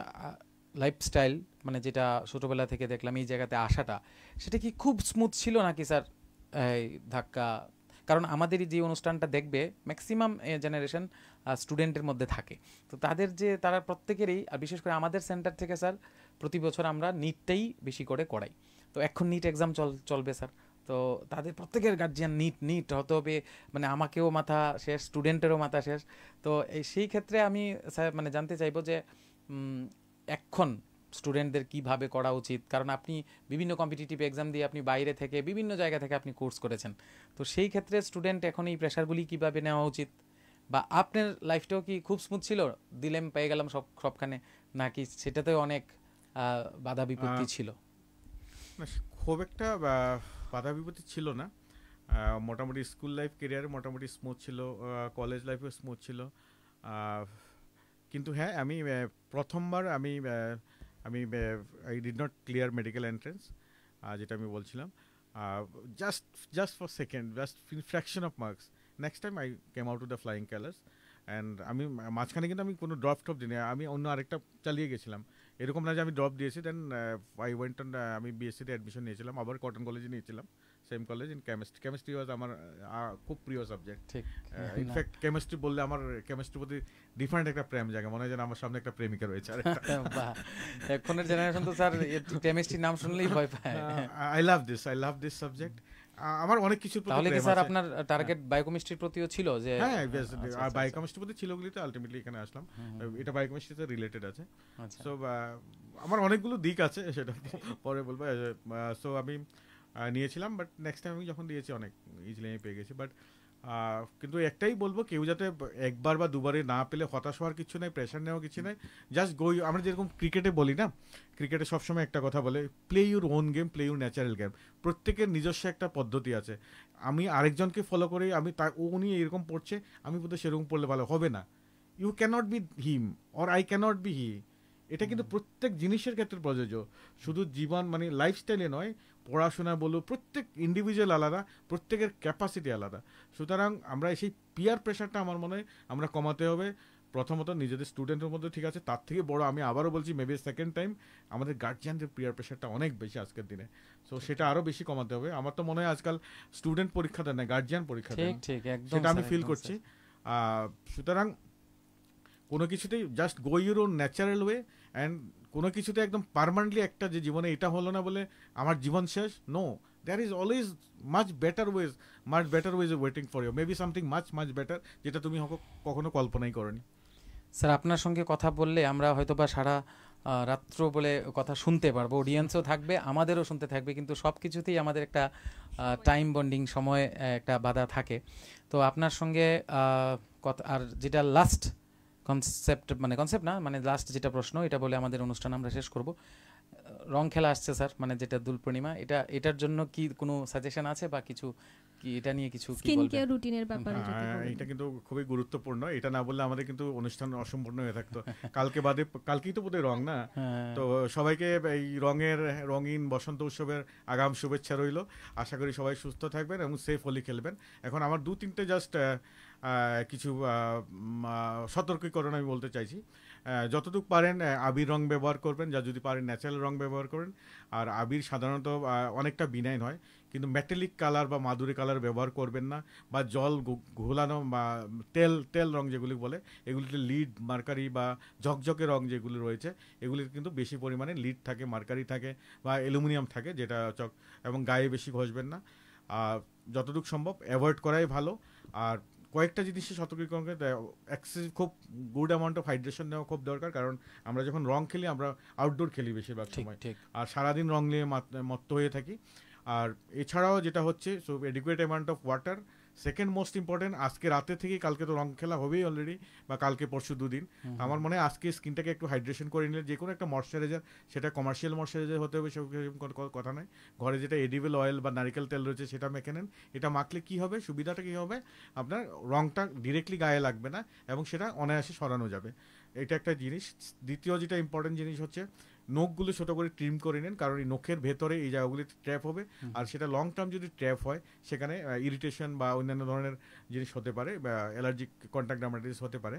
লাইফস্টাইল, মানে যেটা ছোটোবেলা থেকে দেখলাম এই জায়গাতে আসাটা, সেটা কি খুব স্মুথ ছিল নাকি স্যার এই ধাক্কা? কারণ আমাদের যে অনুষ্ঠানটা দেখবে ম্যাক্সিমাম জেনারেশন স্টুডেন্টের মধ্যে থাকে, তো তাদের যে তারা প্রত্যেকেরই, আর বিশেষ করে আমাদের সেন্টার থেকে স্যার প্রতি বছর আমরা নিটটাই বেশি করে করাই। তো এখন নিট এক্সাম চলবে স্যার, তো তাদের প্রত্যেকের গার্জিয়ান নিট হতে হবে, মানে আমাকেও মাথা শেষ, স্টুডেন্টেরও মাথা শেষ। তো সেই ক্ষেত্রে আমি স্যার মানে জানতে চাইবো যে এখন স্টুডেন্টদের কিভাবে করা উচিত, কারণ আপনি বিভিন্ন কম্পিটিটিভ এক্সাম দিয়ে আপনি বাইরে থেকে বিভিন্ন জায়গা থেকে আপনি কোর্স করেছেন, তো সেই ক্ষেত্রে স্টুডেন্ট এখন এই প্রেশারগুলি কিভাবে নেওয়া উচিত, বা আপনার লাইফটাও কি খুব স্মুথ ছিল, দিলেম পেয়ে গেলাম সবখানে, নাকি সেটাতেও অনেক বাধা বিপত্তি ছিল? খুব একটা বাধা বিপত্তি ছিল না, মোটামুটি স্কুল লাইফ কেরিয়ারে মোটামুটি স্মুথ ছিল, কলেজ লাইফও স্মুথ ছিল। কিন্তু হ্যাঁ, আমি প্রথমবার আমি I did not clear medical entrance, যেটা আমি বলছিলাম, just for second, just fraction of marks. Next time I came out to the flying colours. And আমি মাঝখানে কিন্তু আমি কোনো ড্রপ দিই, আমি অন্য আরেকটা চালিয়ে গেছিলাম, এরকম না যে আমি ড্রপ দিয়েছি। দেন আই ওয়েন্ট অন, আমি বিএসসিতে অ্যাডমিশন নিয়েছিলাম, আবার কটন কলেজে নিয়েছিলাম, সেম কলেজ, ইন কেমিস্ট্রি ওয়াজ আমার খুব প্রিয় সাবজেক্ট। ঠিক, ইনফ্যাক্ট কেমিস্ট্রি বললে আমার কেমিস্ট্রির প্রতি ডিফারেন্ট একটা প্রেম জাগে, মনে হয় যেন আমার সামনে একটা প্রেমিকা রয়েছে। এখনের জেনারেশন তো স্যার কেমিস্ট্রি নাম শুনলেই ভয় পায়। I love this subject. আমার অনেক কিছুর প্রতি তাহলে কি স্যার আপনার টার্গেট বায়োকেমিস্ট্রির প্রতিও ছিল? যে হ্যাঁ, বায়োকেমিস্ট্রির প্রতি ছিল বলেই তো আলটিমেটলি এখানে আসলাম, এটা বায়োকেমিস্ট্রিতে রিলেটেড আছে। সো আমার অনেকগুলো দিক আছে, সেটা পরে বলবো। সো আমি নিয়েছিলাম, বাট নেক্সট টাইম আমি যখন দিয়েছি অনেক ইজিলি আমি পেয়ে গেছি। বাট কিন্তু একটাই বলবো, কেউ যাতে একবার বা দুবারে না পেলে হতাশ হওয়ার কিছু নাই, প্রেশার নেওয়ার কিছু নাই, জাস্ট গো। আমরা যেরকম ক্রিকেটে বলি না, ক্রিকেটে সবসময় একটা কথা বলে, play your own game, play your natural game. প্রত্যেকের নিজস্ব একটা পদ্ধতি আছে। আমি আরেকজনকে ফলো করি, আমি উনি এরকম পড়ছে, আমি বোধহয় সেরকম পড়লে ভালো হবে না। You can't be him or I can't be he. এটা কিন্তু প্রত্যেক জিনিসের ক্ষেত্রে প্রযোজ্য, শুধু জীবন মানে লাইফস্টাইলে নয়, পড়াশোনা বলো, প্রত্যেক ইন্ডিভিজুয়াল আলাদা, প্রত্যেকের ক্যাপাসিটি আলাদা। সুতরাং আমরা সেই পিয়ার প্রেশারটা আমার মনে হয় আমরা কমাতে হবে। প্রথমত নিজেদের স্টুডেন্টের মধ্যে ঠিক আছে, তার থেকে বড় আমি আবারও বলছি, মেবি সেকেন্ড টাইম আমাদের গার্জিয়ানদের পিয়ার প্রেশারটা অনেক বেশি আজকের দিনে। সো সেটা আরও বেশি কমাতে হবে। আমার তো মনে হয় আজকাল স্টুডেন্ট পরীক্ষা দেয় না, গার্জিয়ান পরীক্ষা দেয়, সেটা আমি ফিল করছি। সুতরাং কোনো কিছুতেই just go your own natural way, and কোনো কিছুতে একদম পার্মানেন্টলি একটা যে জীবনে এটা হলো না বলে আমার জীবন শেষ, no, there is always much better ways waiting for you, maybe something much better, যেটা তুমি কখনো কল্পনাই করনি। স্যার আপনার সঙ্গে কথা বললে আমরা হয়তো বা সারা রাত্র বলে কথা শুনতে পারবো, অডিয়েন্সও থাকবে, আমাদেরও শুনতে থাকবে, কিন্তু সব কিছুতেই আমাদের একটা টাইম বন্ডিং সময় একটা বাধা থাকে। তো আপনার সঙ্গে কথা, আর যেটা লাস্ট কনসেপ্ট না, মানে লাস্ট যেটা প্রশ্ন এটা বলে আমাদের অনুষ্ঠান আমরা শেষ করব। রং খেলা আসছে স্যার, মানে যেটা দোল পূর্ণিমা, এটার জন্য কি কোনো সাজেশন আছে বা কিছু কি এটা নিয়ে কিছু কি স্কিন বলবেন? কেয়ার রুটিনের ব্যাপারে যদি হ্যাঁ, বলেন। এটা কিন্তু খুবই গুরুত্বপূর্ণ। এটা না বললে আমাদের কিন্তু অনুষ্ঠান অসম্পূর্ণ হয়ে থাকতো। কালকেই তো বোধহয় রং না? হ্যাঁ। তো সবাইকে এই রঙিন বসন্ত উৎসবের আগাম শুভেচ্ছা রইল। আশা করি সবাই সুস্থ থাকবেন এবং সেফ হোলি খেলবেন। এখন আমার 2-3টে জাস্ট কিছু সতর্কীকরণ আমি বলতে চাইছি। যতটুকু পারেন আবির রং ব্যবহার করবেন, যা যদি পারেন ন্যাচারাল রং ব্যবহার করেন। আর আবির সাধারণত অনেকটা বিনাইন হয়, কিন্তু মেটালিক কালার বা মাদুরি কালার ব্যবহার করবেন না, বা জল ঘোলানো বা তেল রং যেগুলি বলে, এগুলিতে লিড, মার্কারি বা ঝকঝকে রং যেগুলি রয়েছে, এগুলির কিন্তু বেশি পরিমাণে লিড থাকে, মার্কারি থাকে বা অ্যালুমিনিয়াম থাকে, যেটা এবং গায়ে বেশি ঘষবেন না। যতটুকু সম্ভব অ্যাভয়েড করাই ভালো। আর কয়েকটা জিনিসের সতর্কীকরণ, খুব গুড অ্যামাউন্ট অফ হাইড্রেশন নেওয়া খুব দরকার, কারণ আমরা যখন রং খেলি আমরা আউটডোর খেলি বেশিরভাগ সময়, আর সারাদিন রং নিয়ে মত্ত হয়ে থাকি। আর এছাড়াও যেটা হচ্ছে, so adequate amount of water. Second most important, আজকে রাতে থেকে, কালকে তো রং খেলা হবেই অলরেডি, বা কালকে পরশু 2 দিন, আমার মনে হয় আজকে স্কিনটাকে একটু হাইড্রেশন করে নিলে, যে কোনো একটা ময়শ্চারাইজার, সেটা কমার্শিয়াল ময়শ্চারাইজার হতে হবে সেরকম কথা নয়, ঘরে যেটা এডিবল অয়েল বা নারিকেল তেল রয়েছে সেটা মেখে নেন। এটা মাখলে কি হবে, সুবিধাটা কি হবে, আপনার রংটা ডিরেক্টলি গায়ে লাগবে না এবং সেটা অনায়াসে সরানো যাবে। এটা একটা জিনিস। দ্বিতীয় যেটা ইম্পর্টেন্ট জিনিস হচ্ছে, নখগুলো ছোটো করে ট্রিম করে নিন, কারণ এই নখের ভেতরে এই জায়গাগুলি ট্র্যাপ হবে, আর সেটা লং টার্ম যদি ট্র্যাপ হয় সেখানে ইরিটেশন বা অন্যান্য ধরনের জিনিস হতে পারে, বা অ্যালার্জিক কন্ট্যাক্ট ডার্মাটাইটিস হতে পারে।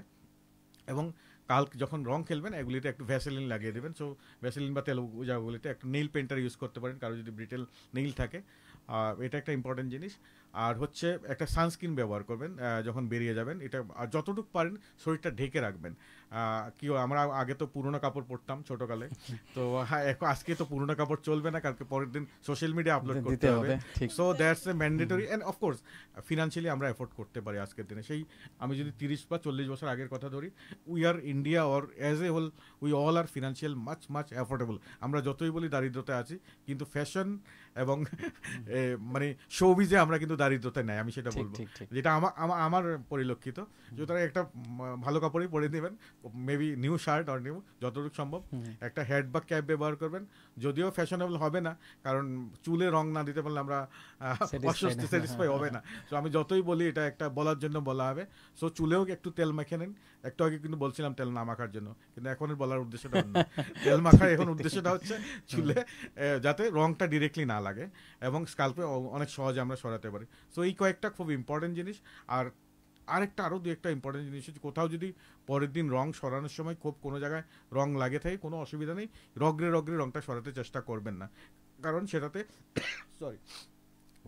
এবং যখন রং খেলবেন এগুলিতে একটু ভ্যাসেলিন লাগিয়ে দেবেন। সো ভ্যাসেলিন বা তেল জায়গাগুলিতে একটু নেইল পেন্টার ইউজ করতে পারেন, কারো যদি ব্রিটেল নেইল থাকে। এটা একটা ইম্পর্টেন্ট জিনিস। আর হচ্ছে একটা সানস্ক্রিন ব্যবহার করবেন যখন বেরিয়ে যাবেন। এটা আর যতটুকু পারেন শরীরটা ঢেকে রাখবেন। আমরা আগে তো পুরোনো কাপড় পরতাম ছোটোকালে, তো হ্যাঁ, আজকে তো পুরোনো কাপড় চলবে না, কালকে পরের দিন সোশ্যাল মিডিয়া আপলোড করতে হবে। So that's A mandatory, and of course financially আমরা এফোর্ড করতে পারি আজকের দিনে। সেই আমি যদি 30 বা 40 বছর আগের কথা ধরি, we are India or as a whole, we all are financial much affordable. আমরা যতই বলি দারিদ্রতায় আছি, কিন্তু ফ্যাশন এবং মানে শোবিজে আমরা কিন্তু দারিদ্রতায় নাই, আমি সেটা বলবো, যেটা আমার পরিলক্ষিত। সুতরাং একটা ভালো কাপড়ই পরে নেবেন, maybe new shirt or new, যতটুকু সম্ভব একটা হেড বা ক্যাপ ব্যবহার করবেন। যদিও ফ্যাশনেবল হবে না, কারণ চুলে রং না দিতে পারলে আমরা অস্বস্তি, স্যাটিসফাই হবে না। সো আমি যতই বলি, এটা একটা বলার জন্য বলা হবে। সো চুলেও একটু তেল মেখে নেন। একটু আগে কিন্তু বলছিলাম তেল না মাখার জন্য, কিন্তু এখন বলার উদ্দেশ্যটা অন্য। তেল মাখার এখন উদ্দেশ্যটা হচ্ছে চুলে যাতে রংটা ডিরেক্টলি না লাগে এবং স্কাল্পে অনেক সহজে আমরা সরাতে পারি। সো এই কয়েকটা খুব ইম্পর্টেন্ট জিনিস। আর আরও 2-1টা ইম্পর্টেন্ট জিনিস হচ্ছে, কোথাও যদি পরের দিন রং সরানোর সময় খুব কোনো জায়গায় রং লাগে থাকে, কোনো অসুবিধা নেই, রগড়ে রংটা সরাতে চেষ্টা করবেন না, কারণ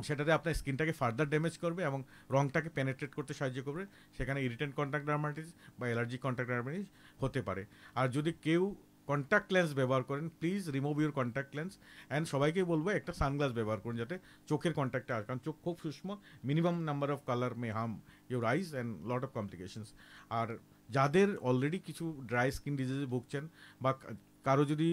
সেটাতে আপনার স্কিনটাকে ফার্দার ড্যামেজ করবে এবং রংটাকে পেনেট্রেট করতে সাহায্য করবে। সেখানে ইরিটেন্ট কন্ট্যাক্ট ডার্মাটাইটিস বা অ্যালার্জিক কন্ট্যাক্ট ডার্মাটাইটিস হতে পারে। আর যদি কেউ কন্ট্যাক্ট লেন্স ব্যবহার করেন, please remove your contact lens, and সবাইকে বলবো একটা সানগ্লাস ব্যবহার করুন, যাতে চোখের কন্ট্যাক্টটা আসে, কারণ চোখ খুব সূক্ষ্ম, minimum number of colour may harm your eyes and lot of complications. আর যাদের অলরেডি কিছু ড্রাই স্কিন ডিজিজে ভুগছেন, বা কারো যদি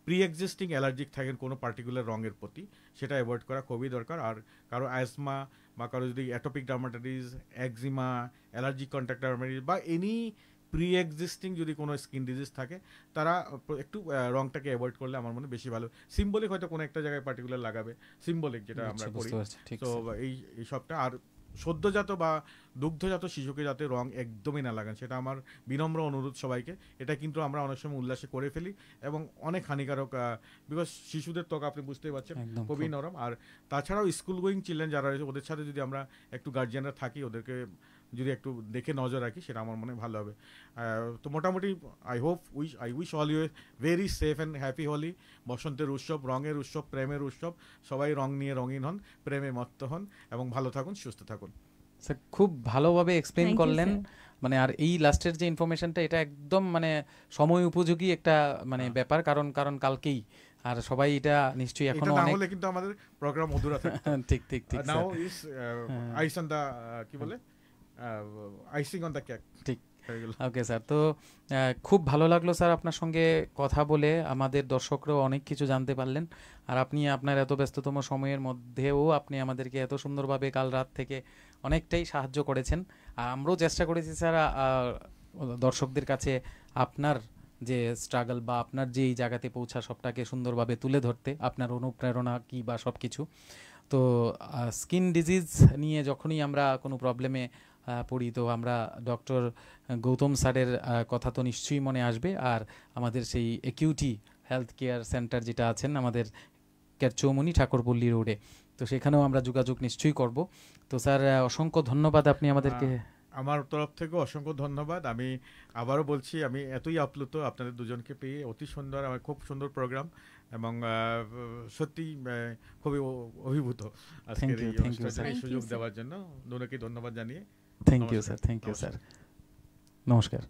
প্রি এক্সিস্টিং অ্যালার্জিক থাকেন কোনো পার্টিকুলার রঙের প্রতি, সেটা অ্যাভয়েড করা খুবই দরকার। আর কারো অ্যাজমা বা কারো যদি atopic dermatitis, eczema, allergic contact dermatitis বা এনি প্রি এক্সিস্টিং যদি কোনো স্কিন ডিজিজ থাকে, তারা একটু রংটাকে অ্যাভয়েড করলে আমার মনে বেশি ভালো। সিম্বলিক হয়তো কোনো একটা জায়গায় পার্টিকুলার লাগাবে, সিম্বলিক যেটা আমরা করি। তো এই সবটা। আর সদ্যজাত বা দুগ্ধজাত শিশুকে যাতে রং একদমই না লাগান, সেটা আমার বিনম্র অনুরোধ সবাইকে। এটা কিন্তু আমরা অনেক সময় উল্লাসে করে ফেলি এবং অনেক হানিকারক, বিকজ শিশুদের ত্বক আপনি বুঝতেই পারছেন খুবই নরম। আর তাছাড়াও স্কুল গোয়িং চিলড্রেন যারা রয়েছে, ওদের সাথে যদি আমরা একটু গার্জিয়ানরা থাকি, ওদেরকে যদি একটু দেখে নজর রাখি, সেটা আমার মনে ভালো হবে। তো মোটামুটি I wish all you very safe and happy Holi. বসন্তের উৎসব, রঙের উৎসব, প্রেমের উৎসব। সবাই রং নিয়ে রঙিন হন, প্রেমে মত্ত হন এবং ভালো থাকুন, সুস্থ থাকুন। স্যার খুব ভালোভাবে এক্সপ্লেইন করলেন, মানে আর এই লাস্টের যে ইনফরমেশনটা, এটা একদম মানে সময় উপযোগী একটা মানে ব্যাপার, কারণ কালকেই আর সবাই এটা নিশ্চয়ই এখনো না হলে কিন্তু আমাদের প্রোগ্রাম অধুরা থাকতো। ঠিক now is ice on the, কি বলে, আইসিং অন দা কেক। ঠিক। ওকে স্যার, তো খুব ভালো লাগলো স্যার আপনার সঙ্গে কথা বলে। আমাদের দর্শকরাও অনেক কিছু জানতে পারলেন, আর আপনি আপনার এত ব্যস্ততম সময়ের মধ্যেও আপনি আমাদেরকে এত সুন্দরভাবে কাল রাত থেকে অনেকটাই সাহায্য করেছেন। আর আমরাও চেষ্টা করেছি স্যার দর্শকদের কাছে আপনার যে স্ট্রাগল বা আপনার যে এই জায়গাতে পৌঁছা সবটাকে সুন্দরভাবে তুলে ধরতে, আপনার অনুপ্রেরণা কি বা সব কিছু। তো স্কিন ডিজিজ নিয়ে যখনই আমরা কোনো প্রবলেমে পড়ি, তো আমরা ডক্টর গৌতম স্যারের কথা তো নিশ্চয়ই মনে আসবে। আর আমাদের সেই একিউটি হেলথ কেয়ার সেন্টার যেটা আছেন আমাদের চৌমনি ঠাকুরপল্লী রোডে, তো সেখানেও আমরা যোগাযোগ নিশ্চয়ই করব। তো স্যার অসংখ্য ধন্যবাদ আপনি আমাদেরকে। আমার তরফ থেকে অসংখ্য ধন্যবাদ। আমি আবারও বলছি, আমি এতই আপ্লুত আপনাদের দুজনকে পেয়ে, অতি সুন্দর, আমার খুব সুন্দর প্রোগ্রাম, এবং সত্যি খুবই অভিভূত আজকের এই অনুষ্ঠানে সুযোগ দেওয়ার জন্য। দুজনকে ধন্যবাদ জানিয়ে thank you sir, thank you sir, নমস্কার।